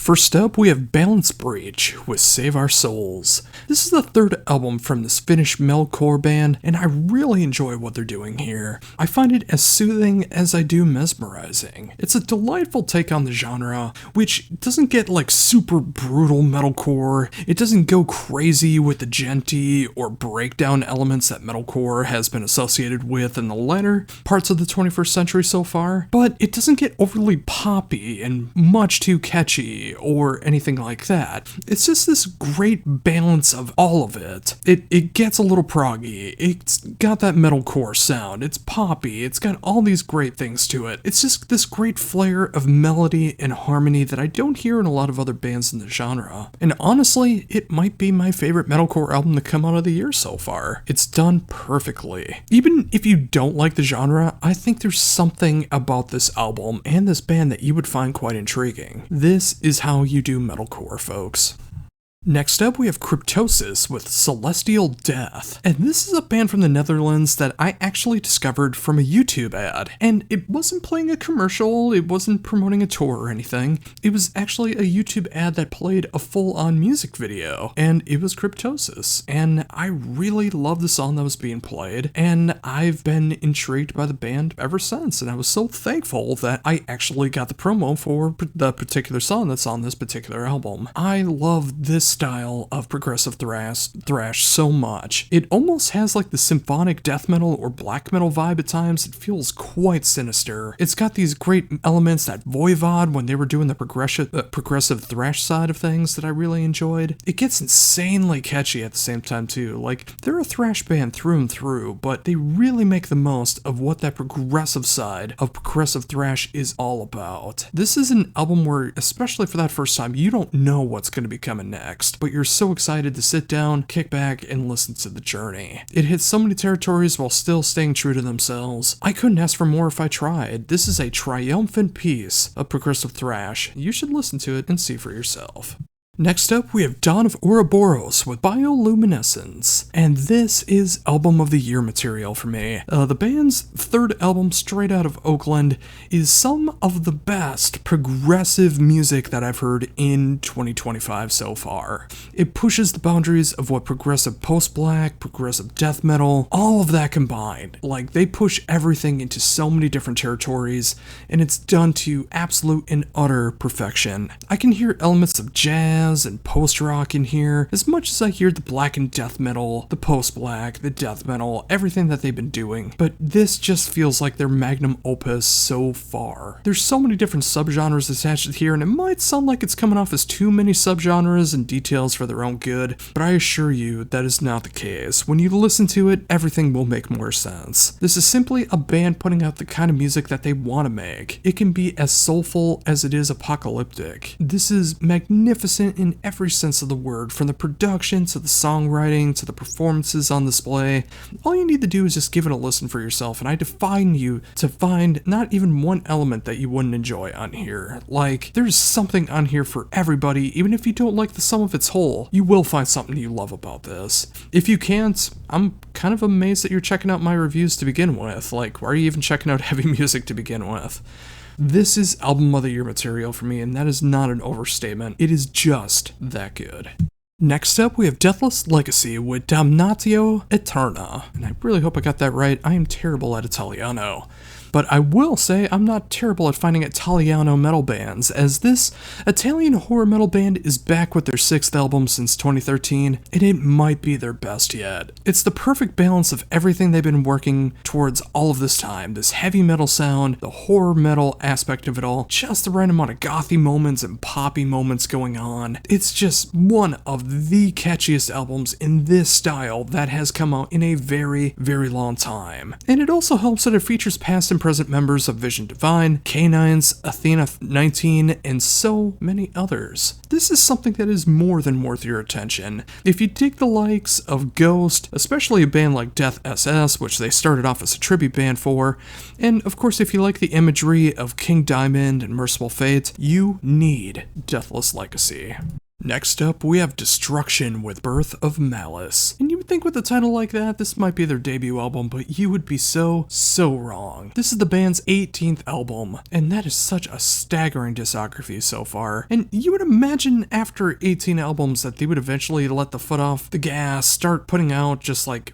First up, we have Balance Breach with Save Our Souls. This is the third album from this Finnish metalcore band, and I really enjoy what they're doing here. I find it as soothing as I do mesmerizing. It's a delightful take on the genre, which doesn't get like super brutal metalcore. It doesn't go crazy with the djenty or breakdown elements that metalcore has been associated with in the latter parts of the 21st century so far, but it doesn't get overly poppy and much too catchy or anything like that. It's just this great balance of all of it. It gets a little proggy. It's got that metalcore sound. It's poppy. It's got all these great things to it. It's just this great flair of melody and harmony that I don't hear in a lot of other bands in the genre. And honestly, it might be my favorite metalcore album to come out of the year so far. It's done perfectly. Even if you don't like the genre, I think there's something about this album and this band that you would find quite intriguing. This is how you do metalcore, folks. Next up, we have Cryptosis with Celestial Death, and this is a band from the Netherlands that I actually discovered from a YouTube ad, and it wasn't playing a commercial, it wasn't promoting a tour or anything, it was actually a YouTube ad that played a full-on music video, and it was Cryptosis, and I really loved the song that was being played, and I've been intrigued by the band ever since, and I was so thankful that I actually got the promo for the particular song that's on this particular album. I love this style of progressive thrash so much. It almost has like the symphonic death metal or black metal vibe at times. It feels quite sinister. It's got these great elements, that Voivod when they were doing the progressive thrash side of things that I really enjoyed. It gets insanely catchy at the same time too. Like, they're a thrash band through and through, but they really make the most of what that progressive side of progressive thrash is all about. This is an album where, especially for that first time, you don't know what's going to be coming next, but you're so excited to sit down, kick back, and listen to the journey. It hits so many territories while still staying true to themselves. I couldn't ask for more if I tried. This is a triumphant piece of progressive thrash. You should listen to it and see for yourself. Next up, we have Dawn of Ouroboros with Bioluminescence, and this is Album of the Year material for me. The band's third album, straight out of Oakland, is some of the best progressive music that I've heard in 2025 so far. It pushes the boundaries of what progressive post-black, progressive death metal, all of that combined. Like, they push everything into so many different territories, and it's done to absolute and utter perfection. I can hear elements of jazz and post-rock in here, as much as I hear the black and death metal, the post-black, the death metal, everything that they've been doing, but this just feels like their magnum opus so far. There's so many different subgenres attached here, and it might sound like it's coming off as too many subgenres and details for their own good, but I assure you that is not the case. When you listen to it, everything will make more sense. This is simply a band putting out the kind of music that they want to make. It can be as soulful as it is apocalyptic. This is magnificent in every sense of the word, from the production to the songwriting to the performances on display. All you need to do is just give it a listen for yourself, and I defy you to find not even one element that you wouldn't enjoy on here. Like, there's something on here for everybody. Even if you don't like the sum of its whole, you will find something you love about this. If you can't, I'm kind of amazed that you're checking out my reviews to begin with. Like, why are you even checking out heavy music to begin with? This is Album of the Year material for me, and that is not an overstatement. It is just that good. Next up, we have Deathless Legacy with Damnatio Eterna, and I really hope I got that right. I am terrible at Italiano. But I will say I'm not terrible at finding Italiano metal bands, as this Italian horror metal band is back with their 6th album since 2013, and it might be their best yet. It's the perfect balance of everything they've been working towards all of this time, this heavy metal sound, the horror metal aspect of it all, just the right amount of gothy moments and poppy moments going on. It's just one of the catchiest albums in this style that has come out in a very, very long time. And it also helps that it features past and present members of Vision Divine, Canines, Athena 19, and so many others. This is something that is more than worth your attention. If you dig the likes of Ghost, especially a band like Death SS, which they started off as a tribute band for, and of course if you like the imagery of King Diamond and Merciful Fate, you need Deathless Legacy. Next up, we have Destruction with Birth of Malice. And you would think think with a title like that, this might be their debut album, but you would be so wrong. This is the band's 18th album, and that is such a staggering discography so far. And you would imagine after 18 albums that they would eventually let the foot off the gas, start putting out just like,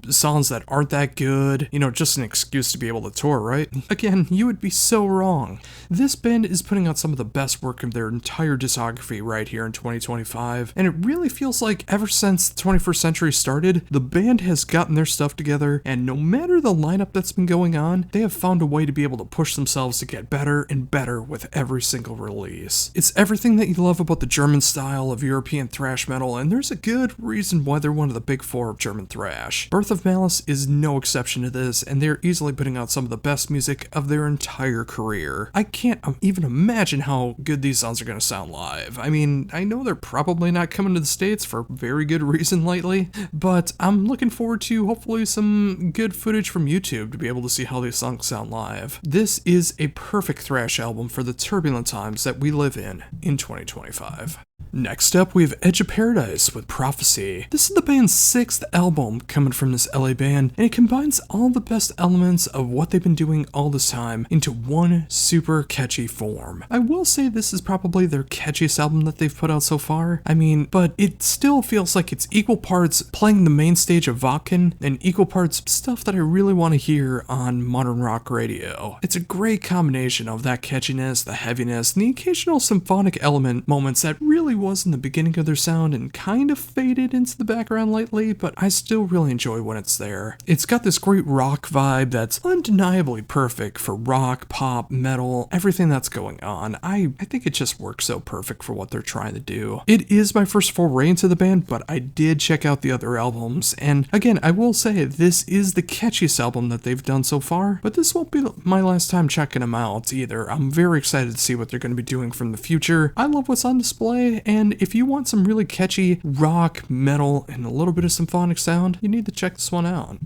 songs that aren't that good, just an excuse to be able to tour, right? Again, you would be so wrong. This band is putting out some of the best work of their entire discography right here in 2025, and it really feels like ever since the 21st century started, the band has gotten their stuff together, and no matter the lineup that's been going on, they have found a way to be able to push themselves to get better and better with every single release. It's everything that you love about the German style of European thrash metal, and there's a good reason why they're one of the big four of German thrash. Birth of Malice is no exception to this, and they're easily putting out some of the best music of their entire career. I can't even imagine how good these songs are going to sound live. I mean, I know they're probably not coming to the States for very good reason lately, but I'm looking forward to hopefully some good footage from YouTube to be able to see how these songs sound live. This is a perfect thrash album for the turbulent times that we live in 2025. Next up, we have Edge of Paradise with Prophecy. This is the band's 6th album coming from this LA band, and it combines all the best elements of what they've been doing all this time into one super catchy form. I will say this is probably their catchiest album that they've put out so far. But it still feels like it's equal parts playing the main stage of Wacken and equal parts stuff that I really want to hear on modern rock radio. It's a great combination of that catchiness, the heaviness, and the occasional symphonic element moments that really was in the beginning of their sound and kind of faded into the background lately, but I still really enjoy when it's there. It's got this great rock vibe that's undeniably perfect for rock, pop, metal, everything that's going on. I think it just works so perfect for what they're trying to do. It is my first foray into the band, but I did check out the other albums, and again, I will say this is the catchiest album that they've done so far, but this won't be my last time checking them out either. I'm very excited to see what they're going to be doing from the future. I love what's on display, and if you want some really catchy rock, metal, and a little bit of symphonic sound, you need to check this one out.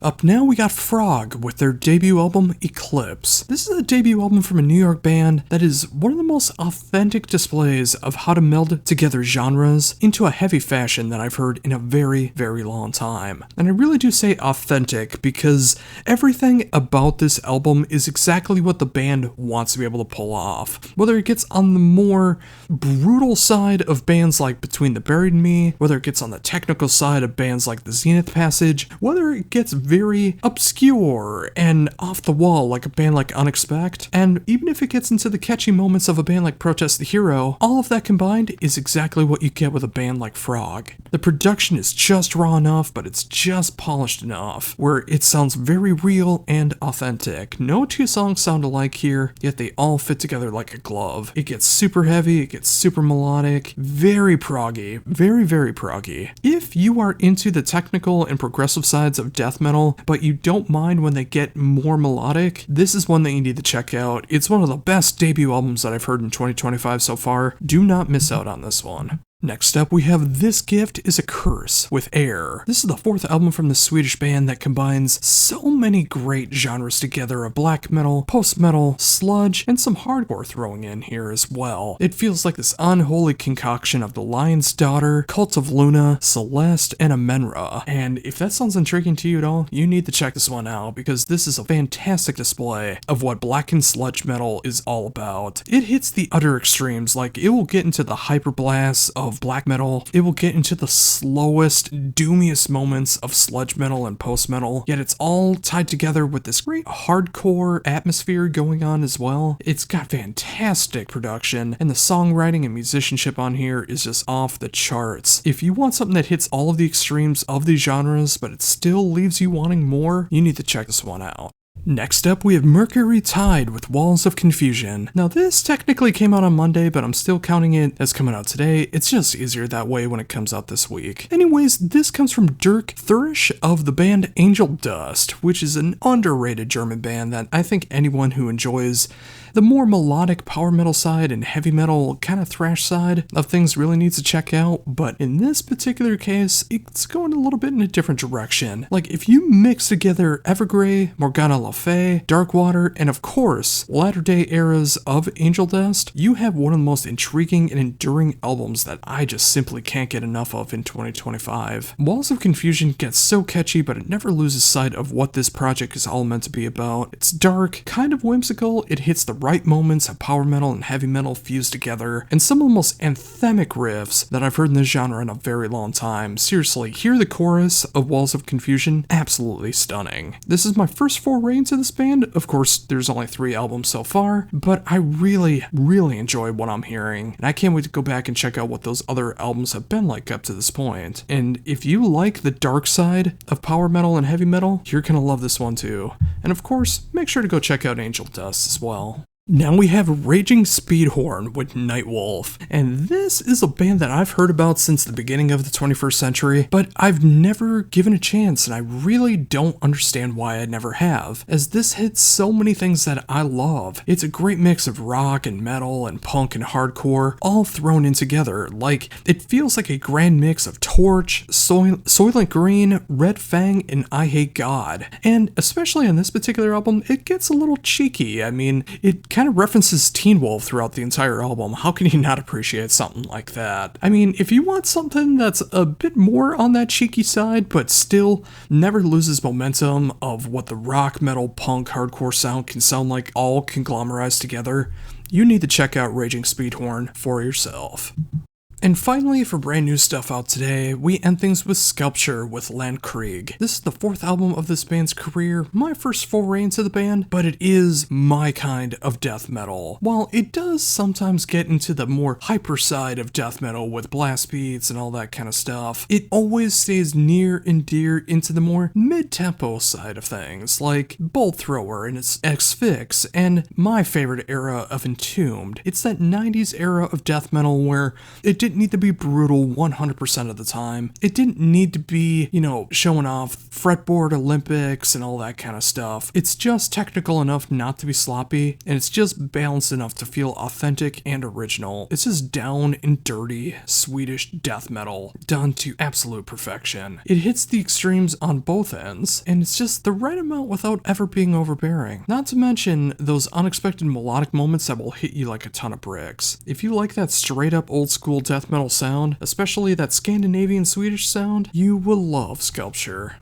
Up now we got Frog with their debut album, Eclipse. This is a debut album from a New York band that is one of the most authentic displays of how to meld together genres into a heavy fashion that I've heard in a very, very long time. And I really do say authentic because everything about this album is exactly what the band wants to be able to pull off. Whether it gets on the more brutal side of bands like Between the Buried and Me, whether it gets on the technical side of bands like The Zenith Passage, whether it gets very obscure and off the wall like a band like Unexpect, and even if it gets into the catchy moments of a band like Protest the Hero, all of that combined is exactly what you get with a band like Frog. The production is just raw enough, but it's just polished enough, where it sounds very real and authentic. No two songs sound alike here, yet they all fit together like a glove. It gets super heavy, it gets super melodic, very proggy, very, very proggy. If you are into the technical and progressive sides of death metal, but you don't mind when they get more melodic, this is one that you need to check out. It's one of the best debut albums that I've heard in 2025 so far. Do not miss out on this one. Next up, we have This Gift is a Curse with Air. This is the 4th album from the Swedish band that combines so many great genres together of black metal, post-metal, sludge, and some hardcore throwing in here as well. It feels like this unholy concoction of The Lion's Daughter, Cult of Luna, Celeste, and Amenra. And if that sounds intriguing to you at all, you need to check this one out because this is a fantastic display of what black and sludge metal is all about. It hits the utter extremes, like it will get into the hyperblasts of black metal, it will get into the slowest, doomiest moments of sludge metal and post metal, yet it's all tied together with this great hardcore atmosphere going on as well. It's got fantastic production, and the songwriting and musicianship on here is just off the charts. If you want something that hits all of the extremes of these genres, but it still leaves you wanting more, you need to check this one out. Next up, we have Mercury Tide with Walls of Confusion. Now this technically came out on Monday, but I'm still counting it as coming out today. It's just easier that way when it comes out this week. Anyways, this comes from Dirk Thurisch of the band Angel Dust, which is an underrated German band that I think anyone who enjoys the more melodic power metal side and heavy metal kind of thrash side of things really needs to check out, but in this particular case, it's going a little bit in a different direction. Like, if you mix together Evergrey, Morgana Le Fay, Darkwater, and of course, latter day eras of Angel Dust, you have one of the most intriguing and enduring albums that I just simply can't get enough of in 2025. Walls of Confusion gets so catchy, but it never loses sight of what this project is all meant to be about. It's dark, kind of whimsical, it hits the right moments of power metal and heavy metal fused together, and some of the most anthemic riffs that I've heard in this genre in a very long time. Seriously, hear the chorus of Walls of Confusion, absolutely stunning. This is my first foray into this band. Of course, there's only 3 albums so far, but I really enjoy what I'm hearing, and I can't wait to go back and check out what those other albums have been like up to this point. And if you like the dark side of power metal and heavy metal, you're gonna love this one too. And of course, make sure to go check out Angel Dust as well. Now we have Raging Speedhorn with Nightwolf, and this is a band that I've heard about since the beginning of the 21st century, but I've never given a chance, and I really don't understand why I never have, as this hits so many things that I love. It's a great mix of rock and metal and punk and hardcore, all thrown in together. Like, it feels like a grand mix of Torch, Soylent Green, Red Fang, and I Hate God. And especially on this particular album, it gets a little cheeky. I mean, it kind of references Teen Wolf throughout the entire album. How can you not appreciate something like that? I mean, if you want something that's a bit more on that cheeky side, but still never loses momentum of what the rock, metal, punk, hardcore sound can sound like all conglomerized together, you need to check out Raging Speedhorn for yourself. And finally, for brand new stuff out today, we end things with Sculpture with Landkrieg. This is the 4th album of this band's career, my first foray into the band, but it is my kind of death metal. While it does sometimes get into the more hyper side of death metal with blast beats and all that kind of stuff, it always stays near and dear into the more mid-tempo side of things, like Bolt Thrower and its X-Fix, and my favorite era of Entombed. It's that 90s era of death metal where it didn't need to be brutal 100% of the time. It didn't need to be, showing off fretboard Olympics and all that kind of stuff. It's just technical enough not to be sloppy, and it's just balanced enough to feel authentic and original. It's just down and dirty Swedish death metal done to absolute perfection. It hits the extremes on both ends, and it's just the right amount without ever being overbearing. Not to mention those unexpected melodic moments that will hit you like a ton of bricks. If you like that straight up old school death metal sound, especially that Scandinavian Swedish sound, you will love Sculpture.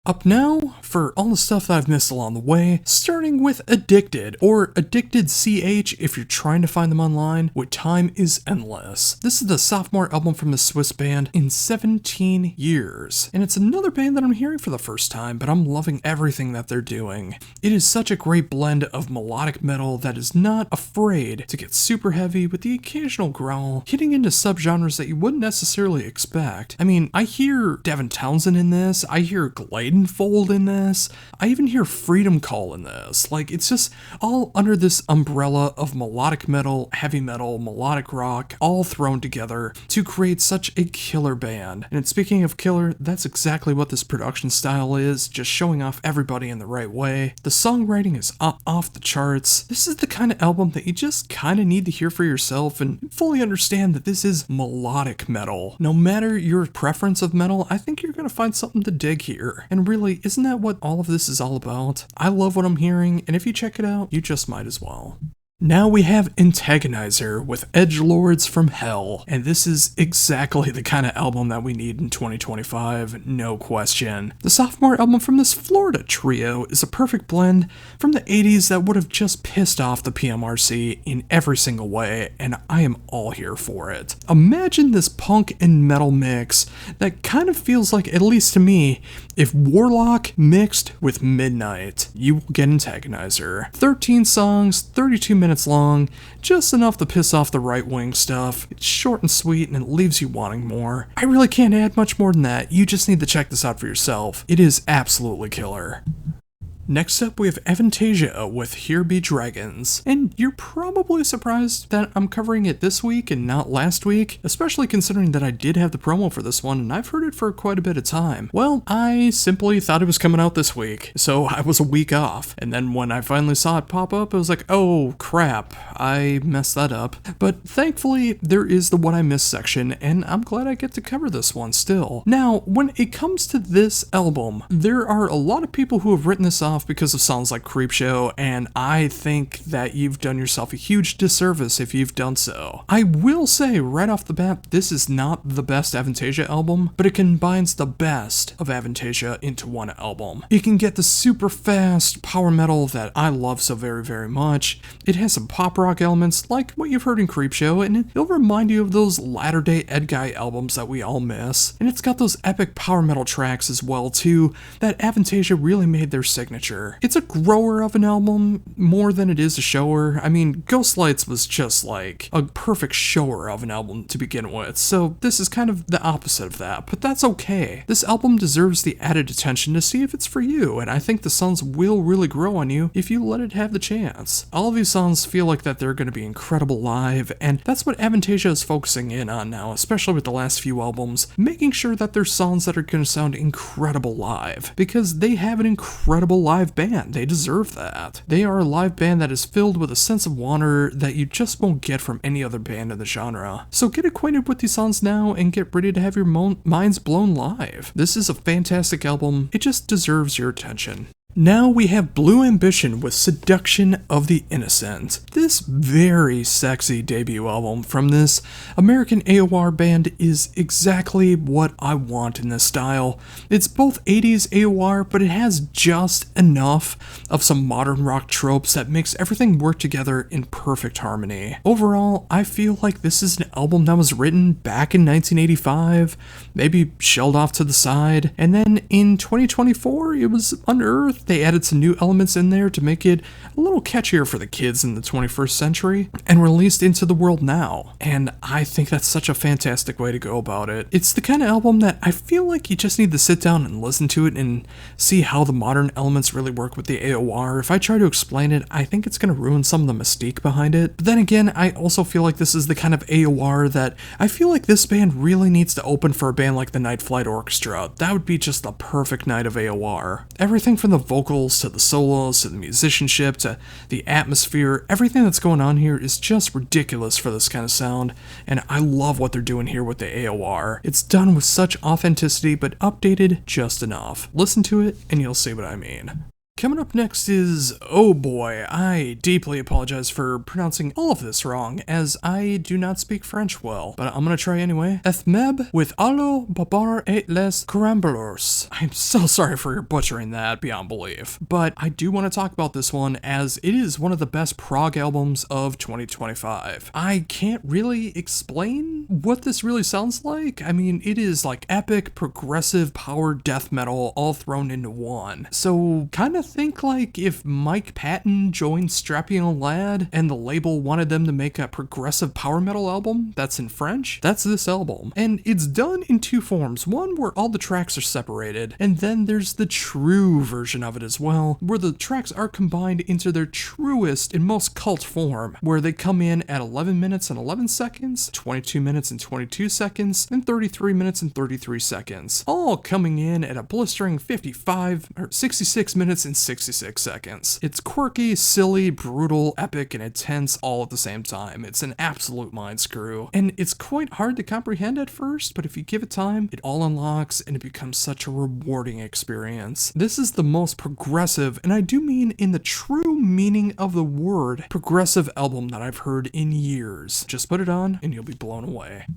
Up now, for all the stuff that I've missed along the way, starting with Addicted, or Addicted CH if you're trying to find them online, with Time is Endless. This is the sophomore album from the Swiss band in 17 years, and it's another band that I'm hearing for the first time, but I'm loving everything that they're doing. It is such a great blend of melodic metal that is not afraid to get super heavy with the occasional growl, hitting into subgenres that you wouldn't necessarily expect. I mean, I hear Devin Townsend in this, I hear Gladen Fold in this, I even hear Freedom Call in this. Like, it's just all under this umbrella of melodic metal, heavy metal, melodic rock, all thrown together to create such a killer band. And speaking of killer, that's exactly what this production style is, just showing off everybody in the right way. The songwriting is off the charts. This is the kind of album that you just kind of need to hear for yourself and fully understand that this is melodic metal. No matter your preference of metal, I think you're going to find something to dig here. And really, isn't that what all of this is all about? I love what I'm hearing, and if you check it out, you just might as well. Now we have Antagonizer with Edgelords from Hell, and this is exactly the kind of album that we need in 2025, no question. The sophomore album from this Florida trio is a perfect blend from the 80s that would have just pissed off the PMRC in every single way, and I am all here for it. Imagine this punk and metal mix that kind of feels like, at least to me, if Warlock mixed with Midnight. You will get Antagonizer. 13 songs, 32 minutes long, just enough to piss off the right-wing stuff. It's short and sweet, and it leaves you wanting more. I really can't add much more than that. You just need to check this out for yourself. It is absolutely killer. Next up, we have Avantasia with Here Be Dragons, and you're probably surprised that I'm covering it this week and not last week, especially considering that I did have the promo for this one and I've heard it for quite a bit of time. Well, I simply thought it was coming out this week, so I was a week off, and then when I finally saw it pop up, I was like, oh crap, I messed that up. But thankfully, there is the What I Missed section, and I'm glad I get to cover this one still. Now, when it comes to this album, there are a lot of people who have written this off because of songs like Creepshow, and I think that you've done yourself a huge disservice if you've done so. I will say right off the bat, this is not the best Avantasia album, but it combines the best of Avantasia into one album. You can get the super fast power metal that I love so very, very much. It has some pop rock elements like what you've heard in Creepshow, and it'll remind you of those latter-day Ed Guy albums that we all miss. And it's got those epic power metal tracks as well too, that Avantasia really made their signature. It's a grower of an album more than it is a shower. I mean, Ghost Lights was just like a perfect shower of an album to begin with, so this is kind of the opposite of that, but that's okay. This album deserves the added attention to see if it's for you, and I think the songs will really grow on you if you let it have the chance. All of these songs feel like that they're going to be incredible live, and that's what Avantasia is focusing in on now, especially with the last few albums, making sure that they're songs that are going to sound incredible live, because they have an incredible live band. They deserve that. They are a live band that is filled with a sense of wonder that you just won't get from any other band in the genre. So get acquainted with these songs now and get ready to have your minds blown live. This is a fantastic album. It just deserves your attention. Now we have Blue Ambition with Seduction of the Innocent. This very sexy debut album from this American AOR band is exactly what I want in this style. It's both 80s AOR, but it has just enough of some modern rock tropes that makes everything work together in perfect harmony. Overall, I feel like this is an album that was written back in 1985, maybe shelved off to the side, and then in 2024 it was unearthed. They added some new elements in there to make it a little catchier for the kids in the 21st century and released into the world now. And I think that's such a fantastic way to go about it. It's the kind of album that I feel like you just need to sit down and listen to it and see how the modern elements really work with the AOR. If I try to explain it, I think it's going to ruin some of the mystique behind it. But then again, I also feel like this is the kind of AOR that I feel like this band really needs to open for a band like the Night Flight Orchestra. That would be just the perfect night of AOR. Everything from the vocals to the solos to the musicianship to the atmosphere, everything that's going on here is just ridiculous for this kind of sound, and I love what they're doing here with the AOR. It's done with such authenticity but updated just enough. Listen to it and you'll see what I mean. Coming up next is, oh boy, I deeply apologize for pronouncing all of this wrong, as I do not speak French well, but I'm gonna try anyway. Ethmeb with Allo Babar et les Caramboleurs. I'm so sorry for butchering that beyond belief, but I do want to talk about this one as it is one of the best prog albums of 2025. I can't really explain what this really sounds like. I mean, it is like epic, progressive, power death metal all thrown into one. So, kind of think like if Mike Patton joined Strappy and Lad and the label wanted them to make a progressive power metal album that's in French, that's this album. And it's done in two forms. One where all the tracks are separated, and then there's the true version of it as well, where the tracks are combined into their truest and most cult form, where they come in at 11 minutes and 11 seconds, 22 minutes and 22 seconds, and 33 minutes and 33 seconds, all coming in at a blistering 66 minutes and 66 seconds. It's quirky, silly, brutal, epic, and intense all at the same time. It's an absolute mind screw, and it's quite hard to comprehend at first, but if you give it time, it all unlocks and it becomes such a rewarding experience. This is the most progressive, and I do mean in the true meaning of the word, progressive album that I've heard in years. Just put it on and you'll be blown away.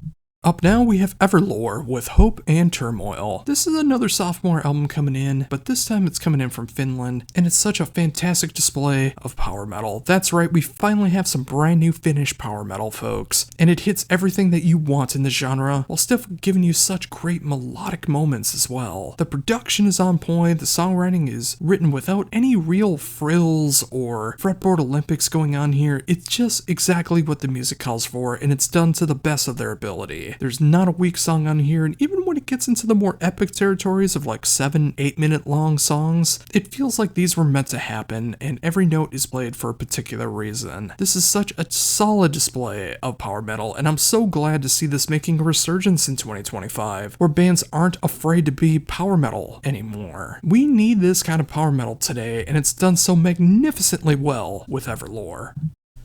Up now we have Everlore with Hope and Turmoil. This is another sophomore album coming in, but this time it's coming in from Finland, and it's such a fantastic display of power metal. That's right, we finally have some brand new Finnish power metal, folks, and it hits everything that you want in the genre, while still giving you such great melodic moments as well. The production is on point, the songwriting is written without any real frills or fretboard Olympics going on here. It's just exactly what the music calls for, and it's done to the best of their ability. quality. There's not a weak song on here, and even when it gets into the more epic territories of like 7-8 minute long songs, it feels like these were meant to happen, and every note is played for a particular reason. This is such a solid display of power metal, and I'm so glad to see this making a resurgence in 2025, where bands aren't afraid to be power metal anymore. We need this kind of power metal today, and it's done so magnificently well with Everlore.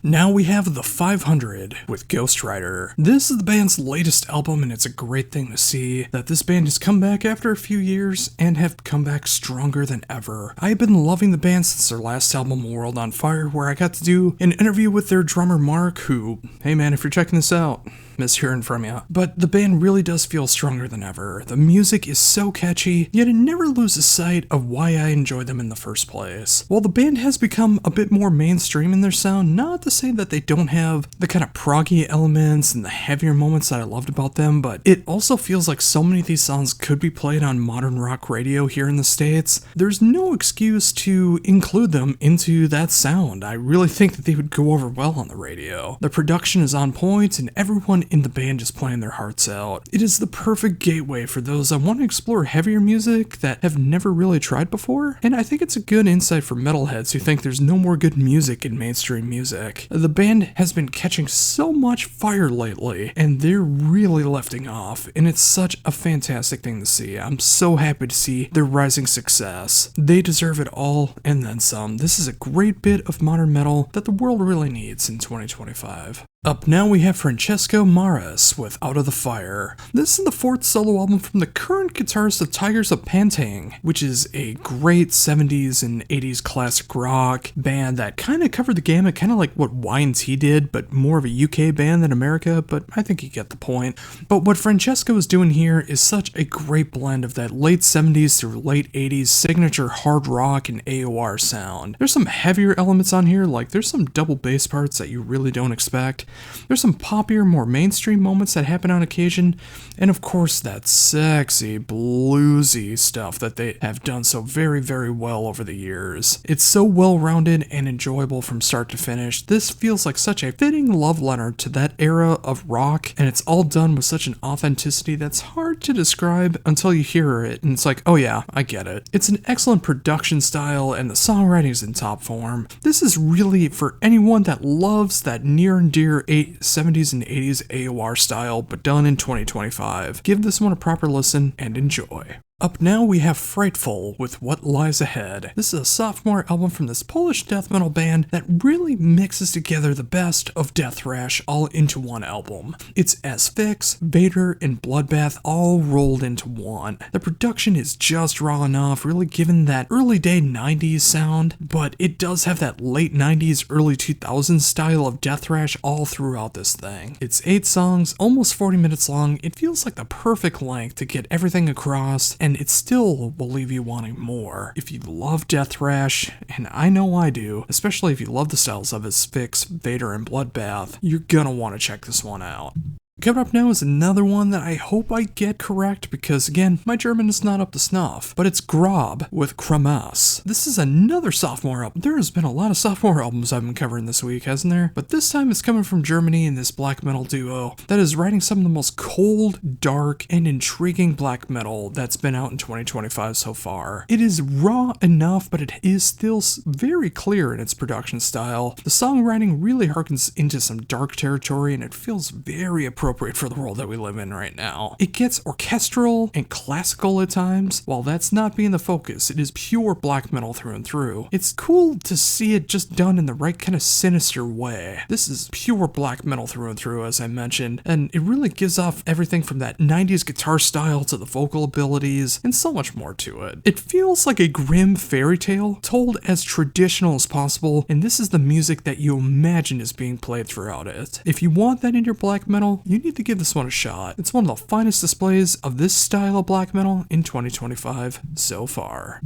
Now we have The 500 with Ghost Rider. This is the band's latest album, and it's a great thing to see that this band has come back after a few years and have come back stronger than ever. I've been loving the band since their last album, World on Fire, where I got to do an interview with their drummer Mark, who, hey man, if you're checking this out, miss hearing from you. But the band really does feel stronger than ever. The music is so catchy, yet it never loses sight of why I enjoyed them in the first place. While the band has become a bit more mainstream in their sound, not to say that they don't have the kind of proggy elements and the heavier moments that I loved about them, but it also feels like so many of these songs could be played on modern rock radio here in the States. There's no excuse to include them into that sound. I really think that they would go over well on the radio. The production is on point, and everyone in the band is playing their hearts out. It is the perfect gateway for those that want to explore heavier music that have never really tried before, and I think it's a good insight for metalheads who think there's no more good music in mainstream music. The band has been catching so much fire lately, and they're really lifting off, and it's such a fantastic thing to see. I'm so happy to see their rising success. They deserve it all, and then some. This is a great bit of modern metal that the world really needs in 2025. Up now we have Francesco Maras with Out of the Fire. This is the fourth solo album from the current guitarist of Tigers of Pantang, which is a great 70s and 80s classic rock band that kind of covered the gamut, kind of like what Y&T did, but more of a UK band than America, but I think you get the point. But what Francesco is doing here is such a great blend of that late 70s through late 80s signature hard rock and AOR sound. There's some heavier elements on here, like there's some double bass parts that you really don't expect. There's some poppier, more mainstream moments that happen on occasion, and of course that sexy, bluesy stuff that they have done so very, very well over the years. It's so well-rounded and enjoyable from start to finish. This feels like such a fitting love letter to that era of rock, and it's all done with such an authenticity that's hard to describe until you hear it, and it's like, oh yeah, I get it. It's an excellent production style, and the songwriting is in top form. This is really for anyone that loves that near and dear 70s and 80s AOR style, but done in 2025. Give this one a proper listen and enjoy. Up now we have Frightful with What Lies Ahead. This is a sophomore album from this Polish death metal band that really mixes together the best of death thrash all into one album. It's Asphyx, Vader, and Bloodbath all rolled into one. The production is just raw enough, really giving that early day 90s sound, but it does have that late 90s, early 2000s style of death thrash all throughout this thing. It's 8 songs, almost 40 minutes long. It feels like the perfect length to get everything across, and it still will leave you wanting more. If you love death thrash, and I know I do, especially if you love the styles of Asphyx, Vader, and Bloodbath, you're gonna want to check this one out. Coming up now is another one that I hope I get correct because, again, my German is not up to snuff, but it's Grob with Kramas. This is another sophomore album. There has been a lot of sophomore albums I've been covering this week, hasn't there? But this time it's coming from Germany and this black metal duo that is writing some of the most cold, dark, and intriguing black metal that's been out in 2025 so far. It is raw enough, but it is still very clear in its production style. The songwriting really harkens into some dark territory, and it feels very appropriate for the world that we live in right now. It gets orchestral and classical at times. While that's not being the focus, it is pure black metal through and through. It's cool to see it just done in the right kind of sinister way. This is pure black metal through and through, as I mentioned, and it really gives off everything from that 90s guitar style to the vocal abilities and so much more to it. It feels like a grim fairy tale told as traditional as possible, and this is the music that you imagine is being played throughout it. If you want that in your black metal, you need to give this one a shot. It's one of the finest displays of this style of black metal in 2025 so far.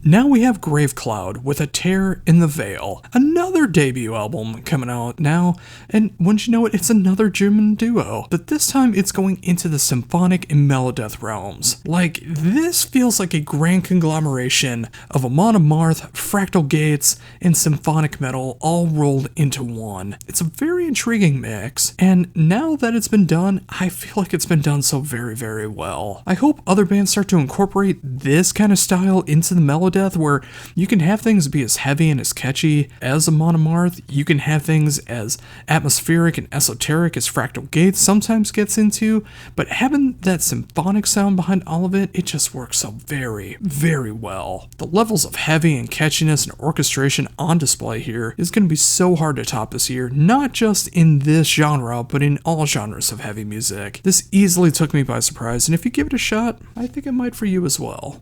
Now we have Grave Cloud with A Tear in the Veil, another debut album coming out now, and wouldn't you know it, it's another German duo, but this time it's going into the symphonic and melodeath realms. Like, this feels like a grand conglomeration of Amon Amarth, Fractal Gates, and symphonic metal all rolled into one. It's a very intriguing mix, and now that it's been done, I feel like it's been done so very, very well. I hope other bands start to incorporate this kind of style into the melodeath, where you can have things be as heavy and as catchy as Amon Amarth, you can have things as atmospheric and esoteric as Fractal Gates sometimes gets into, but having that symphonic sound behind all of it, it just works so very, very well. The levels of heavy and catchiness and orchestration on display here is going to be so hard to top this year, not just in this genre, but in all genres of heavy music. This easily took me by surprise, and if you give it a shot, I think it might for you as well.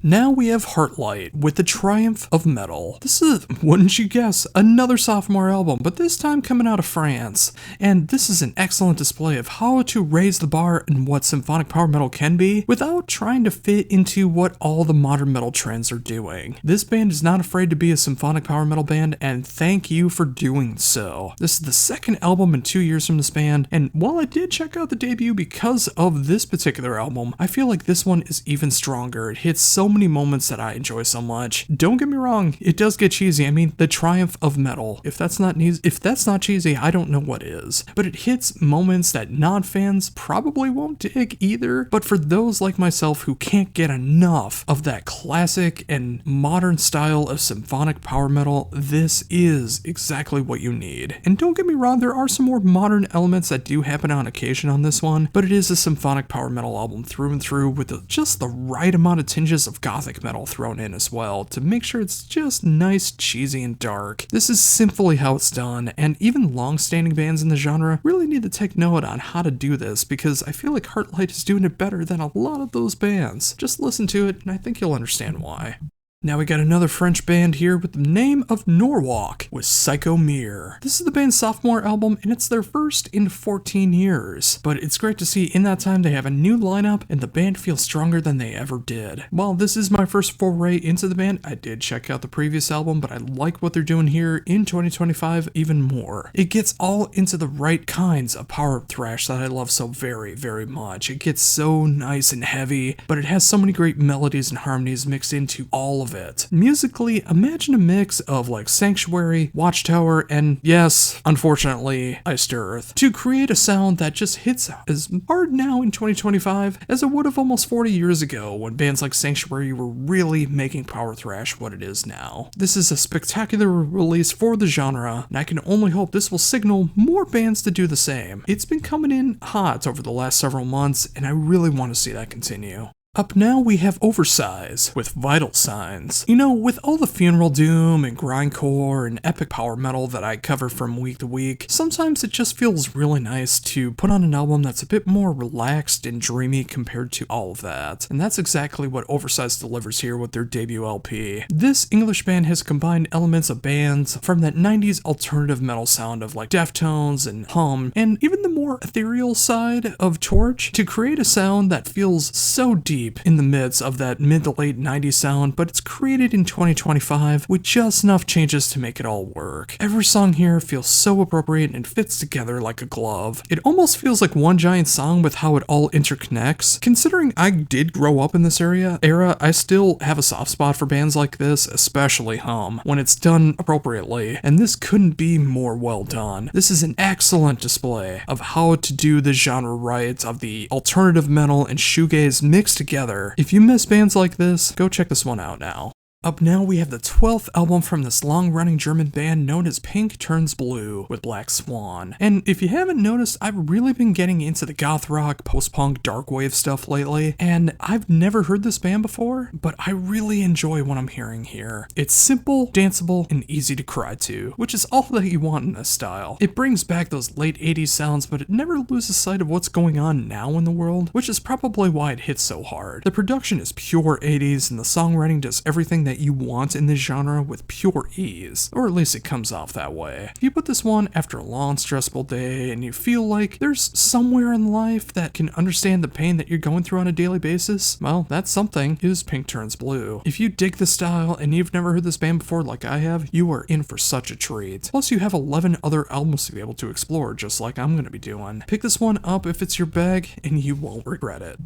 Now we have Heartlight with The Triumph of Metal. This is, wouldn't you guess, another sophomore album, but this time coming out of France. And this is an excellent display of how to raise the bar in what symphonic power metal can be without trying to fit into what all the modern metal trends are doing. This band is not afraid to be a symphonic power metal band, and thank you for doing so. This is the second album in 2 years from this band, and while I did check out the debut because of this particular album, I feel like this one is even stronger. It hits so many moments that I enjoy so much. Don't get me wrong, it does get cheesy. I mean, the triumph of metal. If that's not cheesy, I don't know what is. But it hits moments that non-fans probably won't dig either. But for those like myself who can't get enough of that classic and modern style of symphonic power metal, this is exactly what you need. And don't get me wrong, there are some more modern elements that do happen on occasion on this one, but it is a symphonic power metal album through and through with just the right amount of tinges of gothic metal thrown in as well to make sure it's just nice, cheesy, and dark. This is simply how it's done, and even long-standing bands in the genre really need to take note on how to do this, because I feel like Heartlight is doing it better than a lot of those bands. Just listen to it, and I think you'll understand why. Now we got another French band here with the name of Norwalk with Psycho Mirror. This is the band's sophomore album, and it's their first in 14 years. But it's great to see in that time they have a new lineup, and the band feels stronger than they ever did. While this is my first foray into the band, I did check out the previous album, but I like what they're doing here in 2025 even more. It gets all into the right kinds of power thrash that I love so very, very much. It gets so nice and heavy, but it has so many great melodies and harmonies mixed into all of it. Musically, imagine a mix of like Sanctuary, Watchtower, and yes, unfortunately, Iced Earth, to create a sound that just hits as hard now in 2025 as it would have almost 40 years ago when bands like Sanctuary were really making power thrash what it is now. This is a spectacular release for the genre, and I can only hope this will signal more bands to do the same. It's been coming in hot over the last several months, and I really want to see that continue. Up now we have Oversize with Vital Signs. You know, with all the funeral doom and grindcore and epic power metal that I cover from week to week, sometimes it just feels really nice to put on an album that's a bit more relaxed and dreamy compared to all of that. And that's exactly what Oversize delivers here with their debut LP. This English band has combined elements of bands from that 90s alternative metal sound of like Deftones and Hum, and even the more ethereal side of Torch, to create a sound that feels so deep in the midst of that mid to late 90s sound, but it's created in 2025 with just enough changes to make it all work. Every song here feels so appropriate and fits together like a glove. It almost feels like one giant song with how it all interconnects. Considering I did grow up in this era, I still have a soft spot for bands like this, especially Hum, when it's done appropriately, and this couldn't be more well done. This is an excellent display of how to do the genre right, of the alternative metal and shoegaze mixed together. If you miss bands like this, go check this one out now. Up now we have the 12th album from this long-running German band known as Pink Turns Blue with Black Swan. And if you haven't noticed, I've really been getting into the goth rock, post-punk, dark wave stuff lately, and I've never heard this band before, but I really enjoy what I'm hearing here. It's simple, danceable, and easy to cry to, which is all that you want in this style. It brings back those late 80s sounds, but it never loses sight of what's going on now in the world, which is probably why it hits so hard. The production is pure 80s, and the songwriting does everything they that you want in this genre with pure ease, or at least it comes off that way. If you put this one after a long, stressful day and you feel like there's somewhere in life that can understand the pain that you're going through on a daily basis, well, that something is Pink Turns Blue. If you dig the style and you've never heard this band before like I have, you are in for such a treat. Plus, you have 11 other albums to be able to explore, just like I'm going to be doing. Pick this one up if it's your bag, and you won't regret it.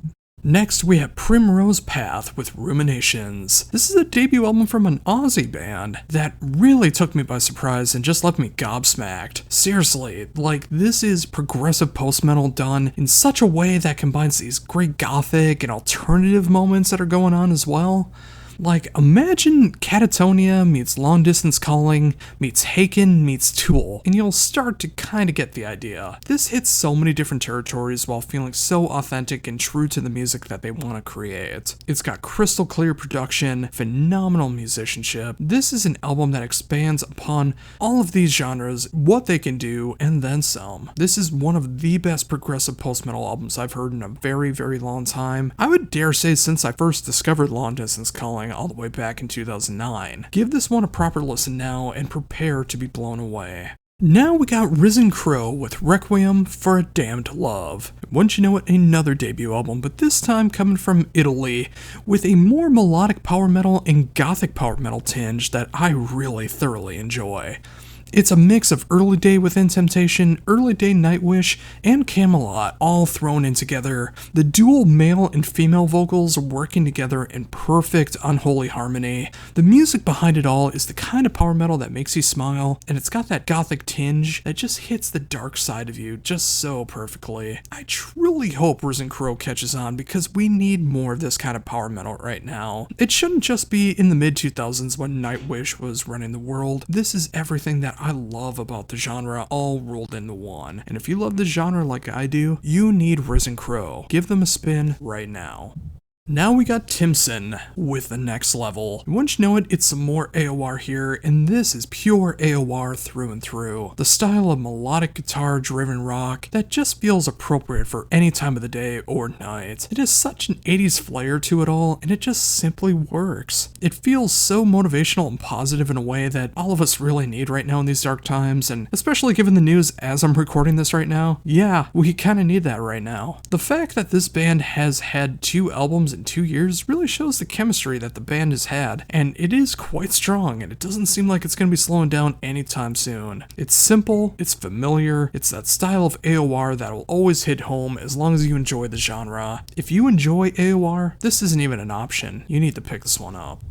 Next, we have Primrose Path with Ruminations. This is a debut album from an Aussie band that really took me by surprise and just left me gobsmacked. Seriously, like, this is progressive post-metal done in such a way that combines these great gothic and alternative moments that are going on as well. Like, imagine Catatonia meets Long Distance Calling meets Haken meets Tool, and you'll start to kind of get the idea. This hits so many different territories while feeling so authentic and true to the music that they want to create. It's got crystal clear production, phenomenal musicianship. This is an album that expands upon all of these genres, what they can do, and then some. This is one of the best progressive post-metal albums I've heard in a very, very long time. I would dare say since I first discovered Long Distance Calling all the way back in 2009. Give this one a proper listen now and prepare to be blown away. Now we got Risen Crow with Requiem for a Damned Love. Wouldn't you know it, another debut album, but this time coming from Italy with a more melodic power metal and gothic power metal tinge that I really thoroughly enjoy. It's a mix of Early Day Within Temptation, Early Day Nightwish, and Camelot all thrown in together. The dual male and female vocals working together in perfect unholy harmony. The music behind it all is the kind of power metal that makes you smile, and it's got that gothic tinge that just hits the dark side of you just so perfectly. I truly hope Risen Crow catches on because we need more of this kind of power metal right now. It shouldn't just be in the mid-2000s when Nightwish was running the world. This is everything that I love about the genre all rolled into one. And if you love the genre like I do, you need Risen Crow. Give them a spin right now. Now we got Timson with The Next Level. Wouldn't you know it, it's some more AOR here, and this is pure AOR through and through. The style of melodic guitar-driven rock that just feels appropriate for any time of the day or night. It has such an 80s flair to it all, and it just simply works. It feels so motivational and positive in a way that all of us really need right now in these dark times, and especially given the news as I'm recording this right now, yeah, we kinda need that right now. The fact that this band has had 2 albums in 2 years really shows the chemistry that the band has had, and it is quite strong, and it doesn't seem like it's going to be slowing down anytime soon. It's simple, it's familiar, it's that style of AOR that will always hit home as long as you enjoy the genre. If you enjoy AOR, this isn't even an option. You need to pick this one up.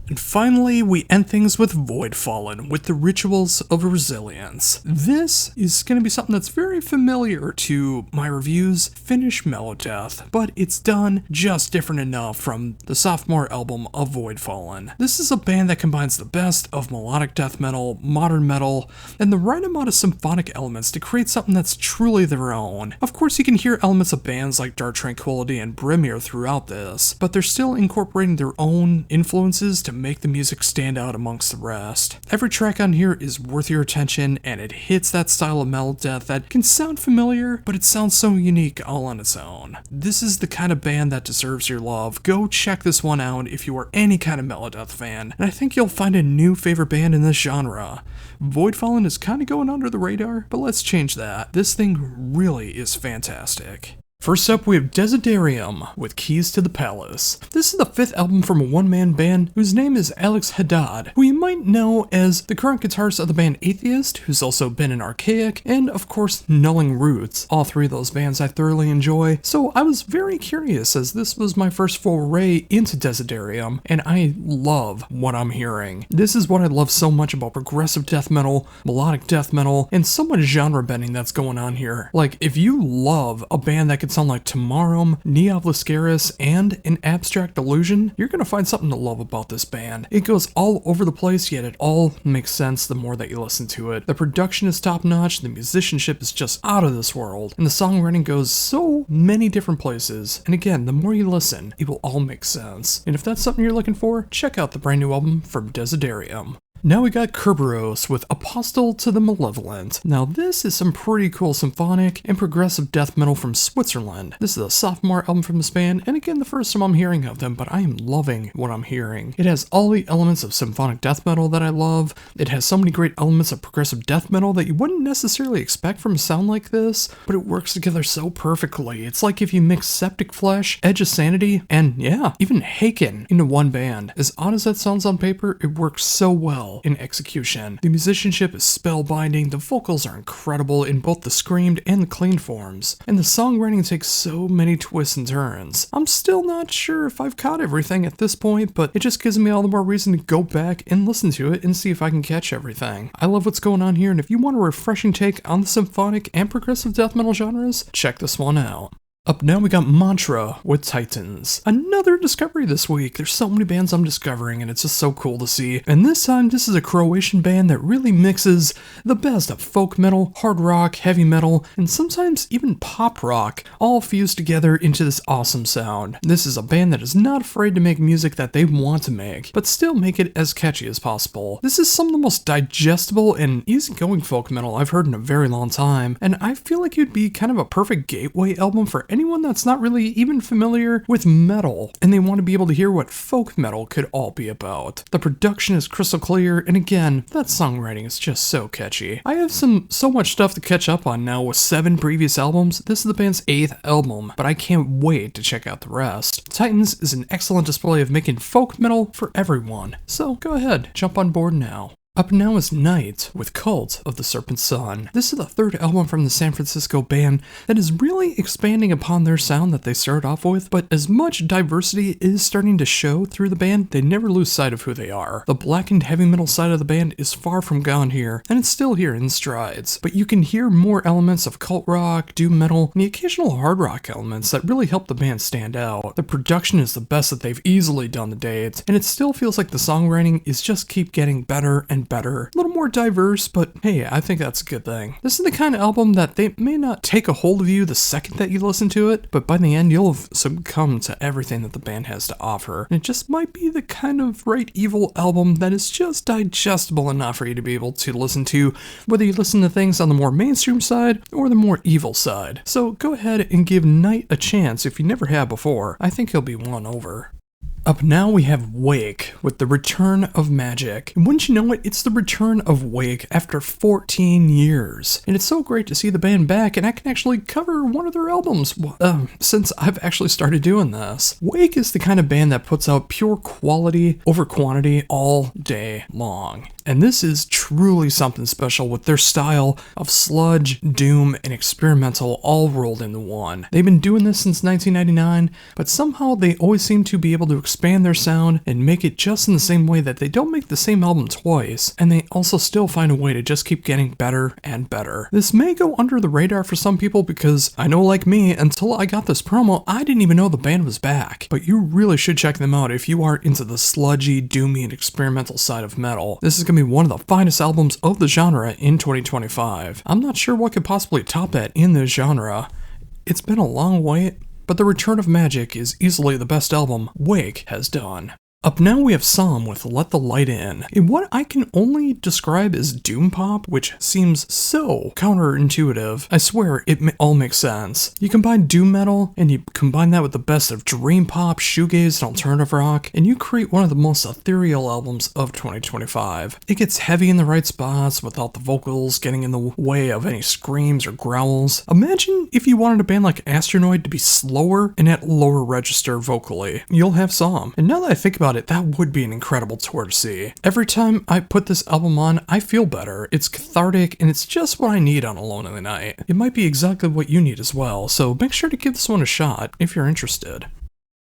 And finally, we end things with Void Fallen, with the Rituals of Resilience. This is going to be something that's very familiar to my reviews, Finnish Melodeath, but it's done just different enough from the sophomore album of Void Fallen. This is a band that combines the best of melodic death metal, modern metal, and the right amount of symphonic elements to create something that's truly their own. Of course, you can hear elements of bands like Dark Tranquillity and Brimir throughout this, but they're still incorporating their own influences to make the music stand out amongst the rest. Every track on here is worth your attention, and it hits that style of melodeath that can sound familiar, but it sounds so unique all on its own. This is the kind of band that deserves your love. Go check this one out if you are any kind of melodeath fan, and I think you'll find a new favorite band in this genre. Void Fallen is kind of going under the radar, but let's change that. This thing really is fantastic. First up, we have Desiderium with Keys to the Palace. This is the 5th album from a one-man band whose name is Alex Haddad, who you might know as the current guitarist of the band Atheist, who's also been in Archaic, and of course Nulling Roots. All 3 of those bands I thoroughly enjoy, so I was very curious as this was my first foray into Desiderium, and I love what I'm hearing. This is what I love so much about progressive death metal, melodic death metal, and so much genre bending that's going on here. Like, if you love a band that can sound like Tomarum, Neo Lascaris, and an Abstract Illusion, you're gonna find something to love about this band. It goes all over the place, yet it all makes sense the more that you listen to it. The production is top-notch, the musicianship is just out of this world, and the songwriting goes so many different places. And again, the more you listen, it will all make sense. And if that's something you're looking for, check out the brand new album from Desiderium. Now we got Kerberos with Apostle to the Malevolent. Now this is some pretty cool symphonic and progressive death metal from Switzerland. This is a sophomore album from this band, and again the first time I'm hearing of them, but I am loving what I'm hearing. It has all the elements of symphonic death metal that I love. It has so many great elements of progressive death metal that you wouldn't necessarily expect from a sound like this, but it works together so perfectly. It's like if you mix Septic Flesh, Edge of Sanity, and yeah, even Haken into one band. As odd as that sounds on paper, it works so well in execution. The musicianship is spellbinding, the vocals are incredible in both the screamed and the clean forms, and the songwriting takes so many twists and turns. I'm still not sure if I've caught everything at this point, but it just gives me all the more reason to go back and listen to it and see if I can catch everything. I love what's going on here, and if you want a refreshing take on the symphonic and progressive death metal genres, check this one out. Up now we got Mantra with Titans. Another discovery this week. There's so many bands I'm discovering and it's just so cool to see. And this time this is a Croatian band that really mixes the best of folk metal, hard rock, heavy metal, and sometimes even pop rock, all fused together into this awesome sound. This is a band that is not afraid to make music that they want to make, but still make it as catchy as possible. This is some of the most digestible and easygoing folk metal I've heard in a very long time, and I feel like it'd be kind of a perfect gateway album for anyone that's not really even familiar with metal and they want to be able to hear what folk metal could all be about. The production is crystal clear, and again, that songwriting is just so catchy. I have so much stuff to catch up on now with 7 previous albums. This is the band's 8th album, but I can't wait to check out the rest. Titans is an excellent display of making folk metal for everyone, so go ahead, jump on board now. Up now is Night with Cult of the Serpent Sun. This is the 3rd album from the San Francisco band that is really expanding upon their sound that they started off with, but as much diversity is starting to show through the band, they never lose sight of who they are. The blackened heavy metal side of the band is far from gone here, and it's still here in strides, but you can hear more elements of cult rock, doom metal, and the occasional hard rock elements that really help the band stand out. The production is the best that they've easily done to date, and it still feels like the songwriting is just keep getting better and better. A little more diverse, but hey, I think that's a good thing. This is the kind of album that they may not take a hold of you the second that you listen to it, but by the end you'll have succumbed to everything that the band has to offer. And it just might be the kind of right evil album that is just digestible enough for you to be able to listen to, whether you listen to things on the more mainstream side or the more evil side. So go ahead and give Night a chance if you never have before. I think he'll be won over. Up now we have Wake with The Return of Magic. And wouldn't you know it, it's the return of Wake after 14 years. And it's so great to see the band back, and I can actually cover one of their albums since I've actually started doing this. Wake is the kind of band that puts out pure quality over quantity all day long. And this is truly something special with their style of sludge, doom, and experimental all rolled into one. They've been doing this since 1999, but somehow they always seem to be able to expand their sound and make it just in the same way that they don't make the same album twice, and they also still find a way to just keep getting better and better. This may go under the radar for some people because I know, like me, until I got this promo, I didn't even know the band was back, but you really should check them out if you are into the sludgy, doomy, and experimental side of metal. This is going to be one of the finest albums of the genre in 2025. I'm not sure what could possibly top that in this genre. It's been a long wait, but The Return of Magic is easily the best album Wake has done. Up now we have Psalm with Let the Light In what I can only describe as doom pop, which seems so counterintuitive. I swear it all makes sense. You combine doom metal and you combine that with the best of dream pop, shoegaze, and alternative rock, and you create one of the most ethereal albums of 2025. It gets heavy in the right spots without the vocals getting in the way of any screams or growls. Imagine if you wanted a band like Astronoid to be slower and at lower register vocally. You'll have Psalm. And now that I think about it, that would be an incredible tour to see. Every time I put this album on, I feel better. It's cathartic, and it's just what I need on a lonely night. It might be exactly what you need as well, so make sure to give this one a shot if you're interested.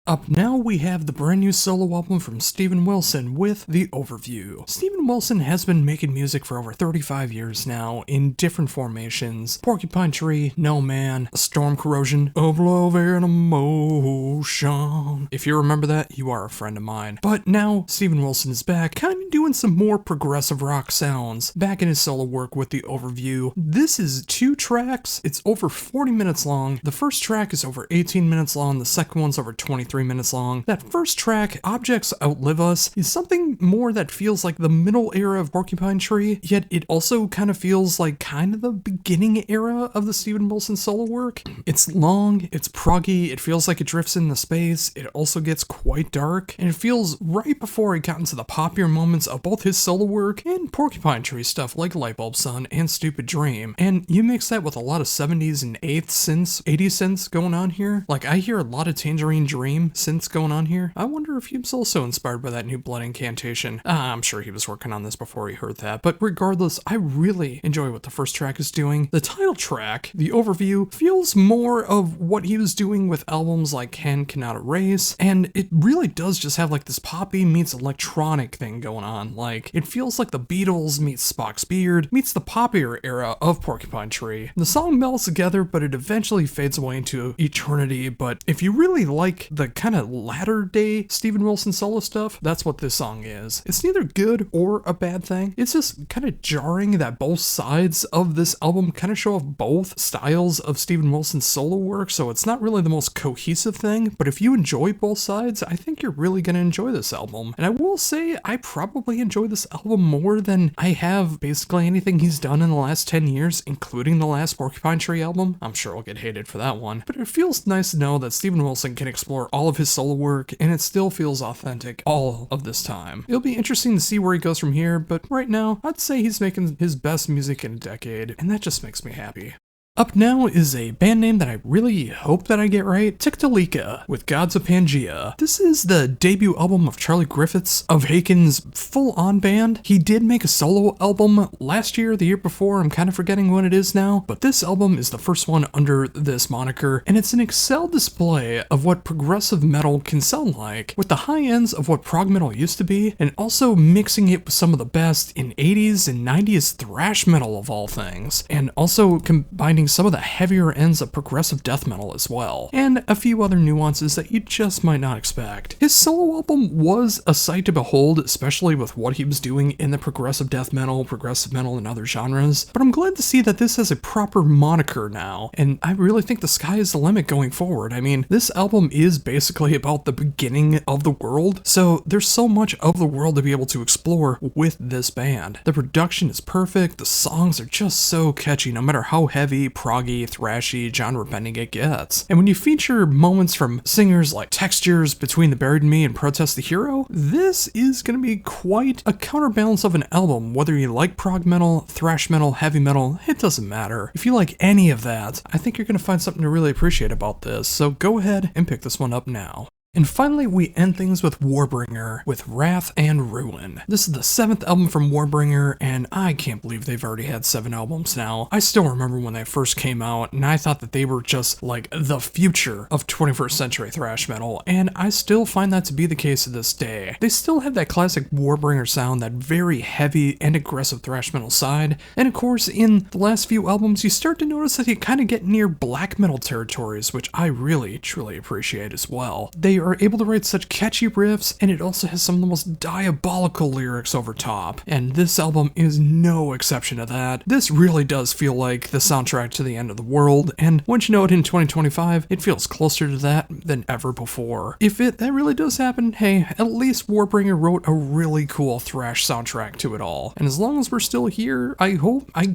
Up now we have the brand new solo album from Steven Wilson with The Overview. Steven Wilson has been making music for over 35 years now in different formations. Porcupine Tree, No Man, Storm Corrosion, Of Love and Emotion. If you remember that, you are a friend of mine. But now Steven Wilson is back, kind of doing some more progressive rock sounds, back in his solo work with The Overview. This is 2 tracks. It's over 40 minutes long. The first track is over 18 minutes long. The second one's over 23 3 minutes long. That first track, Objects Outlive Us, is something more that feels like the middle era of Porcupine Tree, yet it also kind of feels like kind of the beginning era of the Steven Wilson solo work. It's long, it's proggy, it feels like it drifts into space, it also gets quite dark, and it feels right before it got into the poppier moments of both his solo work and Porcupine Tree stuff like Lightbulb Sun and Stupid Dream. And you mix that with a lot of 70s and 80s synths going on here. Like, I hear a lot of Tangerine Dream synths going on here. I wonder if he was also inspired by that new Blood Incantation. I'm sure he was working on this before he heard that, but regardless, I really enjoy what the first track is doing. The title track, the overview, feels more of what he was doing with albums like Cannot Erase, and it really does just have like this poppy meets electronic thing going on. Like, it feels like the Beatles meets Spock's Beard meets the poppier era of Porcupine Tree. The song melts together, but it eventually fades away into eternity. But if you really like the kind of latter day Steven Wilson solo stuff, that's what this song is. It's neither good or a bad thing. It's just kind of jarring that both sides of this album kind of show off both styles of Steven Wilson's solo work, so it's not really the most cohesive thing, but if you enjoy both sides, I think you're really going to enjoy this album. And I will say, I probably enjoy this album more than I have basically anything he's done in the last 10 years, including the last Porcupine Tree album. I'm sure I'll get hated for that one, but it feels nice to know that Steven Wilson can explore all of his solo work, and it still feels authentic all of this time. It'll be interesting to see where he goes from here, but right now, I'd say he's making his best music in a decade, and that just makes me happy. Up now is a band name that I really hope that I get right, Tiktaalik with Gods of Pangea. This is the debut album of Charlie Griffiths, of Haken's full-on band. He did make a solo album last year, the year before, I'm kind of forgetting when it is now, but this album is the first one under this moniker, and it's an excel display of what progressive metal can sound like, with the high ends of what prog metal used to be, and also mixing it with some of the best in 80s and 90s thrash metal of all things, and also combining some of the heavier ends of progressive death metal as well, and a few other nuances that you just might not expect. His solo album was a sight to behold, especially with what he was doing in the progressive death metal, progressive metal, and other genres, but I'm glad to see that this has a proper moniker now, and I really think the sky is the limit going forward. I mean, this album is basically about the beginning of the world, so there's so much of the world to be able to explore with this band. The production is perfect, the songs are just so catchy no matter how heavy, proggy, thrashy, genre-bending it gets. And when you feature moments from singers like Textures, Between the Buried and Me, and Protest the Hero, this is going to be quite a counterbalance of an album. Whether you like prog metal, thrash metal, heavy metal, it doesn't matter. If you like any of that, I think you're going to find something to really appreciate about this, so go ahead and pick this one up now. And finally, we end things with Warbringer, with Wrath and Ruin. This is the 7th album from Warbringer, and I can't believe they've already had 7 albums now. I still remember when they first came out, and I thought that they were just like the future of 21st century thrash metal, and I still find that to be the case to this day. They still have that classic Warbringer sound, that very heavy and aggressive thrash metal side, and of course, in the last few albums, you start to notice that you kind of get near black metal territories, which I really, truly appreciate as well. They are able to write such catchy riffs, and it also has some of the most diabolical lyrics over top, and this album is no exception to that. This really does feel like the soundtrack to the end of the world, and once you know it in 2025, it feels closer to that than ever before. If that really does happen, hey, at least Warbringer wrote a really cool thrash soundtrack to it all, and as long as we're still here, I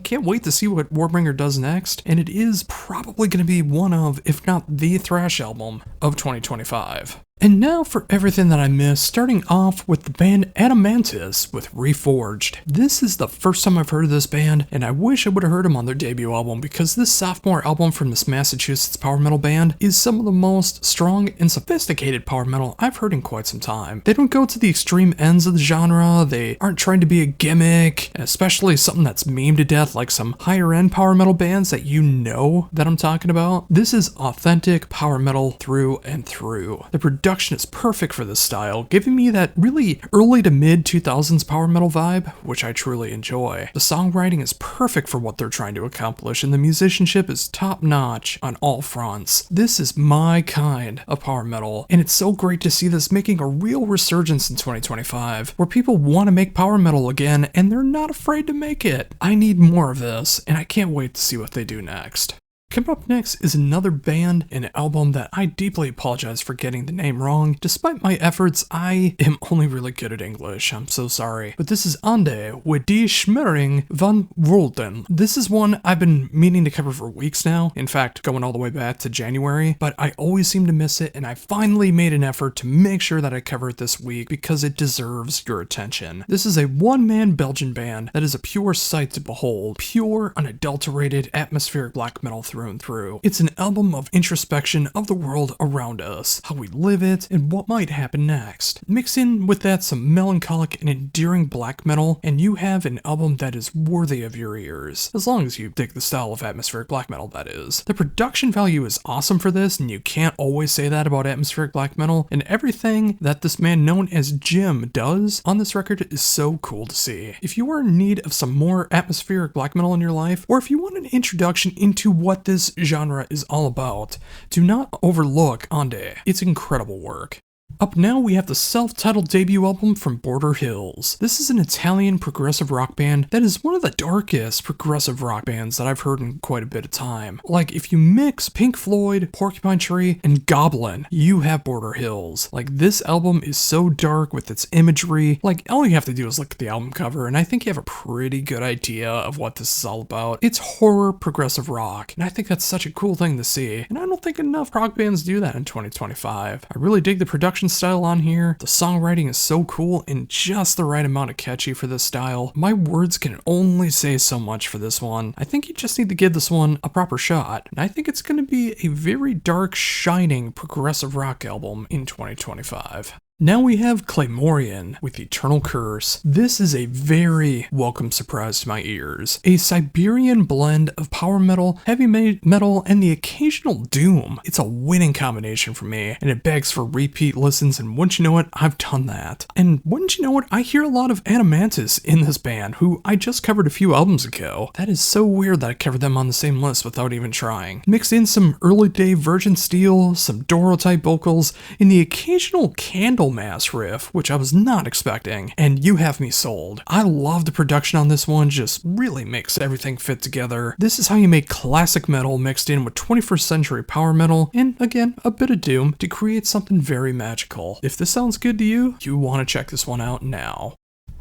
can't wait to see what Warbringer does next, and it is probably going to be one of, if not the thrash album of 2025. And now for everything that I missed, starting off with the band Adamantis with Reforged. This is the first time I've heard of this band, and I wish I would have heard them on their debut album, because this sophomore album from this Massachusetts power metal band is some of the most strong and sophisticated power metal I've heard in quite some time. They don't go to the extreme ends of the genre, they aren't trying to be a gimmick, especially something that's memed to death like some higher end power metal bands that you know that I'm talking about. This is authentic power metal through and through. The production is perfect for this style, giving me that really early to mid 2000s power metal vibe, which I truly enjoy. The songwriting is perfect for what they're trying to accomplish, and the musicianship is top notch on all fronts. This is my kind of power metal, and it's so great to see this making a real resurgence in 2025, where people want to make power metal again, and they're not afraid to make it. I need more of this, and I can't wait to see what they do next. Coming up next is another band, an album that I deeply apologize for getting the name wrong. Despite my efforts, I am only really good at English, I'm so sorry. But this is Ande with Die Schmering van Wolten. This is one I've been meaning to cover for weeks now, in fact going all the way back to January, but I always seem to miss it, and I finally made an effort to make sure that I cover it this week because it deserves your attention. This is a one-man Belgian band that is a pure sight to behold, pure, unadulterated, atmospheric black metal through and through. It's an album of introspection of the world around us, how we live it, and what might happen next. Mix in with that some melancholic and endearing black metal, and you have an album that is worthy of your ears, as long as you dig the style of atmospheric black metal, that is. The production value is awesome for this, and you can't always say that about atmospheric black metal, and everything that this man known as Jim does on this record is so cool to see. If you are in need of some more atmospheric black metal in your life, or if you want an introduction into what this genre is all about, do not overlook Ande. It's incredible work. Up now we have the self-titled debut album from Border Hills. This is an Italian progressive rock band that is one of the darkest progressive rock bands that I've heard in quite a bit of time. Like, if you mix Pink Floyd, Porcupine Tree, and Goblin, you have Border Hills. Like, this album is so dark with its imagery. Like, all you have to do is look at the album cover, and I think you have a pretty good idea of what this is all about. It's horror progressive rock, and I think that's such a cool thing to see, and I don't think enough rock bands do that in 2025. I really dig the production style on here. The songwriting is so cool and just the right amount of catchy for this style. My words can only say so much for this one. I think you just need to give this one a proper shot, and I think it's going to be a very dark, shining progressive rock album in 2025. Now we have Claymorian with Eternal Curse. This is a very welcome surprise to my ears. A Siberian blend of power metal, heavy metal, and the occasional doom. It's a winning combination for me, and it begs for repeat listens, and wouldn't you know it, I've done that. And wouldn't you know it, I hear a lot of Adamantis in this band, who I just covered a few albums ago. That is so weird that I covered them on the same list without even trying. Mix in some early day Virgin Steel, some Doro type vocals, and the occasional Candle Mass riff, which I was not expecting, and you have me sold. I love the production on this one, just really makes everything fit together. This is how you make classic metal mixed in with 21st century power metal, and again, a bit of doom to create something very magical. If this sounds good to you, you want to check this one out now.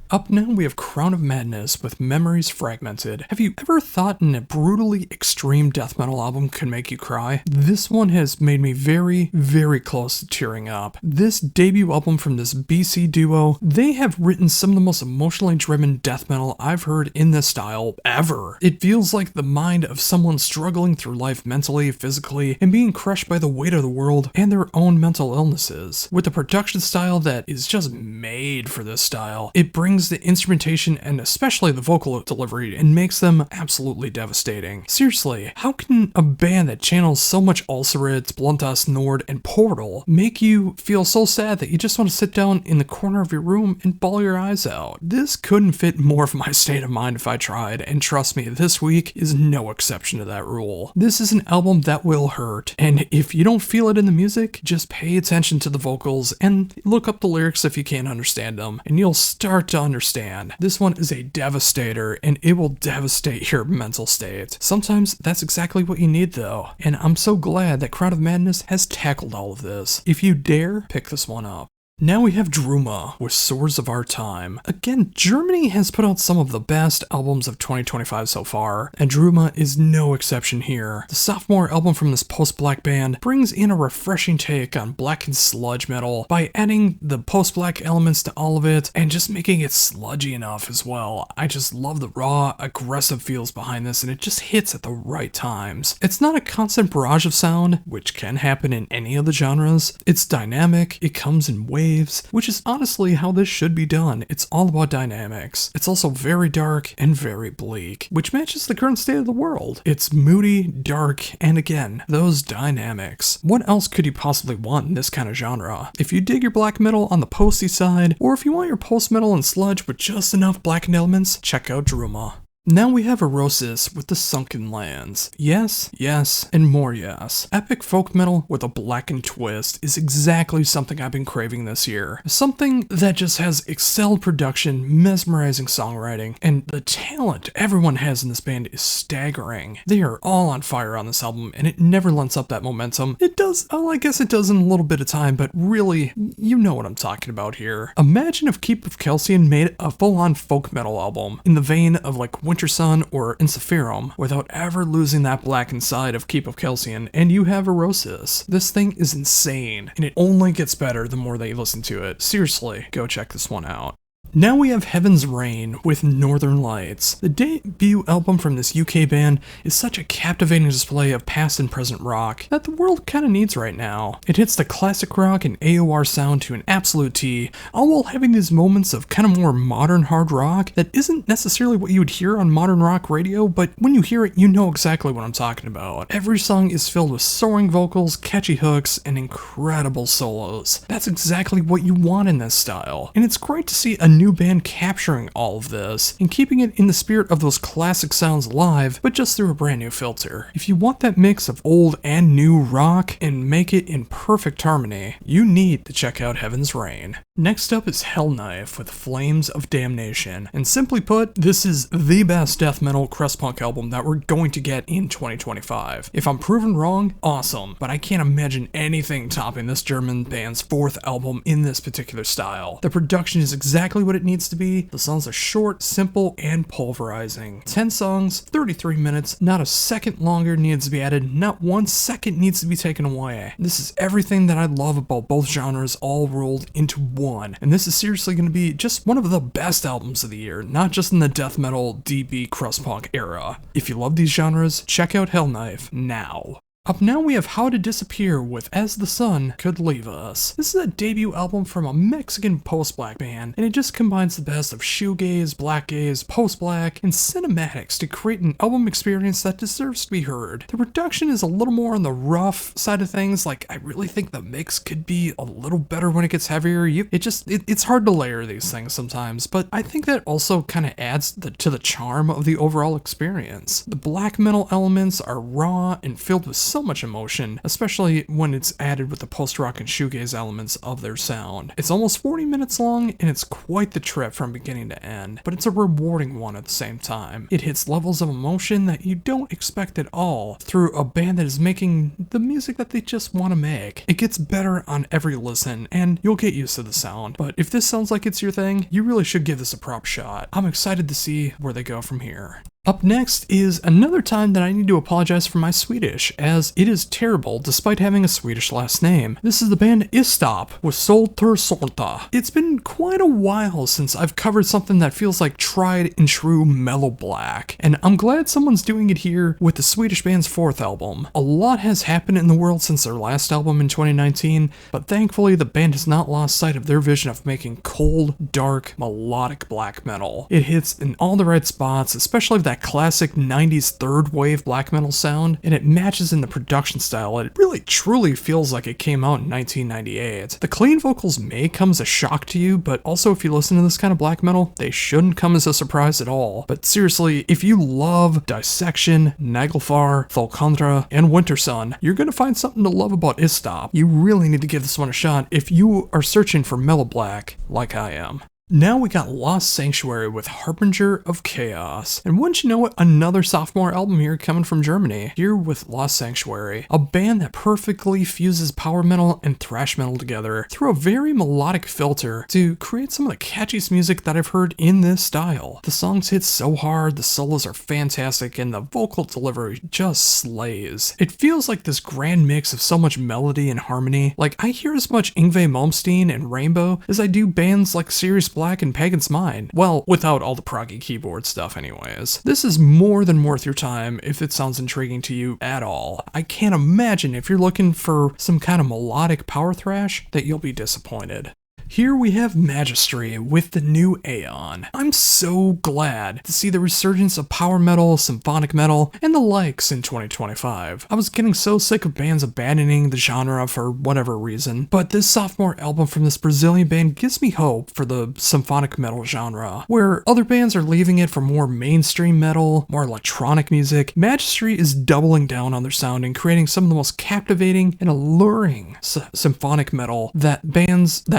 Up now we have Crown of Madness with Memories Fragmented. Have you ever thought a brutally extreme death metal album could make you cry? This one has made me very, very close to tearing up. This debut album from this BC duo, they have written some of the most emotionally driven death metal I've heard in this style ever. It feels like the mind of someone struggling through life mentally, physically, and being crushed by the weight of the world and their own mental illnesses. With a production style that is just made for this style, it brings the instrumentation and especially the vocal delivery and makes them absolutely devastating. Seriously, how can a band that channels so much Ulcerate, Bluntas Nord, and Portal make you feel so sad that you just want to sit down in the corner of your room and bawl your eyes out? This couldn't fit more of my state of mind if I tried, and trust me, this week is no exception to that rule. This is an album that will hurt, and if you don't feel it in the music, just pay attention to the vocals and look up the lyrics if you can't understand them, and you'll start to understand. This one is a devastator, and it will devastate your mental state. Sometimes that's exactly what you need though, and I'm so glad that Crown of Madness has tackled all of this. If you dare, pick this one up. Now we have Druma with Swords of Our Time. Again, Germany has put out some of the best albums of 2025 so far, and Druma is no exception here. The sophomore album from this post-black band brings in a refreshing take on black and sludge metal by adding the post-black elements to all of it and just making it sludgy enough as well. I just love the raw, aggressive feels behind this, and it just hits at the right times. It's not a constant barrage of sound, which can happen in any of the genres. It's dynamic, it comes in waves, which is honestly how this should be done. It's all about dynamics. It's also very dark and very bleak, which matches the current state of the world. It's moody, dark, and again, those dynamics. What else could you possibly want in this kind of genre? If you dig your black metal on the posty side, or if you want your post metal and sludge with just enough blackened elements, check out Druma. Now we have Erosis with the Sunken Lands. Yes, yes, and more yes. Epic folk metal with a blackened twist is exactly something I've been craving this year. Something that just has excelled production, mesmerizing songwriting, and the talent everyone has in this band is staggering. They are all on fire on this album, and it never lets up that momentum. It does, well, I guess it does in a little bit of time, but really, you know what I'm talking about here. Imagine if Keep of Calcium made a full-on folk metal album in the vein of like Winter Sun or Encephalum without ever losing that blackened side of Keep of Calcium, and you have Erosis. This thing is insane, and it only gets better the more that you listen to it. Seriously, go check this one out. Now we have Heaven's Rain with Northern Lights. The debut album from this UK band is such a captivating display of past and present rock that the world kind of needs right now. It hits the classic rock and AOR sound to an absolute T, all while having these moments of kind of more modern hard rock that isn't necessarily what you would hear on modern rock radio, but when you hear it, you know exactly what I'm talking about. Every song is filled with soaring vocals, catchy hooks, and incredible solos. That's exactly what you want in this style, and it's great to see a new band capturing all of this and keeping it in the spirit of those classic sounds live, but just through a brand new filter. If you want that mix of old and new rock and make it in perfect harmony, you need to check out Heaven's Rain. Next up is Hellknife with Flames of Damnation, and simply put, this is the best death metal crust punk album that we're going to get in 2025. If I'm proven wrong, awesome, but I can't imagine anything topping this German band's fourth album in this particular style. The production is exactly what it needs to be. The songs are short, simple, and pulverizing. 10 songs, 33 minutes, not a second longer needs to be added, not 1 second needs to be taken away. This is everything that I love about both genres all rolled into one, and this is seriously going to be just one of the best albums of the year, not just in the death metal, DB, crust punk era. If you love these genres, check out Hellknife now. Up now we have How to Disappear with As the Sun Could Leave Us. This is a debut album from a Mexican post-black band, and it just combines the best of shoegaze, black gaze, post-black, and cinematics to create an album experience that deserves to be heard. The production is a little more on the rough side of things, like I really think the mix could be a little better when it gets heavier. It's hard to layer these things sometimes, but I think that also kind of adds to the charm of the overall experience. The black metal elements are raw and filled with so much emotion, especially when it's added with the post-rock and shoegaze elements of their sound. It's almost 40 minutes long, and it's quite the trip from beginning to end, but it's a rewarding one at the same time. It hits levels of emotion that you don't expect at all through a band that is making the music that they just want to make. It gets better on every listen, and you'll get used to the sound, but if this sounds like it's your thing, you really should give this a prop shot. I'm excited to see where they go from here. Up next is another time that I need to apologize for my Swedish, as it is terrible despite having a Swedish last name. This is the band Istop with Solter Sorta. It's been quite a while since I've covered something that feels like tried and true mellow black, and I'm glad someone's doing it here with the Swedish band's fourth album. A lot has happened in the world since their last album in 2019, but thankfully the band has not lost sight of their vision of making cold, dark, melodic black metal. It hits in all the right spots, especially that classic 90s third wave black metal sound, and it matches in the production style. It really truly feels like it came out in 1998. The clean vocals may come as a shock to you, but also if you listen to this kind of black metal, they shouldn't come as a surprise at all. But seriously, if you love Dissection, Nagelfar, Volkandra, and Winter Sun, you're gonna find something to love about Istop. You really need to give this one a shot if you are searching for mellow black like I am. Now we got Lost Sanctuary with Harbinger of Chaos. And wouldn't you know it, another sophomore album here coming from Germany. Here with Lost Sanctuary, a band that perfectly fuses power metal and thrash metal together through a very melodic filter to create some of the catchiest music that I've heard in this style. The songs hit so hard, the solos are fantastic, and the vocal delivery just slays. It feels like this grand mix of so much melody and harmony. Like, I hear as much Yngwie Malmsteen and Rainbow as I do bands like Sirius Black and Pagan's Mind. Well, without all the proggy keyboard stuff anyways. This is more than worth your time if it sounds intriguing to you at all. I can't imagine if you're looking for some kind of melodic power thrash that you'll be disappointed. Here we have Magistry with the new Aeon. I'm so glad to see the resurgence of power metal, symphonic metal, and the likes in 2025. I was getting so sick of bands abandoning the genre for whatever reason, but this sophomore album from this Brazilian band gives me hope for the symphonic metal genre. Where other bands are leaving it for more mainstream metal, more electronic music, Magistry is doubling down on their sound and creating some of the most captivating and alluring symphonic metal that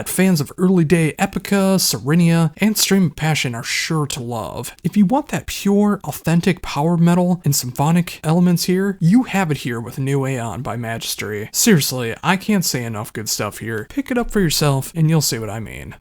fans of early day Epica, Serenia, and Stream of Passion are sure to love. If you want that pure, authentic power metal and symphonic elements here, you have it here with New Aeon by Magistry. Seriously, I can't say enough good stuff here. Pick it up for yourself and you'll see what I mean.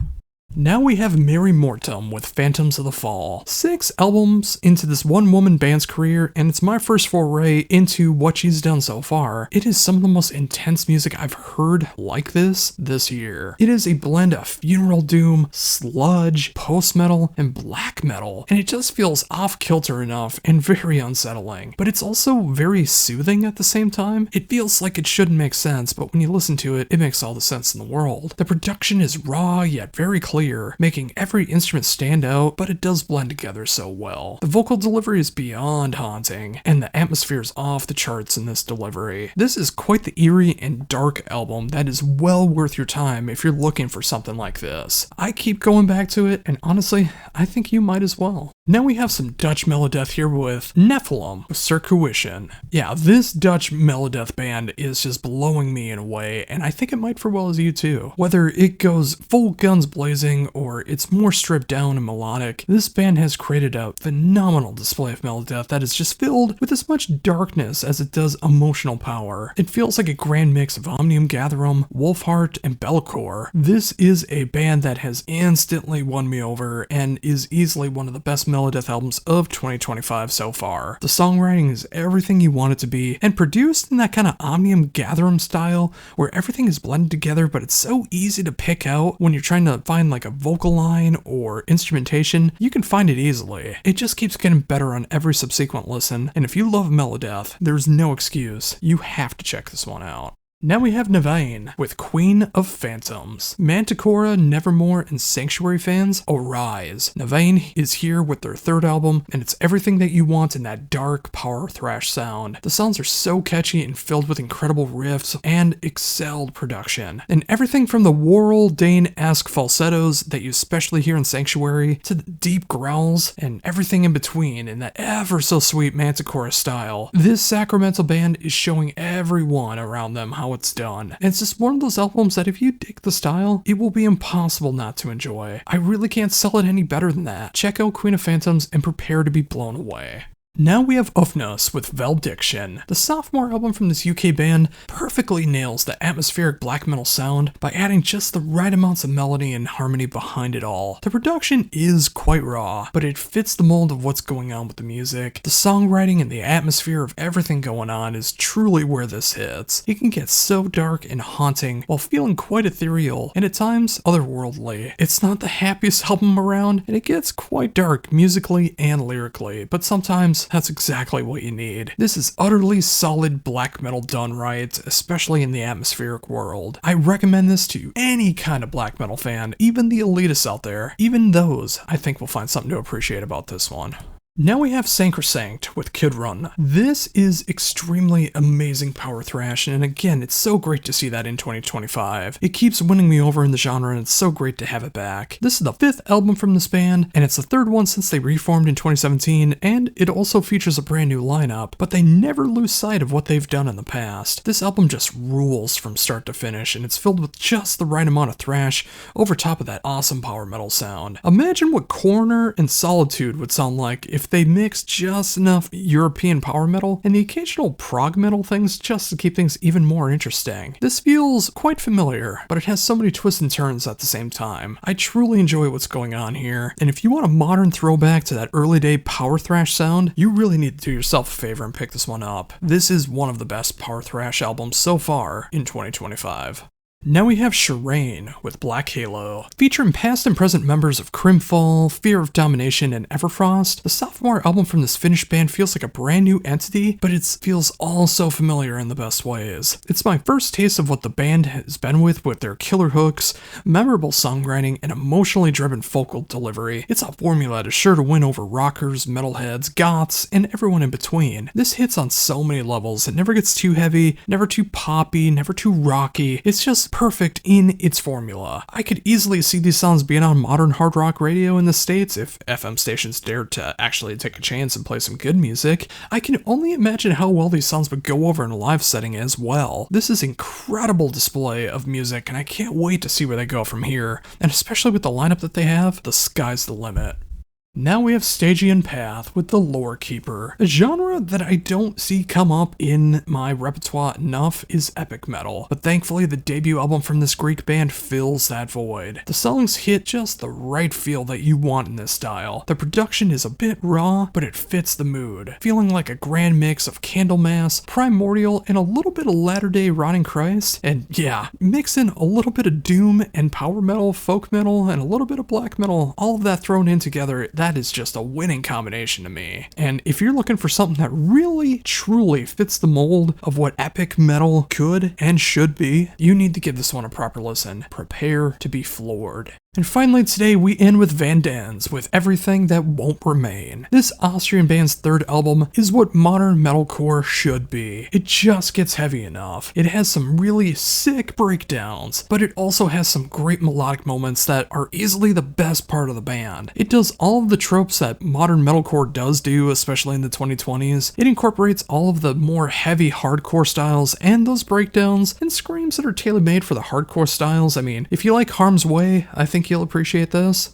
Now we have Mary Mortum with Phantoms of the Fall. 6 albums into this one-woman band's career, and it's my first foray into what she's done so far. It is some of the most intense music I've heard like this year. It is a blend of funeral doom, sludge, post-metal, and black metal, and it just feels off-kilter enough and very unsettling. But it's also very soothing at the same time. It feels like it shouldn't make sense, but when you listen to it, it makes all the sense in the world. The production is raw yet very clear, making every instrument stand out, but it does blend together so well. The vocal delivery is beyond haunting, and the atmosphere is off the charts in this delivery. This is quite the eerie and dark album that is well worth your time if you're looking for something like this. I keep going back to it, and honestly, I think you might as well. Now we have some Dutch melodeath here with Nephilim with Circuition. Yeah, this Dutch melodeath band is just blowing me in a way, and I think it might for well as you too. Whether it goes full guns blazing or it's more stripped down and melodic, this band has created a phenomenal display of melodeath that is just filled with as much darkness as it does emotional power. It feels like a grand mix of Omnium Gatherum, Wolfheart, and Belcore. This is a band that has instantly won me over and is easily one of the best melodeath albums of 2025 so far. The songwriting is everything you want it to be, and produced in that kind of Omnium Gatherum style where everything is blended together, but it's so easy to pick out when you're trying to find like a vocal line or instrumentation. You can find it easily. It just keeps getting better on every subsequent listen, and if you love melodeath, there's no excuse. You have to check this one out. Now we have Navain with Queen of Phantoms. Manticora, Nevermore, and Sanctuary fans, arise. Navain is here with their 3rd album, and it's everything that you want in that dark power thrash sound. The songs are so catchy and filled with incredible riffs and excelled production. And everything from the Warrel Dane-esque falsettos that you especially hear in Sanctuary, to the deep growls, and everything in between in that ever so sweet Manticora style. This Sacramental band is showing everyone around them how it's done. And it's just one of those albums that if you dig the style, it will be impossible not to enjoy. I really can't sell it any better than that. Check out Queen of Phantoms and prepare to be blown away. Now we have Ufnos with Valdiction. The sophomore album from this UK band perfectly nails the atmospheric black metal sound by adding just the right amounts of melody and harmony behind it all. The production is quite raw, but it fits the mold of what's going on with the music. The songwriting and the atmosphere of everything going on is truly where this hits. It can get so dark and haunting while feeling quite ethereal and at times otherworldly. It's not the happiest album around, and it gets quite dark musically and lyrically, but sometimes that's exactly what you need. This is utterly solid black metal done right, especially in the atmospheric world. I recommend this to any kind of black metal fan, even the elitists out there. Even those, I think, will find something to appreciate about this one. Now we have Sancrosanct with Kid Run. This is extremely amazing power thrash, and again, it's so great to see that in 2025. It keeps winning me over in the genre, and it's so great to have it back. This is the 5th album from this band, and it's the 3rd one since they reformed in 2017, and it also features a brand new lineup, but they never lose sight of what they've done in the past. This album just rules from start to finish, and it's filled with just the right amount of thrash over top of that awesome power metal sound. Imagine what Corner and Solitude would sound like if they mixed just enough European power metal and the occasional prog metal things just to keep things even more interesting. This feels quite familiar, but it has so many twists and turns at the same time. I truly enjoy what's going on here, and if you want a modern throwback to that early day power thrash sound, you really need to do yourself a favor and pick this one up. This is one of the best power thrash albums so far in 2025. Now we have Shireen with Black Halo. Featuring past and present members of Crimfall, Fear of Domination, and Everfrost, the sophomore album from this Finnish band feels like a brand new entity, but it feels all so familiar in the best ways. It's my first taste of what the band has been with their killer hooks, memorable songwriting, and emotionally driven vocal delivery. It's a formula that is sure to win over rockers, metalheads, goths, and everyone in between. This hits on so many levels. It never gets too heavy, never too poppy, never too rocky. It's just perfect in its formula. I could easily see these songs being on modern hard rock radio in the States if FM stations dared to actually take a chance and play some good music. I can only imagine how well these songs would go over in a live setting as well. This is incredible display of music, and I can't wait to see where they go from here. And especially with the lineup that they have, the sky's the limit. Now we have Stygian Path with the Lore Keeper. A genre that I don't see come up in my repertoire enough is epic metal, but thankfully the debut album from this Greek band fills that void. The songs hit just the right feel that you want in this style. The production is a bit raw, but it fits the mood, feeling like a grand mix of Candlemass, Primordial, and a little bit of Latter-day Rotting Christ, and yeah, mix in a little bit of doom and power metal, folk metal, and a little bit of black metal, all of that thrown in together. That is just a winning combination to me. And if you're looking for something that really, truly fits the mold of what epic metal could and should be, you need to give this one a proper listen. Prepare to be floored. And finally today we end with Van Dans with Everything That Won't Remain. This Austrian band's third album is what modern metalcore should be. It just gets heavy enough. It has some really sick breakdowns, but it also has some great melodic moments that are easily the best part of the band. It does all of the tropes that modern metalcore does do, especially in the 2020s. It incorporates all of the more heavy hardcore styles and those breakdowns and screams that are tailor-made for the hardcore styles. I mean, if you like Harm's Way, I think you'll appreciate this.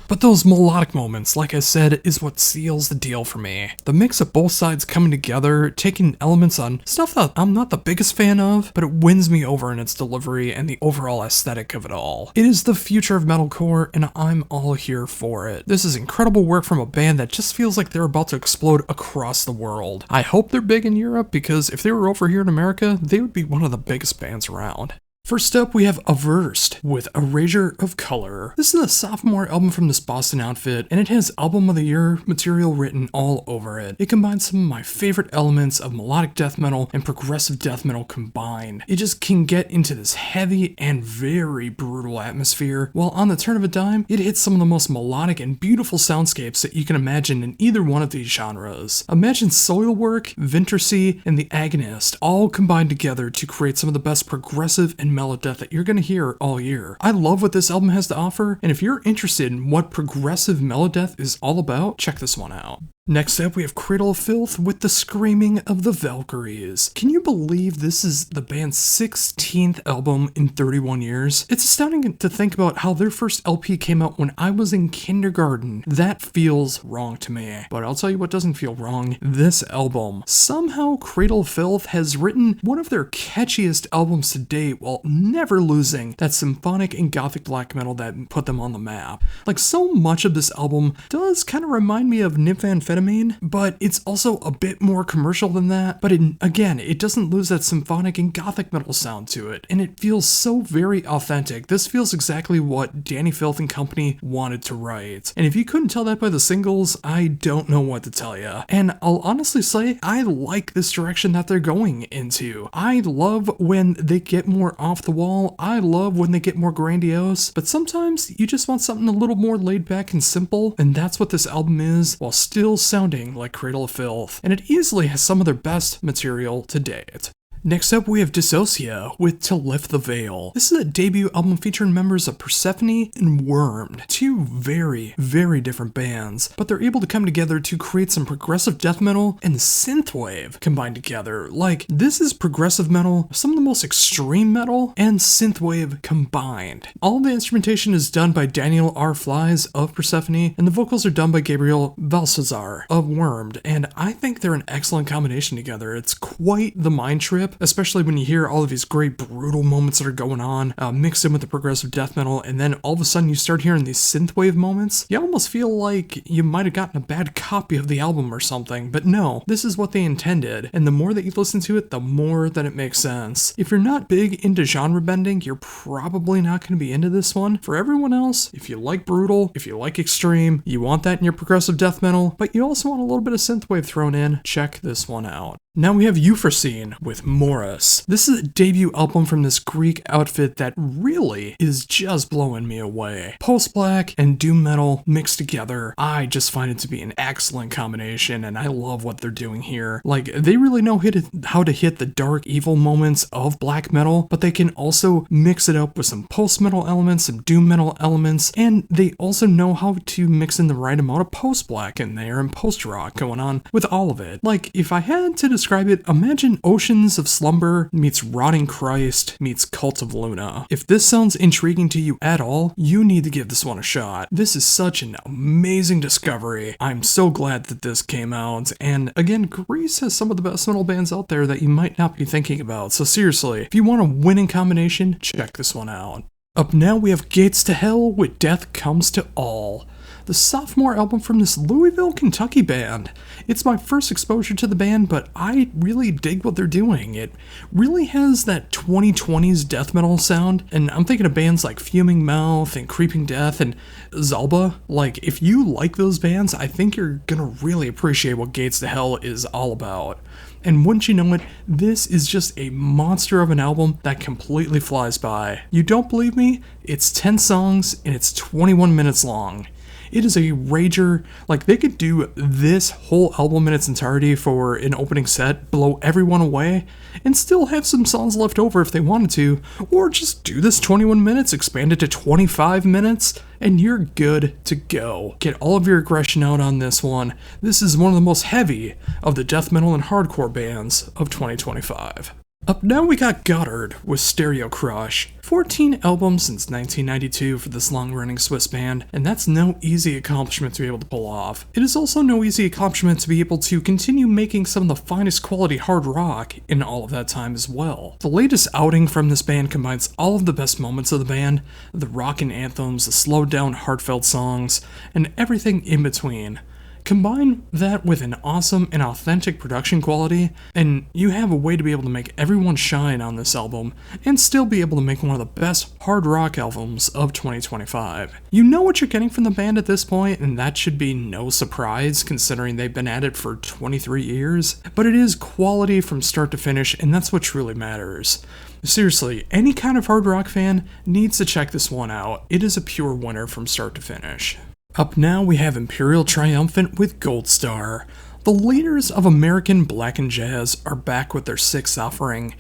But those melodic moments, like I said, is what seals the deal for me. The mix of both sides coming together, taking elements on stuff that I'm not the biggest fan of, but it wins me over in its delivery and the overall aesthetic of it all. It is the future of metalcore, and I'm all here for it. This is incredible work from a band that just feels like they're about to explode across the world. I hope they're big in Europe, because if they were over here in America, they would be one of the biggest bands around. First up, we have Averst with Erasure of Color. This is a sophomore album from this Boston outfit, and it has Album of the Year material written all over it. It combines some of my favorite elements of melodic death metal and progressive death metal combined. It just can get into this heavy and very brutal atmosphere, while on the turn of a dime, it hits some of the most melodic and beautiful soundscapes that you can imagine in either one of these genres. Imagine Soilwork, Wintersea, and The Agonist all combined together to create some of the best progressive and melodeath that you're going to hear all year. I love what this album has to offer, and if you're interested in what progressive melodeath is all about, check this one out. Next up, we have Cradle of Filth with The Screaming of the Valkyries. Can you believe this is the band's 16th album in 31 years? It's astounding to think about how their first LP came out when I was in kindergarten. That feels wrong to me. But I'll tell you what doesn't feel wrong. This album. Somehow, Cradle of Filth has written one of their catchiest albums to date while never losing that symphonic and gothic black metal that put them on the map. Like, so much of this album does kind of remind me of Nymphamphetamine, but it's also a bit more commercial than that. But again, it doesn't lose that symphonic and gothic metal sound to it, and it feels so very authentic. This feels exactly what Danny Filth and company wanted to write. And if you couldn't tell that by the singles, I don't know what to tell you. And I'll honestly say, I like this direction that they're going into. I love when they get more off the wall. I love when they get more grandiose, but sometimes you just want something a little more laid back and simple, and that's what this album is, while still sounding like Cradle of Filth, and it easily has some of their best material to date. Next up, we have Dissociate with To Lift the Veil. This is a debut album featuring members of Persephone and Wormed, two very, very different bands, but they're able to come together to create some progressive death metal and synthwave combined together. Like, this is progressive metal, some of the most extreme metal, and synthwave combined. All the instrumentation is done by Daniel R. Flies of Persephone, and the vocals are done by Gabriel Valsazar of Wormed, and I think they're an excellent combination together. It's quite the mind trip, trip, especially when you hear all of these great brutal moments that are going on, mixed in with the progressive death metal, and then all of a sudden you start hearing these synthwave moments. You almost feel like you might have gotten a bad copy of the album or something, but no, this is what they intended, and the more that you listen to it, the more that it makes sense. If you're not big into genre bending, you're probably not going to be into this one. For everyone else, if you like brutal, if you like extreme, you want that in your progressive death metal, but you also want a little bit of synthwave thrown in, check this one out. Now we have Euphrosyne with Morris. This is a debut album from this Greek outfit that really is just blowing me away. Post-black and doom metal mixed together, I just find it to be an excellent combination, and I love what they're doing here. Like, they really know how to hit the dark, evil moments of black metal, but they can also mix it up with some post-metal elements, some doom metal elements, and they also know how to mix in the right amount of post-black in there and post-rock going on with all of it. Like, if I had to describe it, imagine Oceans of Slumber meets Rotting Christ meets Cult of Luna. If this sounds intriguing to you at all, you need to give this one a shot. This is such an amazing discovery. I'm so glad that this came out, and again, Greece has some of the best metal bands out there that you might not be thinking about, so seriously, if you want a winning combination, check this one out. Up now we have Gates to Hell with Death Comes to All, the sophomore album from this Louisville, Kentucky band. It's my first exposure to the band, but I really dig what they're doing. It really has that 2020s death metal sound, and I'm thinking of bands like Fuming Mouth and Creeping Death and Zalba. Like, if you like those bands, I think you're gonna really appreciate what Gates to Hell is all about. And wouldn't you know it, this is just a monster of an album that completely flies by. You don't believe me? It's 10 songs and it's 21 minutes long. It is a rager. Like, they could do this whole album in its entirety for an opening set, blow everyone away, and still have some songs left over if they wanted to, or just do this 21 minutes, expand it to 25 minutes, and you're good to go. Get all of your aggression out on this one. This is one of the most heavy of the death metal and hardcore bands of 2025. Up now we got Goddard with Stereo Crush. 14 albums since 1992 for this long-running Swiss band, and that's no easy accomplishment to be able to pull off. It is also no easy accomplishment to be able to continue making some of the finest quality hard rock in all of that time as well. The latest outing from this band combines all of the best moments of the band, the rockin' anthems, the slowed down heartfelt songs, and everything in between. Combine that with an awesome and authentic production quality, and you have a way to be able to make everyone shine on this album, and still be able to make one of the best hard rock albums of 2025. You know what you're getting from the band at this point, and that should be no surprise considering they've been at it for 23 years, but it is quality from start to finish, and that's what truly matters. Seriously, any kind of hard rock fan needs to check this one out. It is a pure winner from start to finish. Up now we have Imperial Triumphant with Gold Star. The leaders of American Blackened Jazz are back with their 6th offering,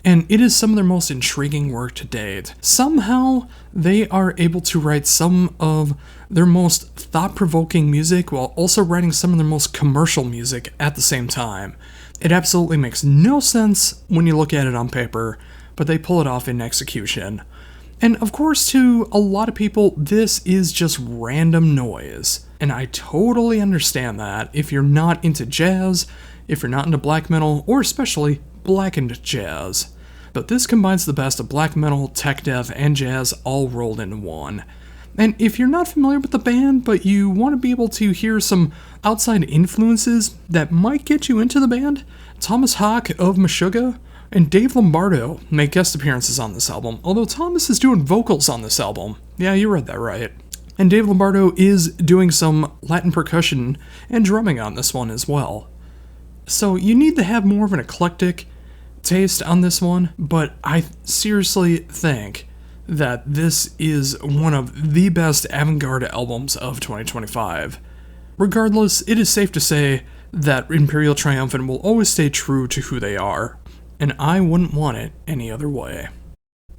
and it is some of their most intriguing work to date. Somehow, they are able to write some of their most thought-provoking music while also writing some of their most commercial music at the same time. It absolutely makes no sense when you look at it on paper, but they pull it off in execution. And of course, to a lot of people, this is just random noise. And I totally understand that if you're not into jazz, if you're not into black metal, or especially blackened jazz. But this combines the best of black metal, tech death, and jazz all rolled into one. And if you're not familiar with the band, but you want to be able to hear some outside influences that might get you into the band, Thomas Hawk of Meshuggah and Dave Lombardo make guest appearances on this album, although Thomas is doing vocals on this album. Yeah, you read that right. And Dave Lombardo is doing some Latin percussion and drumming on this one as well. So you need to have more of an eclectic taste on this one, but I seriously think that this is one of the best avant-garde albums of 2025. Regardless, it is safe to say that Imperial Triumphant will always stay true to who they are, and I wouldn't want it any other way.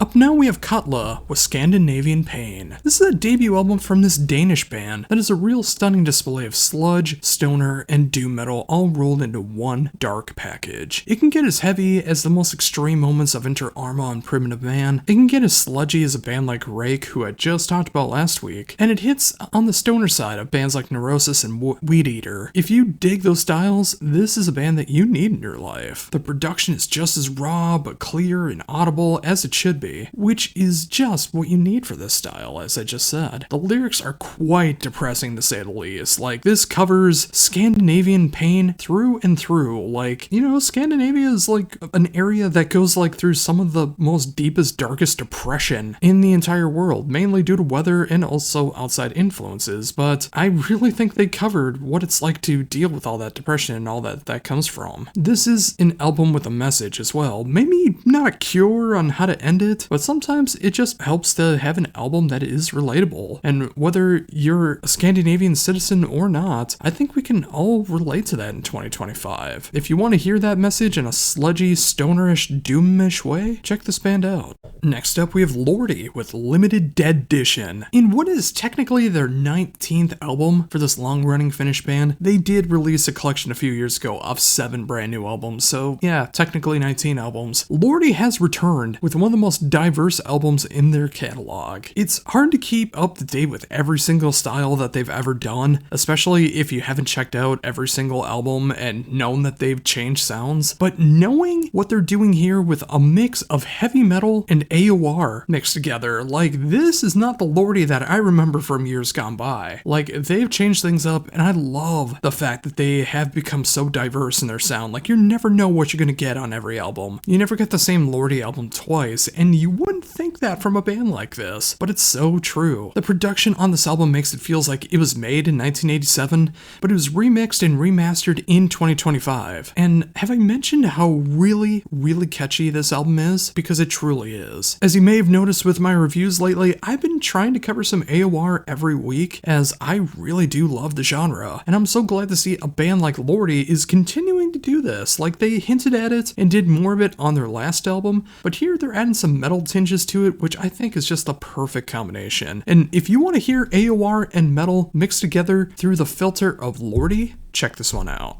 Up now we have Katla with Scandinavian Pain. This is a debut album from this Danish band that is a real stunning display of sludge, stoner, and doom metal all rolled into one dark package. It can get as heavy as the most extreme moments of Inter Arma and Primitive Man. It can get as sludgy as a band like Rake, who I just talked about last week, and it hits on the stoner side of bands like Neurosis and Weed Eater. If you dig those styles, this is a band that you need in your life. The production is just as raw but clear and audible as it should be, which is just what you need for this style, as I just said. The lyrics are quite depressing to say the least. Like, this covers Scandinavian pain through and through. Like, you know, Scandinavia is like an area that goes like through some of the most deepest, darkest depression in the entire world, mainly due to weather and also outside influences, but I really think they covered what it's like to deal with all that depression and all that comes from. This is an album with a message as well. Maybe not a cure on how to end it, but sometimes it just helps to have an album that is relatable. And whether you're a Scandinavian citizen or not, I think we can all relate to that in 2025. If you want to hear that message in a sludgy, stonerish, doomish way, check this band out. Next up, we have Lordi with Limited Deadition. In what is technically their 19th album for this long-running Finnish band, they did release a collection a few years ago of 7 brand new albums, so yeah, technically 19 albums. Lordi has returned with one of the most diverse albums in their catalog. It's hard to keep up to date with every single style that they've ever done, especially if you haven't checked out every single album and known that they've changed sounds, but knowing what they're doing here with a mix of heavy metal and AOR mixed together, like, this is not the Lordi that I remember from years gone by. Like, they've changed things up, and I love the fact that they have become so diverse in their sound. Like, you never know what you're gonna get on every album. You never get the same Lordi album twice, and you wouldn't think that from a band like this, but it's so true. The production on this album makes it feels like it was made in 1987, but it was remixed and remastered in 2025. And have I mentioned how really catchy this album is? Because it truly is. As you may have noticed with my reviews lately, I've been trying to cover some AOR every week, as I really do love the genre, and I'm so glad to see a band like Lordi is continuing to do this. Like, they hinted at it and did more of it on their last album, but here they're adding some metal tinges to it, which I think is just the perfect combination. And if you want to hear AOR and metal mixed together through the filter of Lordi, check this one out.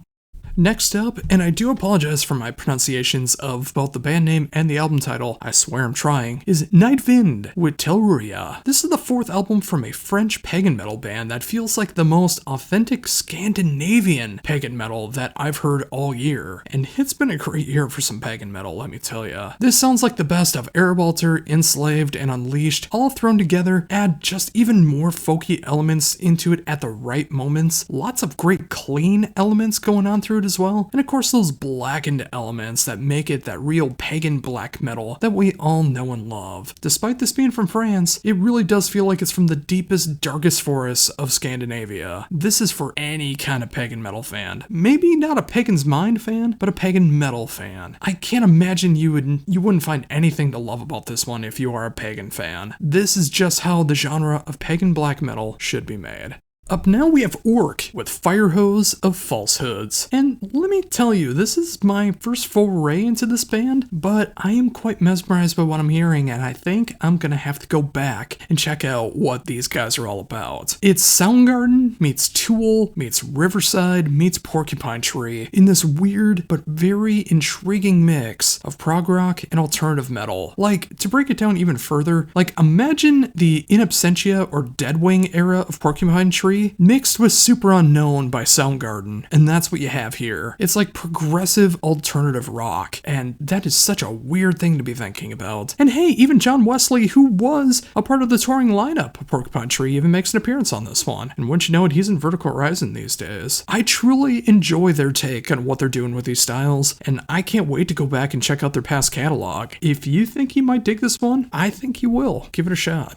Next up, and I do apologize for my pronunciations of both the band name and the album title, I swear I'm trying, is Nightwind with Telluria. This is the 4th album from a French pagan metal band that feels like the most authentic Scandinavian pagan metal that I've heard all year. And it's been a great year for some pagan metal, let me tell ya. This sounds like the best of Erebalter, Enslaved, and Unleashed, all thrown together, add just even more folky elements into it at the right moments. Lots of great clean elements going on through it as well, and of course those blackened elements that make it that real pagan black metal that we all know and love. Despite this being from France, it really does feel like it's from the deepest, darkest forests of Scandinavia. This is for any kind of pagan metal fan. Maybe not a Pagan's Mind fan, but a pagan metal fan. I can't imagine you wouldn't find anything to love about this one if you are a pagan fan. This is just how the genre of pagan black metal should be made. Up now we have Orc with Firehose of Falsehoods. And let me tell you, this is my first foray into this band, but I am quite mesmerized by what I'm hearing, and I think I'm gonna have to go back and check out what these guys are all about. It's Soundgarden meets Tool meets Riverside meets Porcupine Tree in this weird but very intriguing mix of prog rock and alternative metal. Like, to break it down even further, like, imagine the In Absentia or Deadwing era of Porcupine Tree mixed with Super Unknown by Soundgarden, and that's what you have here. It's like progressive alternative rock, and that is such a weird thing to be thinking about. And hey, even John Wesley, who was a part of the touring lineup of Porcupine Tree, even makes an appearance on this one. And wouldn't you know it, he's in Vertical Horizon these days. I truly enjoy their take on what they're doing with these styles, and I can't wait to go back and check out their past catalog. If you think you might dig this one, I think you will. Give it a shot.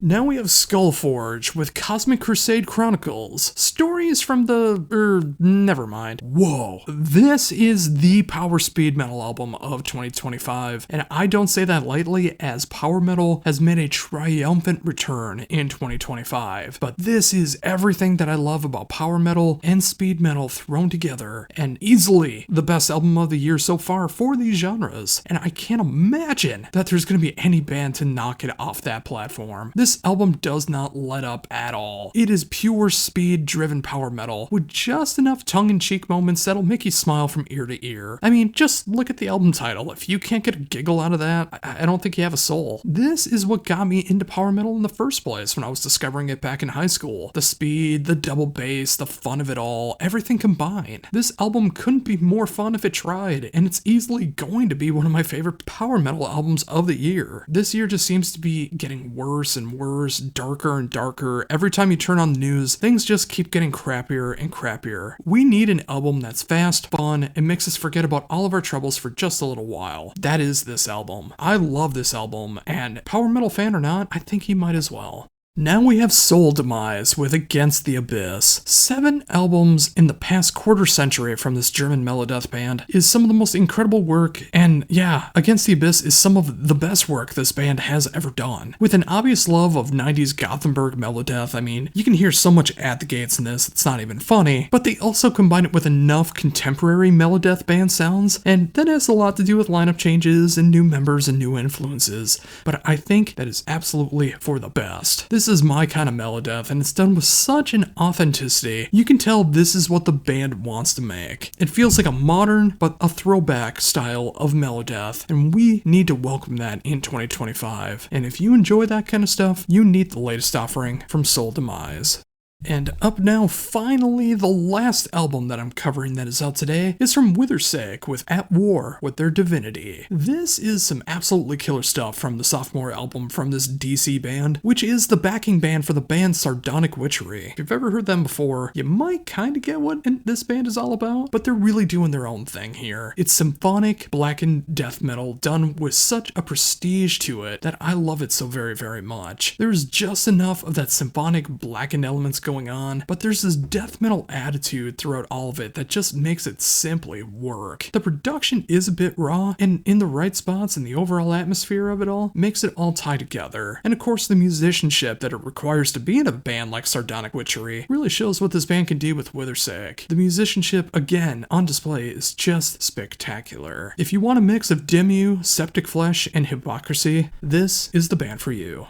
Now we have Skullforge with Cosmic Crusade Chronicles. Stories from the... never mind. Whoa. This is the power speed metal album of 2025, and I don't say that lightly, as power metal has made a triumphant return in 2025. But this is everything that I love about power metal and speed metal thrown together, and easily the best album of the year so far for these genres. And I can't imagine that there's going to be any band to knock it off that platform. This album does not let up at all. It is pure speed-driven power metal with just enough tongue-in-cheek moments that'll make you smile from ear to ear. I mean, just look at the album title. If you can't get a giggle out of that, I don't think you have a soul. This is what got me into power metal in the first place when I was discovering it back in high school. The speed, the double bass, the fun of it all, everything combined. This album couldn't be more fun if it tried, and it's easily going to be one of my favorite power metal albums of the year. This year just seems to be getting worse and worse, darker and darker. Every time you turn on the news, things just keep getting crappier and crappier. We need an album that's fast, fun, and makes us forget about all of our troubles for just a little while. That is this album. I love this album, and power metal fan or not, I think you might as well. Now we have Soul Demise with Against the Abyss. 7 albums in the past quarter century from this German melodeath band is some of the most incredible work, and yeah, Against the Abyss is some of the best work this band has ever done. With an obvious love of 90s Gothenburg melodeath, I mean, you can hear so much at the gates in this, it's not even funny, but they also combine it with enough contemporary melodeath band sounds, and that has a lot to do with lineup changes and new members and new influences, but I think that is absolutely for the best. This is my kind of melodeath, and it's done with such an authenticity. You can tell this is what the band wants to make. It feels like a modern, but a throwback style of melodeath, and we need to welcome that in 2025. And if you enjoy that kind of stuff, you need the latest offering from Soul Demise. And up now, finally, the last album that I'm covering that is out today is from Withersake with At War with Their Divinity. This is some absolutely killer stuff from the sophomore album from this DC band, which is the backing band for the band Sardonic Witchery. If you've ever heard them before, you might kind of get what this band is all about, but they're really doing their own thing here. It's symphonic, blackened death metal done with such a prestige to it that I love it so very, very much. There's just enough of that symphonic blackened elements going on, but there's this death metal attitude throughout all of it that just makes it simply work. The production is a bit raw, and in the right spots, and the overall atmosphere of it all makes it all tie together. And of course, the musicianship that it requires to be in a band like Sardonic Witchery really shows what this band can do with Withersake. The musicianship, again, on display is just spectacular. If you want a mix of Demu, Septic Flesh, and Hypocrisy, this is the band for you.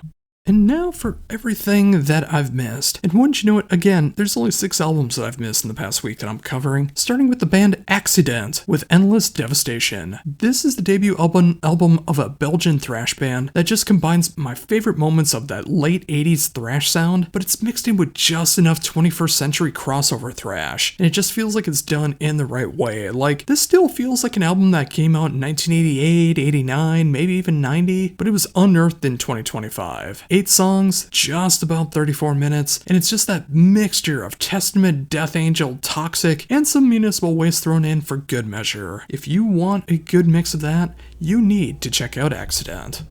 And now for everything that I've missed. And wouldn't you know it, again, there's only 6 albums that I've missed in the past week that I'm covering, starting with the band Accident with Endless Devastation. This is the debut album of a Belgian thrash band that just combines my favorite moments of that late 80s thrash sound, but it's mixed in with just enough 21st century crossover thrash, and it just feels like it's done in the right way. Like, this still feels like an album that came out in 1988, 89, maybe even 90, but it was unearthed in 2025. 8 songs, just about 34 minutes, and it's just that mixture of Testament, Death Angel, Toxic, and some Municipal Waste thrown in for good measure. If you want a good mix of that, you need to check out Accident.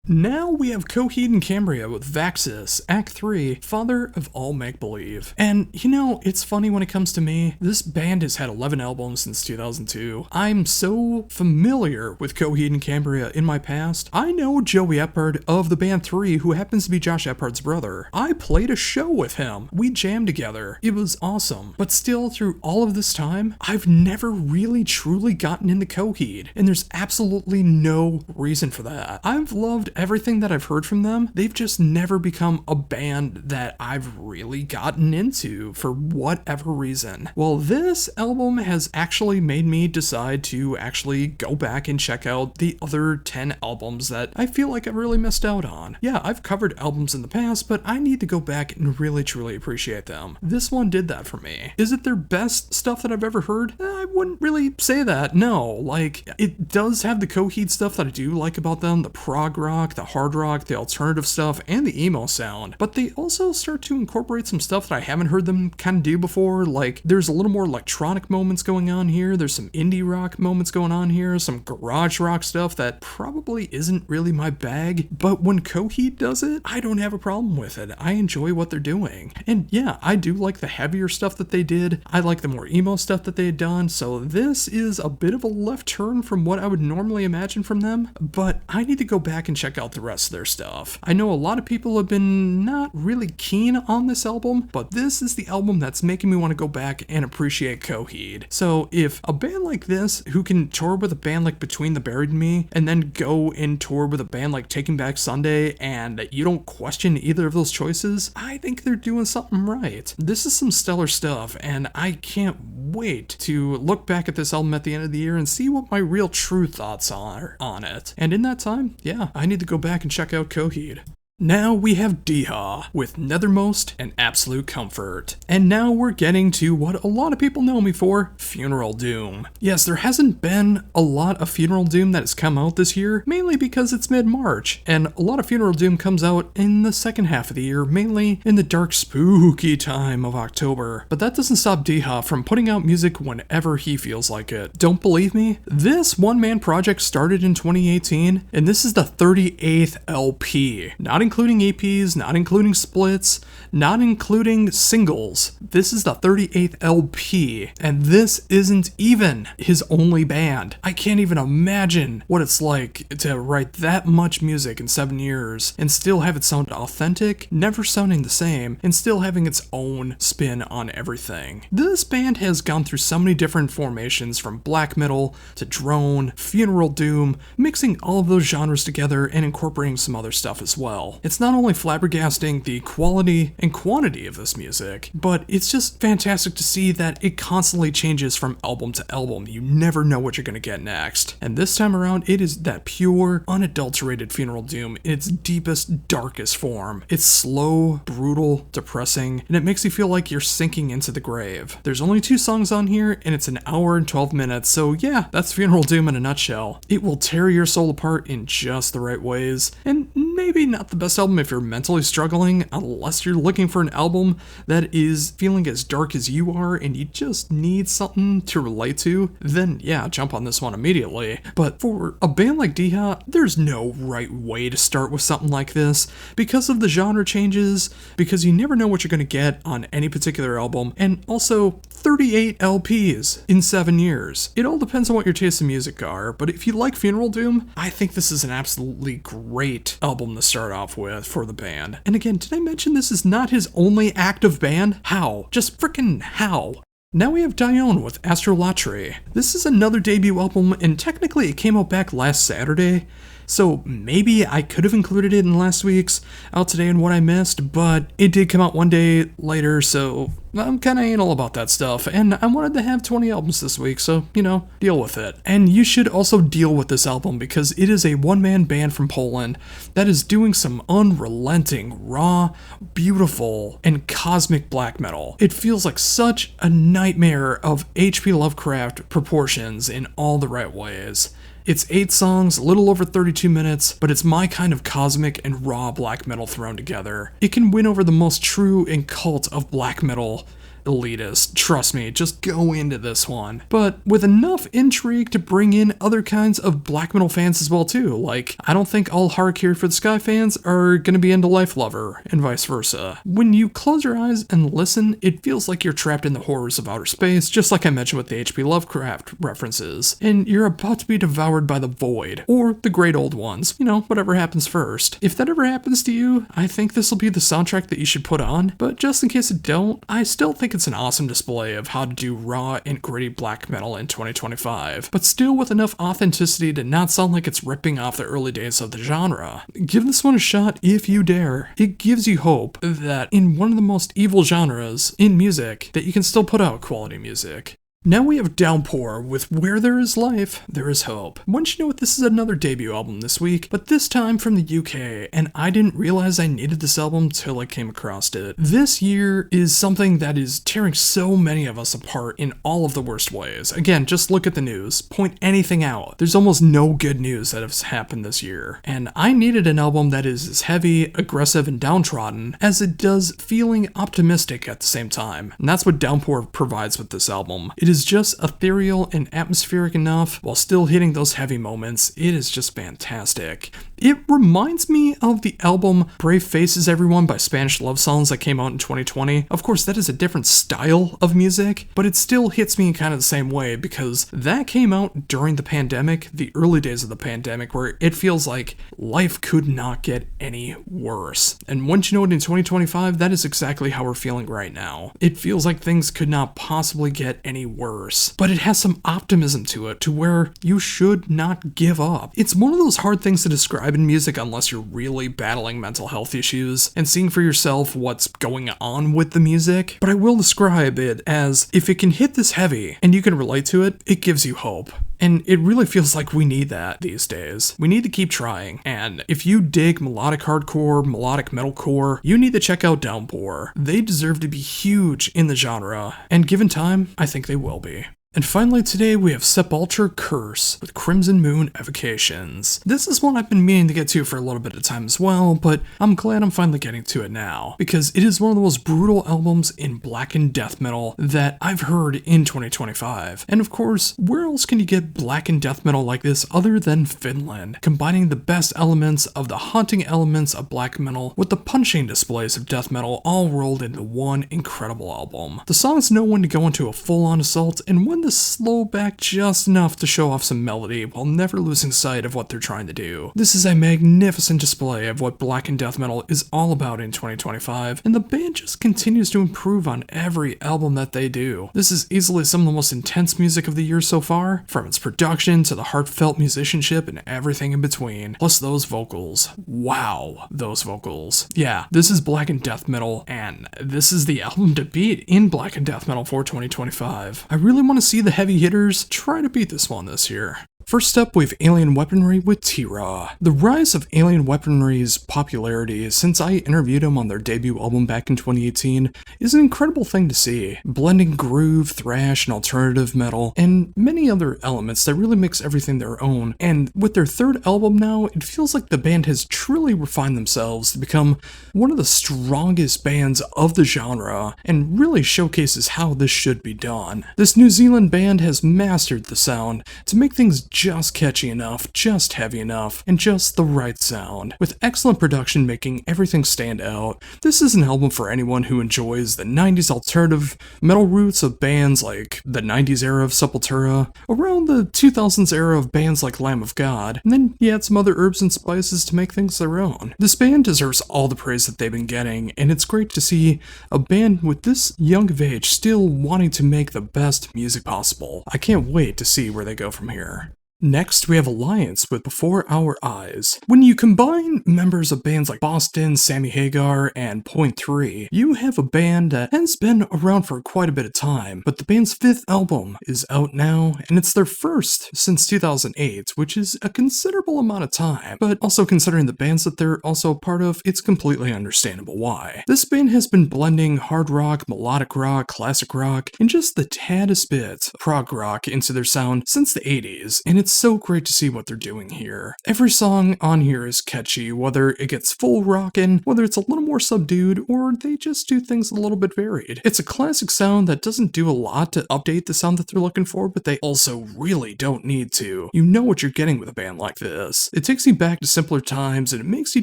Now we have Coheed and Cambria with Vaxis, Act 3, Father of All Make-Believe. And, you know, it's funny when it comes to me, this band has had 11 albums since 2002. I'm so familiar with Coheed and Cambria in my past. I know Joey Eppard of the band 3, who happens to be Josh Eppard's brother. I played a show with him. We jammed together. It was awesome. But still, through all of this time, I've never really truly gotten into Coheed, and there's absolutely no reason for that. I've loved everything that I've heard from them. They've just never become a band that I've really gotten into for whatever reason. Well, this album has actually made me decide to actually go back and check out the other 10 albums that I feel like I've really missed out on. Yeah, I've covered albums in the past, but I need to go back and really truly appreciate them. This one did that for me. Is it their best stuff that I've ever heard? I wouldn't really say that, no. Like, it does have the Coheed stuff that I do like about them, the prog rock, rock, the hard rock, the alternative stuff, and the emo sound. But they also start to incorporate some stuff that I haven't heard them kind of do before. Like, there's a little more electronic moments going on here. There's some indie rock moments going on here. Some garage rock stuff that probably isn't really my bag. But when Coheed does it, I don't have a problem with it. I enjoy what they're doing. And yeah, I do like the heavier stuff that they did. I like the more emo stuff that they had done. So this is a bit of a left turn from what I would normally imagine from them. But I need to go back and check out the rest of their stuff. I know a lot of people have been not really keen on this album, but this is the album that's making me want to go back and appreciate Coheed. So if a band like this, who can tour with a band like Between the Buried and Me, and then go and tour with a band like Taking Back Sunday, and you don't question either of those choices, I think they're doing something right. This is some stellar stuff, and I can't wait to look back at this album at the end of the year and see what my real true thoughts are on it. And in that time, yeah, I need to go back and check out Coheed. Now we have Deha with Nethermost and Absolute Comfort. And now we're getting to what a lot of people know me for, Funeral Doom. Yes, there hasn't been a lot of Funeral Doom that has come out this year, mainly because it's mid-March, and a lot of Funeral Doom comes out in the second half of the year, mainly in the dark, spooky time of October. But that doesn't stop Deha from putting out music whenever he feels like it. Don't believe me? This one-man project started in 2018, and this is the 38th LP. Not including EPs, not including splits, not including singles. This is the 38th LP, and this isn't even his only band. I can't even imagine what it's like to write that much music in 7 years and still have it sound authentic, never sounding the same, and still having its own spin on everything. This band has gone through so many different formations, from black metal to drone, funeral doom, mixing all of those genres together and incorporating some other stuff as well. It's not only flabbergasting the quality and quantity of this music, but it's just fantastic to see that it constantly changes from album to album. You never know what you're going to get next. And this time around, it is that pure, unadulterated funeral doom in its deepest, darkest form. It's slow, brutal, depressing, and it makes you feel like you're sinking into the grave. There's only 2 songs on here, and it's an hour and 12 minutes, so yeah, that's funeral doom in a nutshell. It will tear your soul apart in just the right ways, and maybe not the best album if you're mentally struggling, unless you're looking for an album that is feeling as dark as you are and you just need something to relate to, then yeah, jump on this one immediately. But for a band like Deha, there's no right way to start with something like this because of the genre changes, because you never know what you're going to get on any particular album, and also 38 LPs in 7 years. It all depends on what your tastes in music are, but if you like Funeral Doom, I think this is an absolutely great album to start off with for the band. And again, did I mention this is not his only active band? How? Just frickin' how? Now we have Dione with Astrolatry. This is another debut album, and technically it came out back last Saturday, so maybe I could have included it in last week's Out Today and What I Missed, but it did come out one day later, so I'm kind of anal about that stuff, and I wanted to have 20 albums this week, so, you know, deal with it. And you should also deal with this album because it is a one-man band from Poland that is doing some unrelenting, raw, beautiful, and cosmic black metal. It feels like such a nightmare of H.P. Lovecraft proportions in all the right ways. It's 8 songs, a little over 32 minutes, but it's my kind of cosmic and raw black metal thrown together. It can win over the most true and cult of black metal elitist. Trust me, just go into this one. But with enough intrigue to bring in other kinds of black metal fans as well too. Like, I don't think all Harakiri for the Sky fans are gonna be into Life Lover, and vice versa. When you close your eyes and listen, it feels like you're trapped in the horrors of outer space, just like I mentioned with the H.P. Lovecraft references, and you're about to be devoured by the void, or the great old ones, you know, whatever happens first. If that ever happens to you, I think this will be the soundtrack that you should put on, but just in case it don't, I still think it's an awesome display of how to do raw and gritty black metal in 2025, but still with enough authenticity to not sound like it's ripping off the early days of the genre. Give this one a shot if you dare. It gives you hope that in one of the most evil genres in music, that you can still put out quality music. Now we have Downpour with Where There Is Life, There Is Hope. Once you know what, this is another debut album this week, but this time from the UK, and I didn't realize I needed this album till I came across it. This year is something that is tearing so many of us apart in all of the worst ways. Again, just look at the news, point anything out. There's almost no good news that has happened this year, and I needed an album that is as heavy, aggressive, and downtrodden as it does feeling optimistic at the same time, and that's what Downpour provides with this album. It is just ethereal and atmospheric enough while still hitting those heavy moments. It is just fantastic. It reminds me of the album Brave Faces Everyone by Spanish Love Songs that came out in 2020. Of course, that is a different style of music, but it still hits me in kind of the same way because that came out during the pandemic, the early days of the pandemic, where it feels like life could not get any worse. And once you know it in 2025, that is exactly how we're feeling right now. It feels like things could not possibly get any worse, but it has some optimism to it to where you should not give up. It's one of those hard things to describe in music unless you're really battling mental health issues and seeing for yourself what's going on with the music, but I will describe it as if it can hit this heavy and you can relate to it, it gives you hope. And it really feels like we need that these days. We need to keep trying, and if you dig melodic hardcore, melodic metalcore, you need to check out Downpour. They deserve to be huge in the genre, and given time, I think they will be. And finally today we have Sepulture Curse with Crimson Moon Evocations. This is one I've been meaning to get to for a little bit of time as well, but I'm glad I'm finally getting to it now, because it is one of the most brutal albums in blackened death metal that I've heard in 2025. And of course, where else can you get blackened death metal like this other than Finland, combining the best elements of the haunting elements of black metal with the punching displays of death metal all rolled into one incredible album. The songs know when to go into a full-on assault and when to slow back just enough to show off some melody while never losing sight of what they're trying to do. This is a magnificent display of what blackened death metal is all about in 2025, and the band just continues to improve on every album that they do. This is easily some of the most intense music of the year so far, from its production to the heartfelt musicianship and everything in between, plus those vocals. Wow, those vocals. Yeah, this is blackened death metal, and this is the album to beat in blackened death metal for 2025. I really want to see the heavy hitters try to beat this one this year. First up, we have Alien Weaponry with T-Raw. The rise of Alien Weaponry's popularity since I interviewed them on their debut album back in 2018 is an incredible thing to see, blending groove, thrash, and alternative metal, and many other elements that really makes everything their own. And with their third album now, it feels like the band has truly refined themselves to become one of the strongest bands of the genre, and really showcases how this should be done. This New Zealand band has mastered the sound to make things just catchy enough, just heavy enough, and just the right sound, with excellent production making everything stand out. This is an album for anyone who enjoys the 90s alternative metal roots of bands like the 90s era of Sepultura, around the 2000s era of bands like Lamb of God, and then you add some other herbs and spices to make things their own. This band deserves all the praise that they've been getting, and it's great to see a band with this young of age still wanting to make the best music possible. I can't wait to see where they go from here. Next, we have Alliance with Before Our Eyes. When you combine members of bands like Boston, Sammy Hagar, and Point 3, you have a band that has been around for quite a bit of time, but the band's fifth album is out now, and it's their first since 2008, which is a considerable amount of time, but also considering the bands that they're also a part of, it's completely understandable why. This band has been blending hard rock, melodic rock, classic rock, and just the taddest bit of prog rock into their sound since the 80s, and it's so great to see what they're doing here. Every song on here is catchy, whether it gets full rockin', whether it's a little more subdued, or they just do things a little bit varied. It's a classic sound that doesn't do a lot to update the sound that they're looking for, but they also really don't need to. You know what you're getting with a band like this. It takes you back to simpler times, and it makes you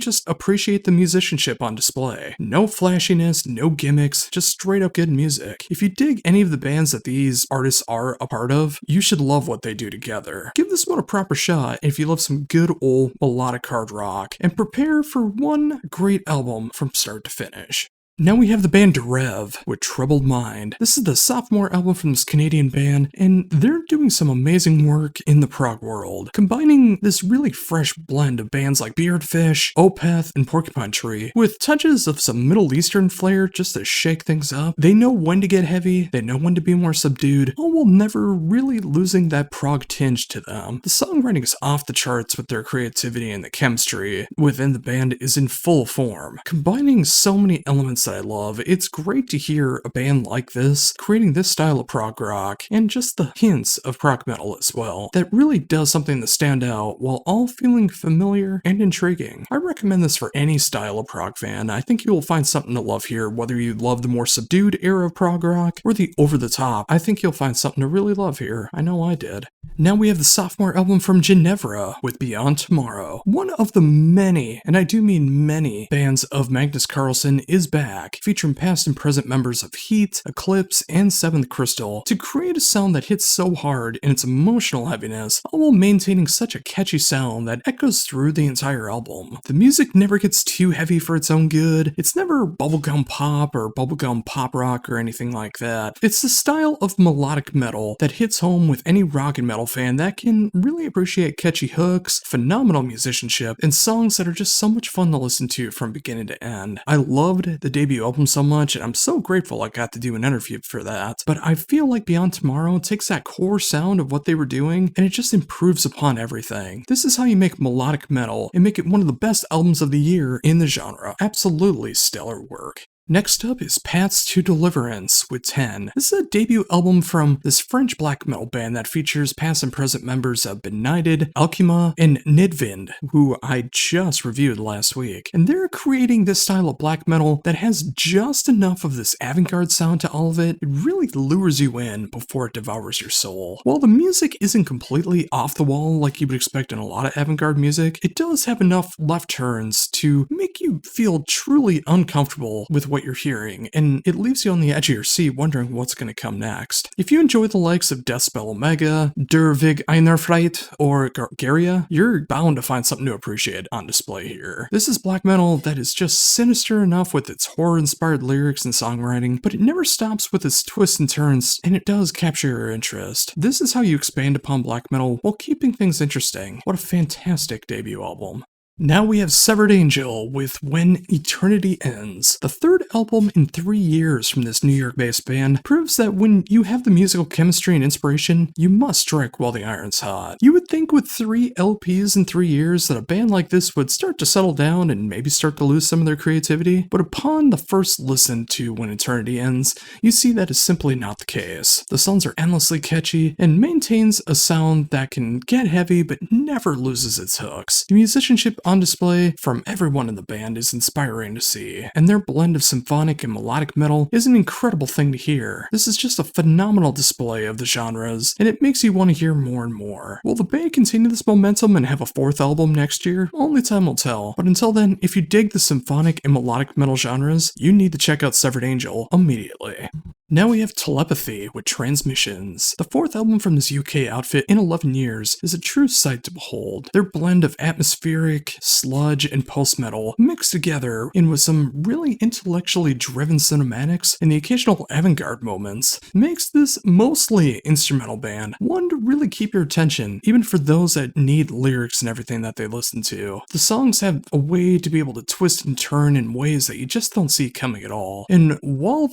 just appreciate the musicianship on display. No flashiness, no gimmicks, just straight up good music. If you dig any of the bands that these artists are a part of, you should love what they do together. Give this one a proper shot if you love some good old melodic hard rock, and prepare for one great album from start to finish. Now we have the band Rev with Troubled Mind. This is the sophomore album from this Canadian band, and they're doing some amazing work in the prog world, combining this really fresh blend of bands like Beardfish, Opeth, and Porcupine Tree, with touches of some Middle Eastern flair just to shake things up. They know when to get heavy, they know when to be more subdued, all while never really losing that prog tinge to them. The songwriting is off the charts with their creativity, and the chemistry within the band is in full form, combining so many elements I love. It's great to hear a band like this creating this style of prog rock and just the hints of prog metal as well that really does something to stand out while all feeling familiar and intriguing. I recommend this for any style of prog fan. I think you will find something to love here, whether you love the more subdued era of prog rock or the over the top. I think you'll find something to really love here. I know I did. Now we have the sophomore album from Ginevra with Beyond Tomorrow. One of the many, and I do mean many, bands of Magnus Carlsen is back, featuring past and present members of Heat, Eclipse, and Seventh Crystal to create a sound that hits so hard in its emotional heaviness, all while maintaining such a catchy sound that echoes through the entire album. The music never gets too heavy for its own good. It's never bubblegum pop or bubblegum pop rock or anything like that. It's the style of melodic metal that hits home with any rock and metal fan that can really appreciate catchy hooks, phenomenal musicianship, and songs that are just so much fun to listen to from beginning to end. I loved the debut album so much, and I'm so grateful I got to do an interview for that. But I feel like Beyond Tomorrow takes that core sound of what they were doing, and it just improves upon everything. This is how you make melodic metal and make it one of the best albums of the year in the genre. Absolutely stellar work. Next up is Paths to Deliverance with 10. This is a debut album from this French black metal band that features past and present members of Benighted, Alkema, and Nidvind, who I just reviewed last week. And they're creating this style of black metal that has just enough of this avant-garde sound to all of it. It really lures you in before it devours your soul. While the music isn't completely off the wall like you would expect in a lot of avant-garde music, it does have enough left turns to make you feel truly uncomfortable with what you're hearing, and it leaves you on the edge of your seat wondering what's going to come next. If you enjoy the likes of Deathspell Omega, Der Vig Einerfreit, or Gargaria, you're bound to find something to appreciate on display here. This is black metal that is just sinister enough with its horror-inspired lyrics and songwriting, but it never stops with its twists and turns, and it does capture your interest. This is how you expand upon black metal while keeping things interesting. What a fantastic debut album. Now we have Severed Angel with When Eternity Ends. The third album in 3 years from this New York-based band proves that when you have the musical chemistry and inspiration, you must strike while the iron's hot. You would think with 3 LPs in 3 years that a band like this would start to settle down and maybe start to lose some of their creativity, but upon the first listen to When Eternity Ends, you see that is simply not the case. The songs are endlessly catchy and maintains a sound that can get heavy but never loses its hooks. The musicianship on display from everyone in the band is inspiring to see, and their blend of symphonic and melodic metal is an incredible thing to hear. This is just a phenomenal display of the genres, and it makes you want to hear more and more. Will the band continue this momentum and have a 4th album next year? Only time will tell, but until then, if you dig the symphonic and melodic metal genres, you need to check out Severed Angel immediately. Now we have Telepathy with Transmissions. The 4th album from this UK outfit in 11 years is a true sight to behold. Their blend of atmospheric, sludge, and post-metal mixed together in with some really intellectually driven cinematics and the occasional avant-garde moments makes this mostly instrumental band one to really keep your attention, even for those that need lyrics and everything that they listen to. The songs have a way to be able to twist and turn in ways that you just don't see coming at all, and while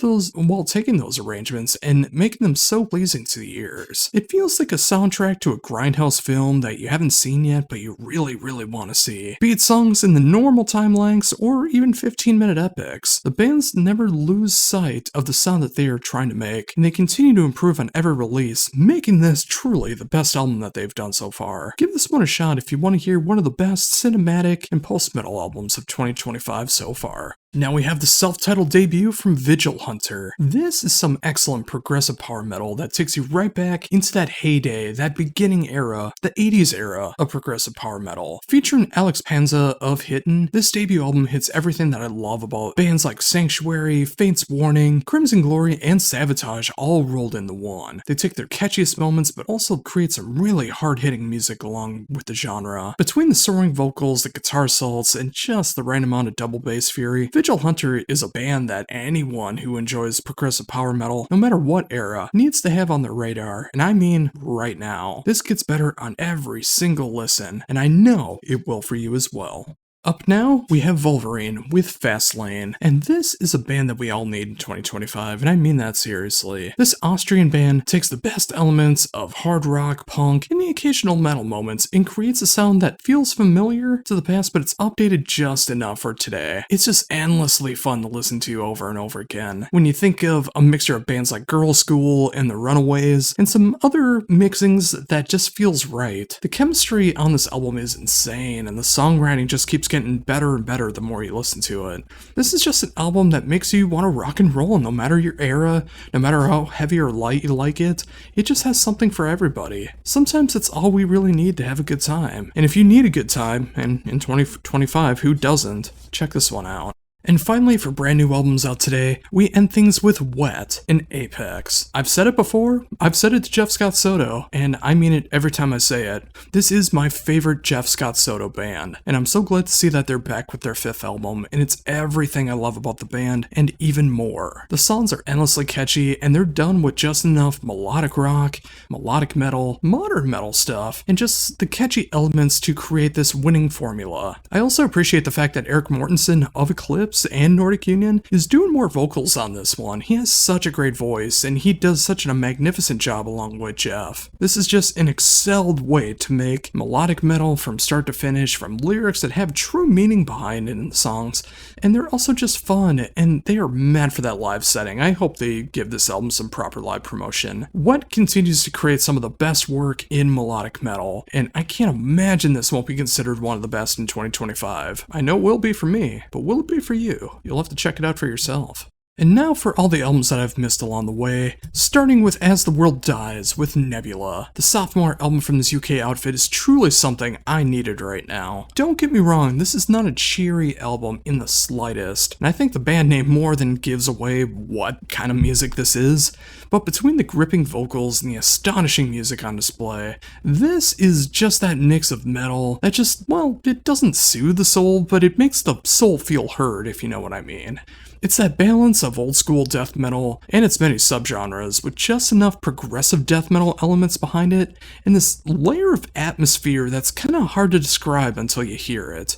taking those arrangements and making them so pleasing to the ears, it feels like a soundtrack to a grindhouse film that you haven't seen yet but you really want to see. Be it songs in the normal time lengths or even 15-minute epics, the bands never lose sight of the sound that they are trying to make, and they continue to improve on every release, making this truly the best album that they've done so far. Give this one a shot if you want to hear one of the best cinematic and post-metal albums of 2025 so far. Now we have the self-titled debut from Vigil Hunter. This is some excellent progressive power metal that takes you right back into that heyday, that beginning era, the 80s era of progressive power metal. Featuring Alex Panza of Hitten, this debut album hits everything that I love about bands like Sanctuary, Faint's Warning, Crimson Glory, and Sabotage all rolled into one. They take their catchiest moments but also create some really hard-hitting music along with the genre. Between the soaring vocals, the guitar salts, and just the right amount of double bass fury, Vigil Angel Hunter is a band that anyone who enjoys progressive power metal, no matter what era, needs to have on their radar, and I mean right now. This gets better on every single listen, and I know it will for you as well. Up now, we have Wolverine with Fastlane, and this is a band that we all need in 2025, and I mean that seriously. This Austrian band takes the best elements of hard rock, punk, and the occasional metal moments and creates a sound that feels familiar to the past, but it's updated just enough for today. It's just endlessly fun to listen to over and over again. When you think of a mixture of bands like Girl School and The Runaways, and some other mixings that just feels right, the chemistry on this album is insane, and the songwriting just keeps getting better and better the more you listen to it. This is just an album that makes you want to rock and roll no matter your era, no matter how heavy or light you like it. It just has something for everybody. Sometimes it's all we really need to have a good time. And if you need a good time, and in 2025, who doesn't? Check this one out. And finally, for brand new albums out today, we end things with Wet and Apex. I've said it before, I've said it to Jeff Scott Soto, and I mean it every time I say it. This is my favorite Jeff Scott Soto band, and I'm so glad to see that they're back with their 5th album, and it's everything I love about the band, and even more. The songs are endlessly catchy, and they're done with just enough melodic rock, melodic metal, modern metal stuff, and just the catchy elements to create this winning formula. I also appreciate the fact that Eric Mortensen of Eclipse and Nordic Union is doing more vocals on this one. He has such a great voice, and he does such a magnificent job along with Jeff. This is just an excelled way to make melodic metal from start to finish, from lyrics that have true meaning behind it in the songs, and they're also just fun, and they are meant for that live setting. I hope they give this album some proper live promotion. What continues to create some of the best work in melodic metal, and I can't imagine this won't be considered one of the best in 2025. I know it will be for me, but will it be for you? You'll have to check it out for yourself. And now for all the albums that I've missed along the way, starting with As the World Dies with Nebula. The sophomore album from this UK outfit is truly something I needed right now. Don't get me wrong, this is not a cheery album in the slightest, and I think the band name more than gives away what kind of music this is, but between the gripping vocals and the astonishing music on display, this is just that mix of metal that just, well, it doesn't soothe the soul, but it makes the soul feel heard, if you know what I mean. It's that balance of old school death metal and its many subgenres with just enough progressive death metal elements behind it and this layer of atmosphere that's kind of hard to describe until you hear it.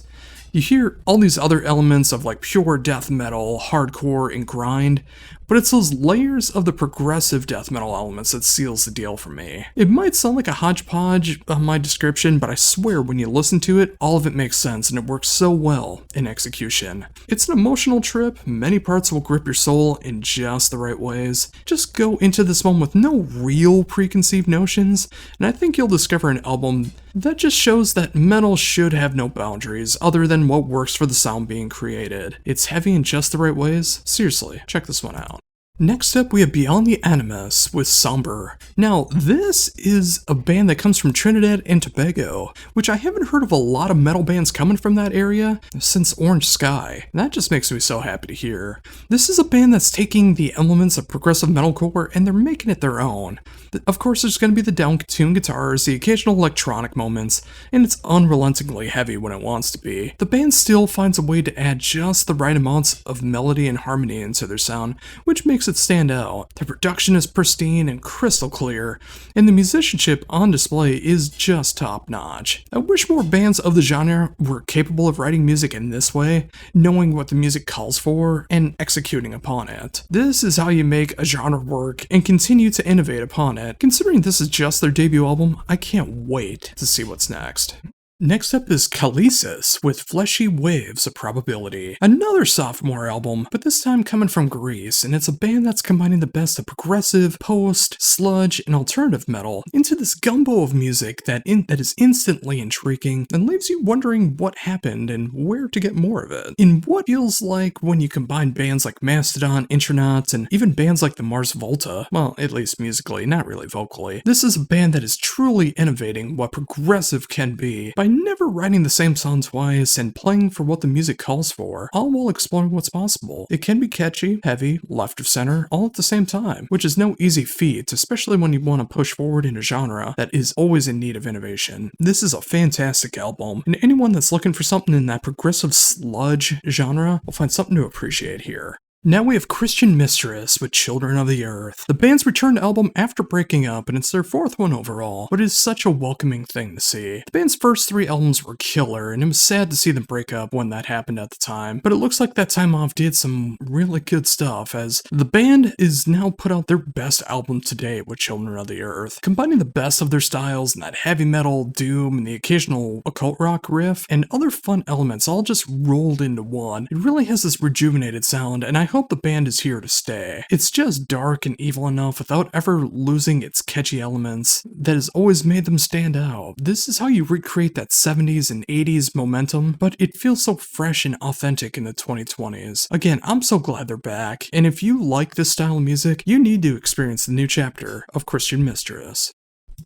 You hear all these other elements of like pure death metal, hardcore, and grind, but it's those layers of the progressive death metal elements that seals the deal for me. It might sound like a hodgepodge on my description, but I swear when you listen to it, all of it makes sense and it works so well in execution. It's an emotional trip, many parts will grip your soul in just the right ways. Just go into this one with no real preconceived notions, and I think you'll discover an album that just shows that metal should have no boundaries other than what works for the sound being created. It's heavy in just the right ways. Seriously, check this one out. Next up, we have Beyond the Animus with Somber. Now, this is a band that comes from Trinidad and Tobago, which I haven't heard of a lot of metal bands coming from that area since Orange Sky. And that just makes me so happy to hear. This is a band that's taking the elements of progressive metalcore and they're making it their own. Of course, there's going to be the down-tuned guitars, the occasional electronic moments, and it's unrelentingly heavy when it wants to be. The band still finds a way to add just the right amounts of melody and harmony into their sound, which makes it stand out. The production is pristine and crystal clear, and the musicianship on display is just top-notch. I wish more bands of the genre were capable of writing music in this way, knowing what the music calls for, and executing upon it. This is how you make a genre work and continue to innovate upon it. Considering this is just their debut album, I can't wait to see what's next. Next up is Kalesis with Fleshy Waves of Probability, another sophomore album, but this time coming from Greece, and it's a band that's combining the best of progressive, post, sludge, and alternative metal into this gumbo of music that is instantly intriguing and leaves you wondering what happened and where to get more of it. In what feels like when you combine bands like Mastodon, Intronauts, and even bands like the Mars Volta, well, at least musically, not really vocally, this is a band that is truly innovating what progressive can be by never writing the same song twice and playing for what the music calls for, all while exploring what's possible. It can be catchy, heavy, left of center, all at the same time, which is no easy feat, especially when you want to push forward in a genre that is always in need of innovation. This is a fantastic album, and anyone that's looking for something in that progressive sludge genre will find something to appreciate here. Now we have Christian Mistress with Children of the Earth. The band's returned album after breaking up, and it's their fourth one overall, but it is such a welcoming thing to see. The band's first 3 albums were killer, and it was sad to see them break up when that happened at the time, but it looks like that time off did some really good stuff, as the band is now put out their best album to date with Children of the Earth, combining the best of their styles and that heavy metal, doom, and the occasional occult rock riff, and other fun elements all just rolled into one. It really has this rejuvenated sound, and I hope the band is here to stay. It's just dark and evil enough without ever losing its catchy elements that has always made them stand out. This is how you recreate that 70s and 80s momentum, but it feels so fresh and authentic in the 2020s. Again, I'm so glad they're back, and if you like this style of music, you need to experience the new chapter of Christian Mistress.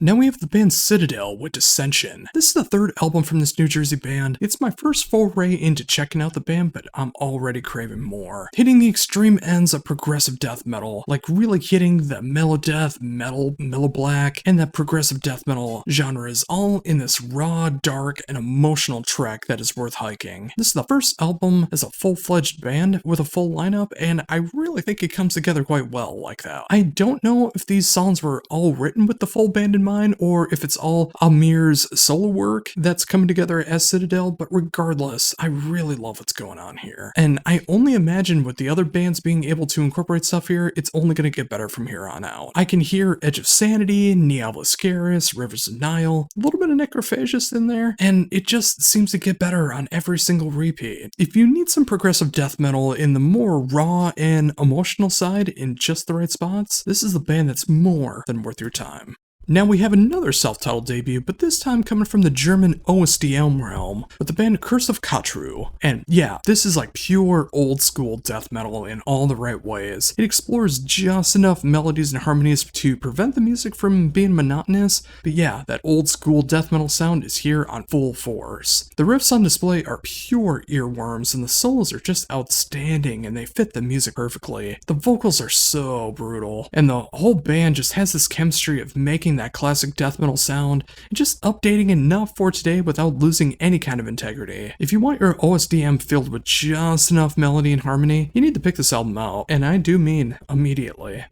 Now we have the band Citadel with Dissension. This is the 3rd album from this New Jersey band. It's my first foray into checking out the band, but I'm already craving more. Hitting the extreme ends of progressive death metal, like really hitting the melodeath, metal black, and that progressive death metal genres all in this raw, dark, and emotional track that is worth hiking. This is the first album as a full-fledged band with a full lineup, and I really think it comes together quite well like that. I don't know if these songs were all written with the full band in mind, or if it's all Amir's solo work that's coming together as Citadel, but regardless, I really love what's going on here. And I only imagine with the other bands being able to incorporate stuff here, it's only going to get better from here on out. I can hear Edge of Sanity, Neaviscaris, Rivers of Nile, a little bit of Necrophagus in there, and it just seems to get better on every single repeat. If you need some progressive death metal in the more raw and emotional side in just the right spots, this is the band that's more than worth your time. Now we have another self-titled debut, but this time coming from the German OSDM realm, with the band Curse of Katru. And yeah, this is like pure old-school death metal in all the right ways. It explores just enough melodies and harmonies to prevent the music from being monotonous, but yeah, that old-school death metal sound is here on full force. The riffs on display are pure earworms, and the solos are just outstanding, and they fit the music perfectly. The vocals are so brutal, and the whole band just has this chemistry of making that classic death metal sound and just updating enough for today without losing any kind of integrity. If you want your OSDM filled with just enough melody and harmony, you need to pick this album out, and I do mean immediately.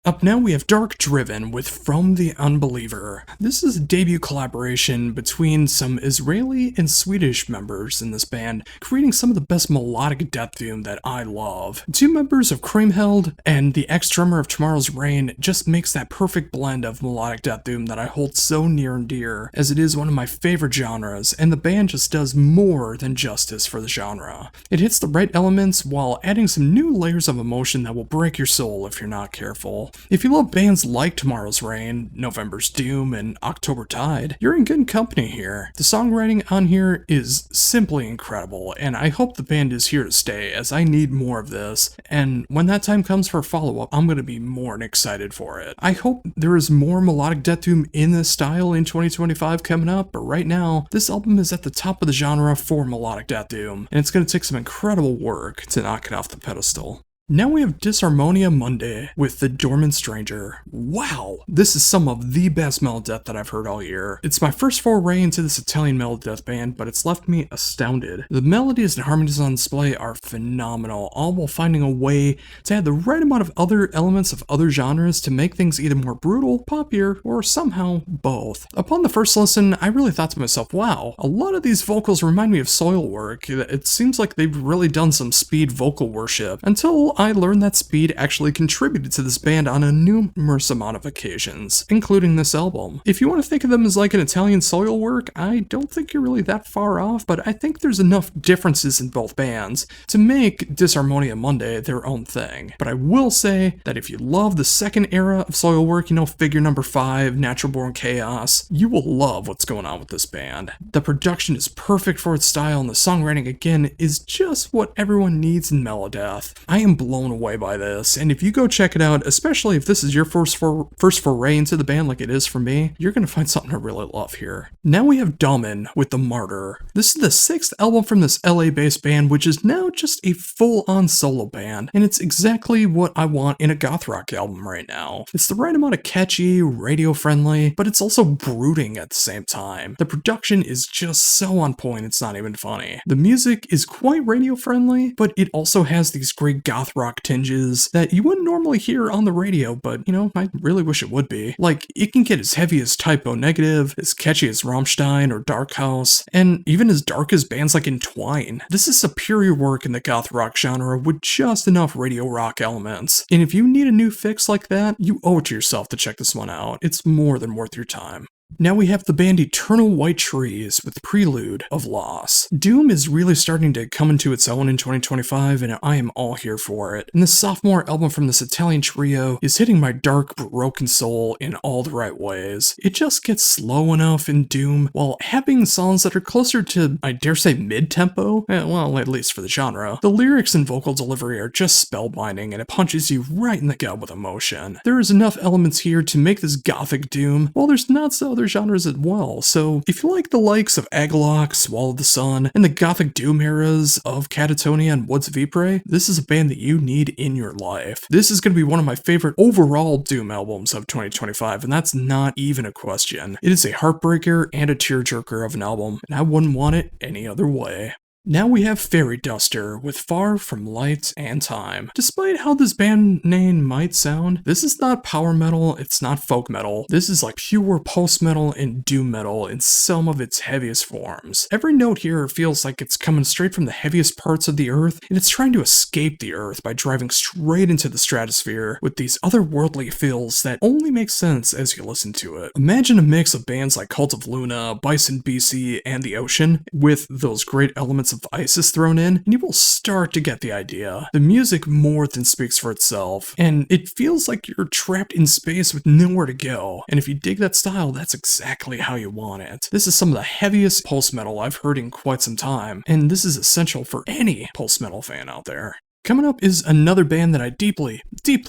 Up now we have Dark Driven with From the Unbeliever. This is a debut collaboration between some Israeli and Swedish members in this band, creating some of the best melodic death doom that I love. 2 members of Creamheld and the ex-drummer of Tomorrow's Rain just makes that perfect blend of melodic death doom that I hold so near and dear, as it is one of my favorite genres, and the band just does more than justice for the genre. It hits the right elements while adding some new layers of emotion that will break your soul if you're not careful. If you love bands like Tomorrow's Rain, November's Doom, and October Tide, you're in good company here. The songwriting on here is simply incredible, and I hope the band is here to stay, as I need more of this, and when that time comes for a follow-up, I'm going to be more than excited for it. I hope there is more melodic death doom in this style in 2025 coming up, but right now, this album is at the top of the genre for melodic death doom, and it's going to take some incredible work to knock it off the pedestal. Now we have Disharmonia Monday with The Dormant Stranger. Wow, this is some of the best metal death that I've heard all year. It's my first foray into this Italian metal death band, but it's left me astounded. The melodies and harmonies on display are phenomenal, all while finding a way to add the right amount of other elements of other genres to make things either more brutal, poppier, or somehow both. Upon the first listen, I really thought to myself, wow, a lot of these vocals remind me of Soilwork. It seems like they've really done some speed vocal worship, until I learned that speed actually contributed to this band on a numerous amount of occasions, including this album. If you want to think of them as like an Italian Soilwork, I don't think you're really that far off, but I think there's enough differences in both bands to make Disharmonia Monday their own thing. But I will say that if you love the second era of Soilwork, you know, Figure Number 5, Natural Born Chaos, you will love what's going on with this band. The production is perfect for its style, and the songwriting, again, is just what everyone needs in melodeath. I am blown away by this, and if you go check it out, especially if this is your first foray into the band like it is for me, you're gonna find something to really love here. Now we have Damen with The Martyr. This is the 6th album from this LA-based band, which is now just a full-on solo band, and it's exactly what I want in a goth rock album right now. It's the right amount of catchy, radio-friendly, but it's also brooding at the same time. The production is just so on point, it's not even funny. The music is quite radio-friendly, but it also has these great goth rock tinges that you wouldn't normally hear on the radio, but, you know, I really wish it would be. Like, it can get as heavy as Type O Negative, as catchy as Rammstein or Dark House, and even as dark as bands like Entwine. This is superior work in the goth rock genre with just enough radio rock elements. And if you need a new fix like that, you owe it to yourself to check this one out. It's more than worth your time. Now we have the band Eternal White Trees with Prelude of Loss. Doom is really starting to come into its own in 2025, and I am all here for it. And this sophomore album from this Italian trio is hitting my dark, broken soul in all the right ways. It just gets slow enough in Doom, while having songs that are closer to, I dare say, mid-tempo, well, at least for the genre. The lyrics and vocal delivery are just spellbinding, and it punches you right in the gut with emotion. There is enough elements here to make this gothic Doom, while there's not so other genres as well, so if you like the likes of Agalloch, Swallow the Sun, and the gothic doom eras of Catatonia and Woods of Ypres, this is a band that you need in your life. This is going to be one of my favorite overall Doom albums of 2025, and that's not even a question. It is a heartbreaker and a tearjerker of an album, and I wouldn't want it any other way. Now we have Fairy Duster with Far From Light and Time. Despite how this band name might sound, this is not power metal, it's not folk metal. This is like pure post-metal and doom metal in some of its heaviest forms. Every note here feels like it's coming straight from the heaviest parts of the earth, and it's trying to escape the earth by driving straight into the stratosphere with these otherworldly feels that only make sense as you listen to it. Imagine a mix of bands like Cult of Luna, Bison BC, and The Ocean, with those great elements of Isis thrown in, and you will start to get the idea. The music more than speaks for itself, and it feels like you're trapped in space with nowhere to go, and if you dig that style, that's exactly how you want it. This is some of the heaviest post-metal I've heard in quite some time, and this is essential for any post-metal fan out there. Coming up is another band that I deeply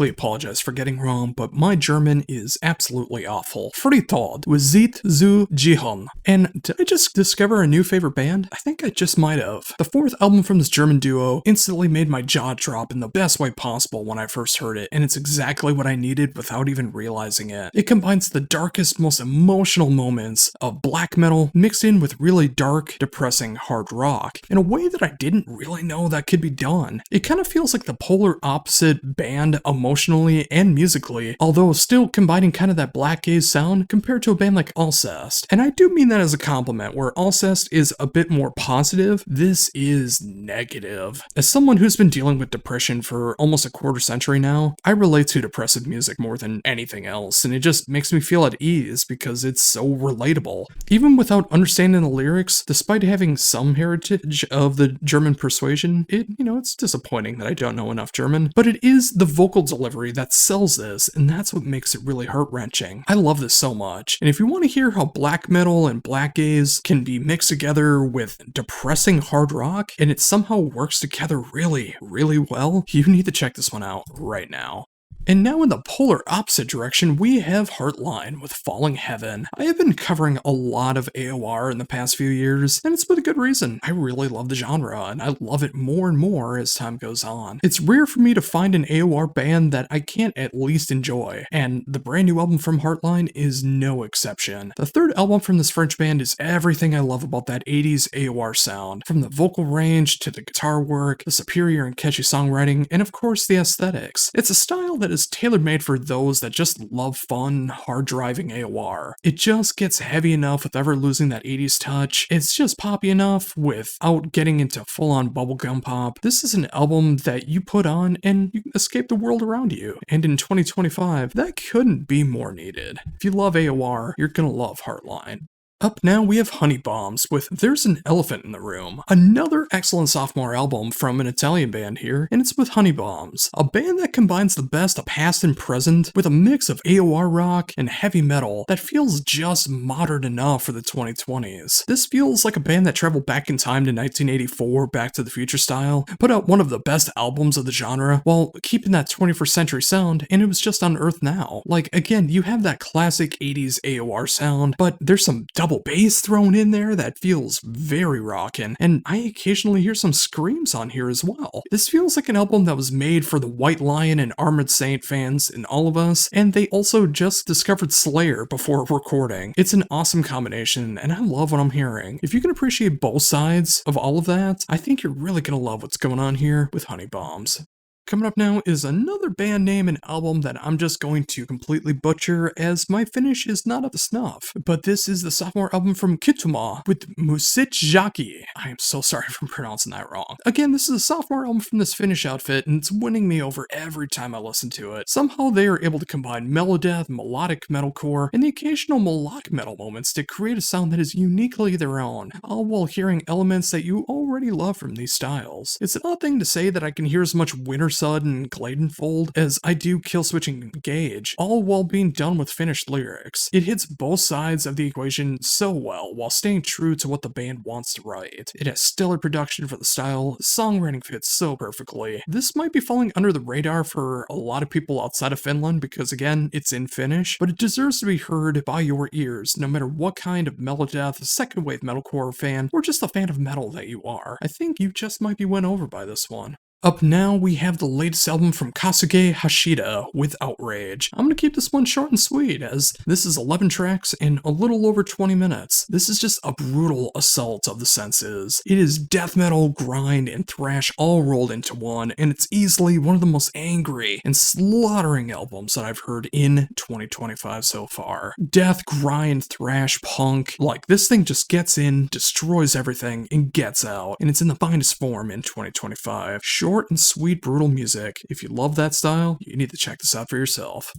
apologize for getting wrong, but my German is absolutely awful. Frittod with Zit zu Jihon. And did I just discover a new favorite band? I think I just might have. The 4th album from this German duo instantly made my jaw drop in the best way possible when I first heard it, and it's exactly what I needed without even realizing it. It combines the darkest, most emotional moments of black metal mixed in with really dark, depressing hard rock in a way that I didn't really know that could be done. It kind of feels like the polar opposite band emotionally and musically, although still combining kind of that black gaze sound compared to a band like Alcest. And I do mean that as a compliment, where Alcest is a bit more positive, this is negative. As someone who's been dealing with depression for almost a quarter century now, I relate to depressive music more than anything else, and it just makes me feel at ease because it's so relatable. Even without understanding the lyrics, despite having some heritage of the German persuasion, it's disappointing that I don't know enough German, but it is the vocal delivery that sells this, and that's what makes it really heart-wrenching. I love this so much, and if you want to hear how black metal and black gaze can be mixed together with depressing hard rock, and it somehow works together really, really well, you need to check this one out right now. And now in the polar opposite direction, we have Heartline with Falling Heaven. I have been covering a lot of AOR in the past few years, and it's with a good reason. I really love the genre, and I love it more and more as time goes on. It's rare for me to find an AOR band that I can't at least enjoy, and the brand new album from Heartline is no exception. The 3rd album from this French band is everything I love about that 80s AOR sound, from the vocal range to the guitar work, the superior and catchy songwriting, and of course the aesthetics. It's a style that is tailor-made for those that just love fun, hard-driving AOR. It just gets heavy enough without ever losing that 80s touch. It's just poppy enough without getting into full-on bubblegum pop. This is an album that you put on and you escape the world around you. And in 2025, that couldn't be more needed. If you love AOR, you're gonna love Heartline. Up now we have Honey Bombs with There's an Elephant in the Room, another excellent sophomore album from an Italian band here, and it's with Honey Bombs, a band that combines the best of past and present with a mix of AOR rock and heavy metal that feels just modern enough for the 2020s. This feels like a band that traveled back in time to 1984, Back to the Future style, put out one of the best albums of the genre while keeping that 21st century sound, and it was just on Earth Now. Like, again, you have that classic 80s AOR sound, but there's some double bass thrown in there that feels very rockin', and I occasionally hear some screams on here as well. This feels like an album that was made for the White Lion and Armored Saint fans in all of us, and they also just discovered Slayer before recording. It's an awesome combination, and I love what I'm hearing. If you can appreciate both sides of all of that, I think you're really gonna love what's going on here with Honey Bombs. Coming up now is another band name and album that I'm just going to completely butcher as my Finnish is not up to snuff. But this is the sophomore album from Kituma with Musiikjaki. I am so sorry for pronouncing that wrong. Again, this is a sophomore album from this Finnish outfit and it's winning me over every time I listen to it. Somehow they are able to combine melodeath, melodic metalcore, and the occasional melodic metal moments to create a sound that is uniquely their own, all while hearing elements that you already love from these styles. It's an odd thing to say that I can hear as much Winter Sud and Gladenfold as I do Killswitch and Gage, all while being done with finished lyrics. It hits both sides of the equation so well while staying true to what the band wants to write. It has stellar production for the style, songwriting fits so perfectly. This might be falling under the radar for a lot of people outside of Finland because again, it's in Finnish, but it deserves to be heard by your ears no matter what kind of melodeath, second wave metalcore fan, or just a fan of metal that you are. I think you just might be won over by this one. Up now, we have the latest album from Kasuge Hashida with Outrage. I'm gonna keep this one short and sweet, as this is 11 tracks in a little over 20 minutes. This is just a brutal assault of the senses. It is death metal, grind, and thrash all rolled into one, and it's easily one of the most angry and slaughtering albums that I've heard in 2025 so far. Death, grind, thrash, punk, like this thing just gets in, destroys everything, and gets out, and it's in the finest form in 2025. Short and sweet, brutal music. If you love that style, you need to check this out for yourself.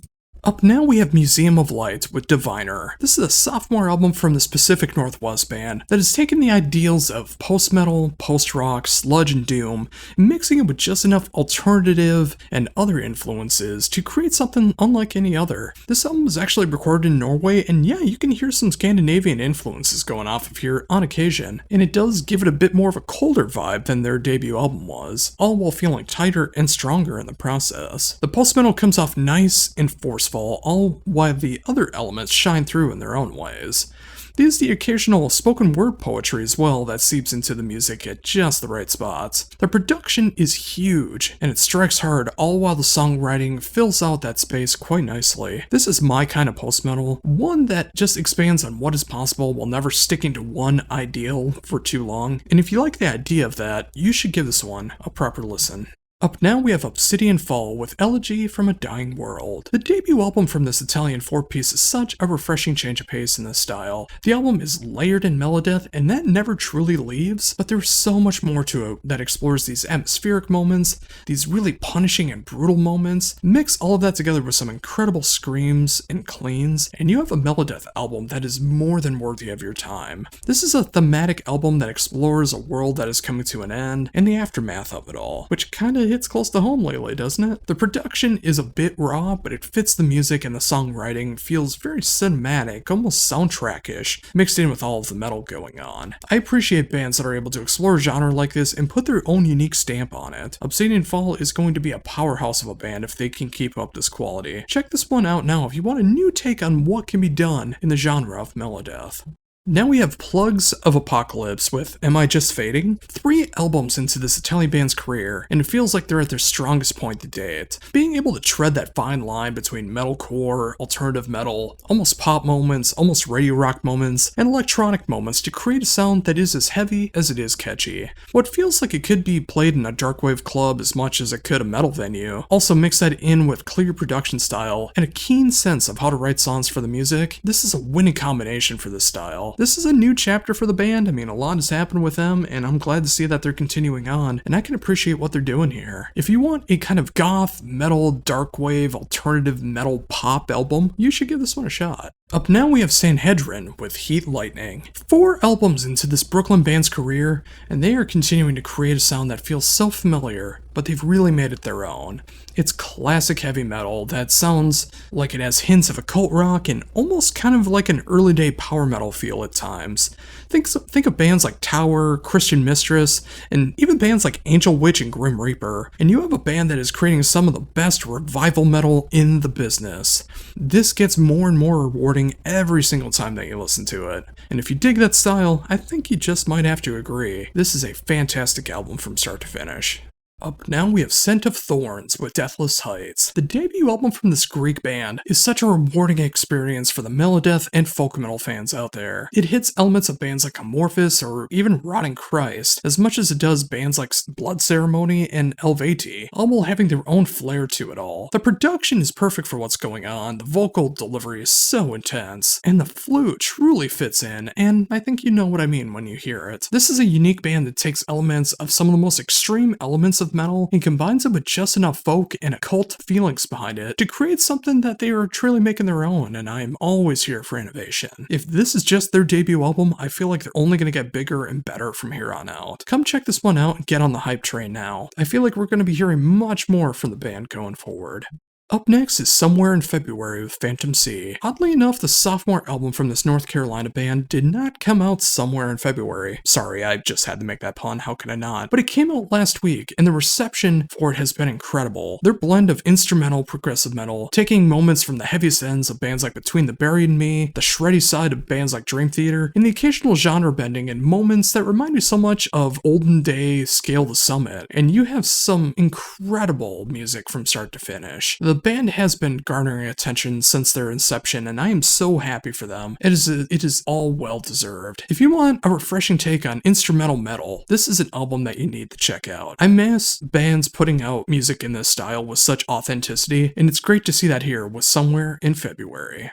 Up now we have Museum of Light with Diviner. This is a sophomore album from the Pacific Northwest band that has taken the ideals of post-metal, post-rock, sludge, and doom, and mixing it with just enough alternative and other influences to create something unlike any other. This album was actually recorded in Norway, and yeah, you can hear some Scandinavian influences going off of here on occasion, and it does give it a bit more of a colder vibe than their debut album was, all while feeling tighter and stronger in the process. The post-metal comes off nice and forceful, all while the other elements shine through in their own ways. There's the occasional spoken word poetry as well that seeps into the music at just the right spots. The production is huge, and it strikes hard, all while the songwriting fills out that space quite nicely. This is my kind of post-metal, one that just expands on what is possible while never sticking to one ideal for too long, and if you like the idea of that, you should give this one a proper listen. Up now we have Obsidian Fall with Elegy from a Dying World. The debut album from this Italian four-piece is such a refreshing change of pace in this style. The album is layered in melodeath and that never truly leaves, but there's so much more to it that explores these atmospheric moments, these really punishing and brutal moments, mix all of that together with some incredible screams and cleans, and you have a melodeath album that is more than worthy of your time. This is a thematic album that explores a world that is coming to an end and the aftermath of it all, which kinda hits close to home lately, doesn't it? The production is a bit raw, but it fits the music and the songwriting feels very cinematic, almost soundtrack-ish, mixed in with all of the metal going on. I appreciate bands that are able to explore a genre like this and put their own unique stamp on it. Obsidian Fall is going to be a powerhouse of a band if they can keep up this quality. Check this one out now if you want a new take on what can be done in the genre of melodeath. Now we have Plugs of Apocalypse with Am I Just Fading? 3 albums into this Italian band's career, and it feels like they're at their strongest point to date. Being able to tread that fine line between metalcore, alternative metal, almost pop moments, almost radio rock moments, and electronic moments to create a sound that is as heavy as it is catchy. What feels like it could be played in a darkwave club as much as it could a metal venue. Also mix that in with clear production style and a keen sense of how to write songs for the music. This is a winning combination for this style. This is a new chapter for the band. I mean, a lot has happened with them, and I'm glad to see that they're continuing on, and I can appreciate what they're doing here. If you want a kind of goth, metal, darkwave, alternative metal pop album, you should give this one a shot. Up now we have Sanhedrin with Heat Lightning. 4 albums into this Brooklyn band's career, and they are continuing to create a sound that feels so familiar, but they've really made it their own. It's classic heavy metal that sounds like it has hints of occult rock and almost kind of like an early day power metal feel at times. Think of bands like Tower, Christian Mistress, and even bands like Angel Witch and Grim Reaper, and you have a band that is creating some of the best revival metal in the business. This gets more and more rewarding every single time that you listen to it. And if you dig that style, I think you just might have to agree. This is a fantastic album from start to finish. Up now we have Scent of Thorns with Deathless Heights. The debut album from this Greek band is such a rewarding experience for the melodeath and folk metal fans out there. It hits elements of bands like Amorphous or even Rotting Christ as much as it does bands like Blood Ceremony and Helveti, all while having their own flair to it all. The production is perfect for what's going on, the vocal delivery is so intense, and the flute truly fits in, and I think you know what I mean when you hear it. This is a unique band that takes elements of some of the most extreme elements of metal and combines it with just enough folk and occult feelings behind it to create something that they are truly making their own, and I am always here for innovation. If this is just their debut album, I feel like they're only going to get bigger and better from here on out. Come check this one out and get on the hype train now. I feel like we're going to be hearing much more from the band going forward. Up next is Somewhere in February with Phantom Sea. Oddly enough, the sophomore album from this North Carolina band did not come out somewhere in February. Sorry, I just had to make that pun, how could I not? But it came out last week, and the reception for it has been incredible. Their blend of instrumental progressive metal, taking moments from the heaviest ends of bands like Between the Buried and Me, the shreddy side of bands like Dream Theater, and the occasional genre bending in moments that remind me so much of olden day Scale the Summit, and you have some incredible music from start to finish. The band has been garnering attention since their inception, and I am so happy for them. It is all well deserved. If you want a refreshing take on instrumental metal, this is an album that you need to check out. I miss bands putting out music in this style with such authenticity, and it's great to see that here with Somewhere in February.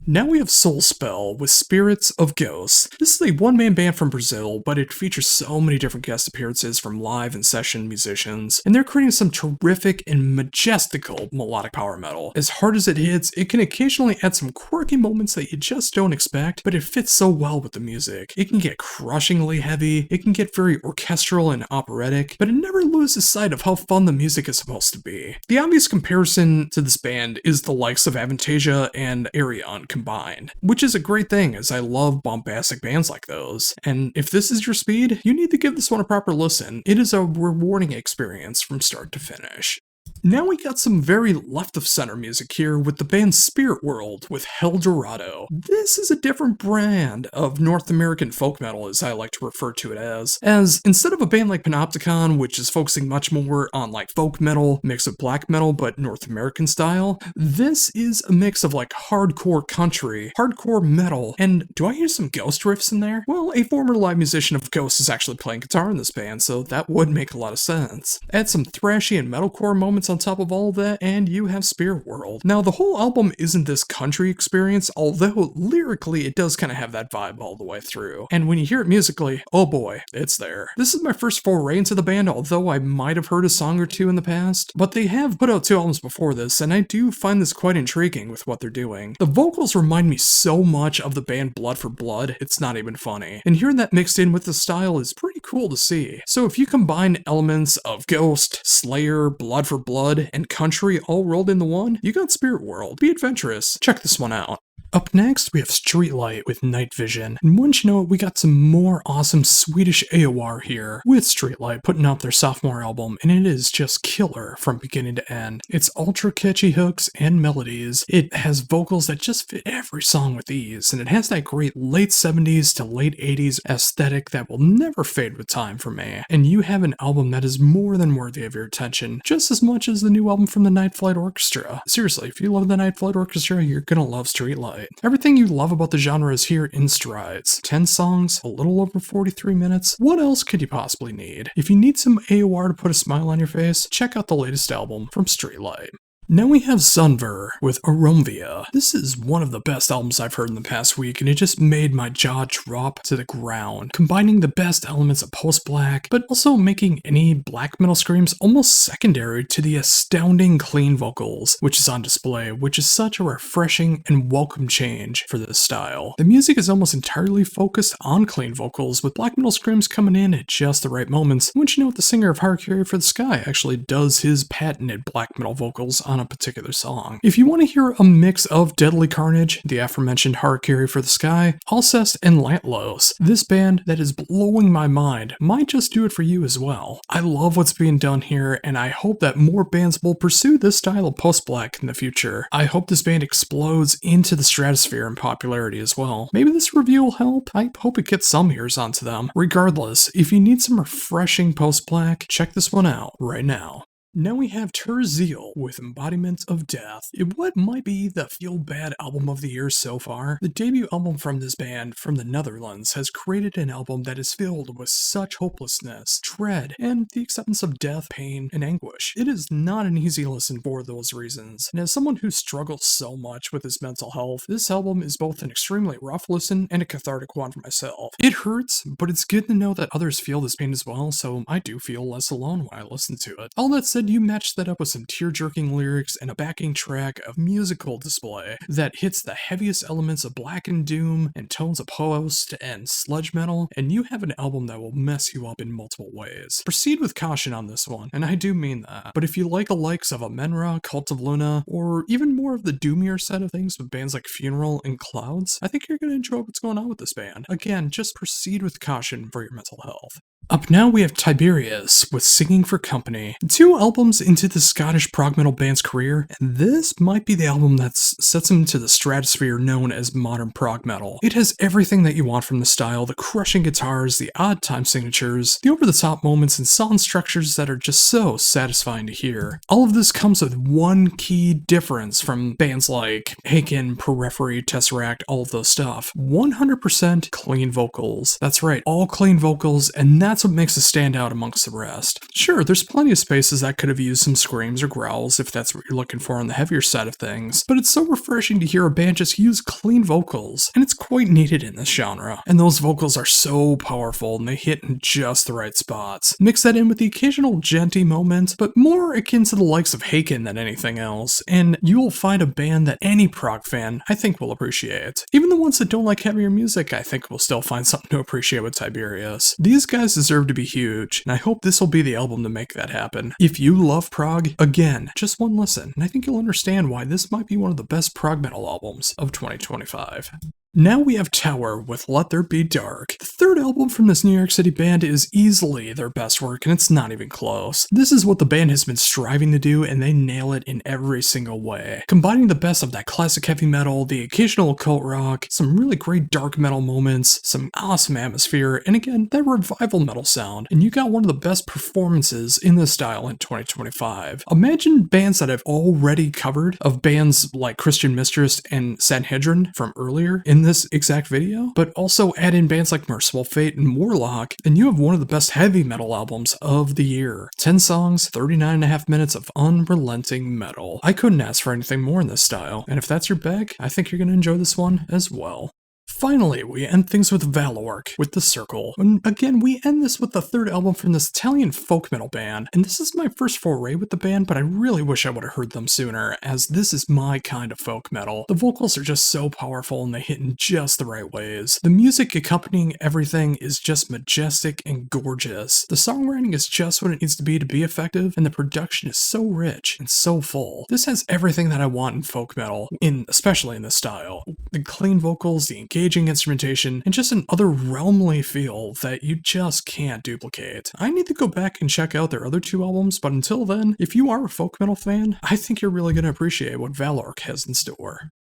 Now we have Soul Spell with Spirits of Ghosts. This is a one-man band from Brazil, but it features so many different guest appearances from live and session musicians, and they're creating some terrific and majestical melodic power metal. As hard as it hits, it can occasionally add some quirky moments that you just don't expect, but it fits so well with the music. It can get crushingly heavy, it can get very orchestral and operatic, but it never loses sight of how fun the music is supposed to be. The obvious comparison to this band is the likes of Avantasia and Arion combined, which is a great thing as I love bombastic bands like those. And if this is your speed, you need to give this one a proper listen. It is a rewarding experience from start to finish. Now we got some very left of center music here with the band Spirit World with Hell Dorado. This is a different brand of North American folk metal, as I like to refer to it as instead of a band like Panopticon, which is focusing much more on like folk metal mixed with black metal but North American style, this is a mix of like hardcore country, hardcore metal, and do I hear some Ghost riffs in there? Well, a former live musician of Ghost is actually playing guitar in this band, so that would make a lot of sense. Add some thrashy and metalcore moments on top of all of that, and you have Spirit World. Now, the whole album isn't this country experience, although lyrically it does kind of have that vibe all the way through. And when you hear it musically, oh boy, it's there. This is my first foray into the band, although I might have heard a song or two in the past, but they have put out 2 albums before this, and I do find this quite intriguing with what they're doing. The vocals remind me so much of the band Blood for Blood, it's not even funny. And hearing that mixed in with the style is pretty cool to see. So if you combine elements of Ghost, Slayer, Blood for Blood, and country all rolled into one, you got Spirit World. Be adventurous. Check this one out. Up next, we have Streetlight with Night Vision, and once you know it, we got some more awesome Swedish AOR here, with Streetlight putting out their sophomore album, and it is just killer from beginning to end. It's ultra catchy hooks and melodies, it has vocals that just fit every song with ease, and it has that great late 70s to late 80s aesthetic that will never fade with time for me, and you have an album that is more than worthy of your attention, just as much as the new album from the Night Flight Orchestra. Seriously, if you love the Night Flight Orchestra, you're gonna love Streetlight. Everything you love about the genre is here in strides. 10 songs, a little over 43 minutes. What else could you possibly need? If you need some AOR to put a smile on your face, check out the latest album from Streetlight. Now we have Sunver with Aromvia. This is one of the best albums I've heard in the past week, and it just made my jaw drop to the ground, combining the best elements of post-black, but also making any black metal screams almost secondary to the astounding clean vocals, which is on display, which is such a refreshing and welcome change for this style. The music is almost entirely focused on clean vocals, with black metal screams coming in at just the right moments. Once you know what the singer of Harakiri for the Sky actually does his patented black metal vocals on a particular song. If you want to hear a mix of Deadly Carnage, the aforementioned Harakiri for the Sky, Alcest, and Lantlos, this band that is blowing my mind might just do it for you as well. I love what's being done here, and I hope that more bands will pursue this style of post-black in the future. I hope this band explodes into the stratosphere in popularity as well. Maybe this review will help. I hope it gets some ears onto them. Regardless, if you need some refreshing post-black, check this one out right now. Now we have Terziel with Embodiment of Death. In what might be the feel-bad album of the year so far, the debut album from this band from the Netherlands has created an album that is filled with such hopelessness, dread, and the acceptance of death, pain, and anguish. It is not an easy listen for those reasons, and as someone who struggles so much with his mental health, this album is both an extremely rough listen and a cathartic one for myself. It hurts, but it's good to know that others feel this pain as well, so I do feel less alone when I listen to it. All that said, you match that up with some tear-jerking lyrics and a backing track of musical display that hits the heaviest elements of black and doom and tones of post and sludge metal, and you have an album that will mess you up in multiple ways. Proceed with caution on this one, and I do mean that. But if you like the likes of Amenra, Cult of Luna, or even more of the doomier side of things with bands like Funeral and Clouds, I think you're going to enjoy what's going on with this band. Again, just proceed with caution for your mental health. Up now we have Tiberius with Singing for Company, 2 albums into the Scottish prog metal band's career, and this might be the album that sets him to the stratosphere known as modern prog metal. It has everything that you want from the style, the crushing guitars, the odd time signatures, the over-the-top moments, and song structures that are just so satisfying to hear. All of this comes with one key difference from bands like Haken, Periphery, Tesseract, all of those stuff. 100% clean vocals. That's right, all clean vocals, and that's what makes it stand out amongst the rest. Sure, there's plenty of spaces that could have used some screams or growls if that's what you're looking for on the heavier side of things, but it's so refreshing to hear a band just use clean vocals, and it's quite needed in this genre. And those vocals are so powerful, and they hit in just the right spots. Mix that in with the occasional genty moment, but more akin to the likes of Haken than anything else, and you'll find a band that any prog fan, I think, will appreciate. Even the ones that don't like heavier music, I think will still find something to appreciate with Tiberius. These guys deserve to be huge, and I hope this will be the album to make that happen. If you love prog, again, just one listen, and I think you'll understand why this might be one of the best prog metal albums of 2025. Now we have Tower with Let There Be Dark. The third album from this New York City band is easily their best work, and it's not even close. This is what the band has been striving to do, and they nail it in every single way. Combining the best of that classic heavy metal, the occasional occult rock, some really great dark metal moments, some awesome atmosphere, and again, that revival metal sound, and you got one of the best performances in this style in 2025. Imagine bands that I've already covered, of bands like Christian Mistress and Sanhedrin from earlier in this exact video, but also add in bands like Merciful Fate and Warlock, and you have one of the best heavy metal albums of the year. 10 songs, 39.5 minutes of unrelenting metal. I couldn't ask for anything more in this style, and if that's your bag, I think you're going to enjoy this one as well. Finally, we end things with Valork, with The Circle. And again, we end this with the third album from this Italian folk metal band, and this is my first foray with the band, but I really wish I would have heard them sooner, as this is my kind of folk metal. The vocals are just so powerful and they hit in just the right ways. The music accompanying everything is just majestic and gorgeous. The songwriting is just what it needs to be effective, and the production is so rich and so full. This has everything that I want in folk metal, especially in this style. The clean vocals, the engaging instrumentation, and just an otherworldly feel that you just can't duplicate. I need to go back and check out their other 2 albums, but until then, if you are a folk metal fan, I think you're really going to appreciate what Valork has in store.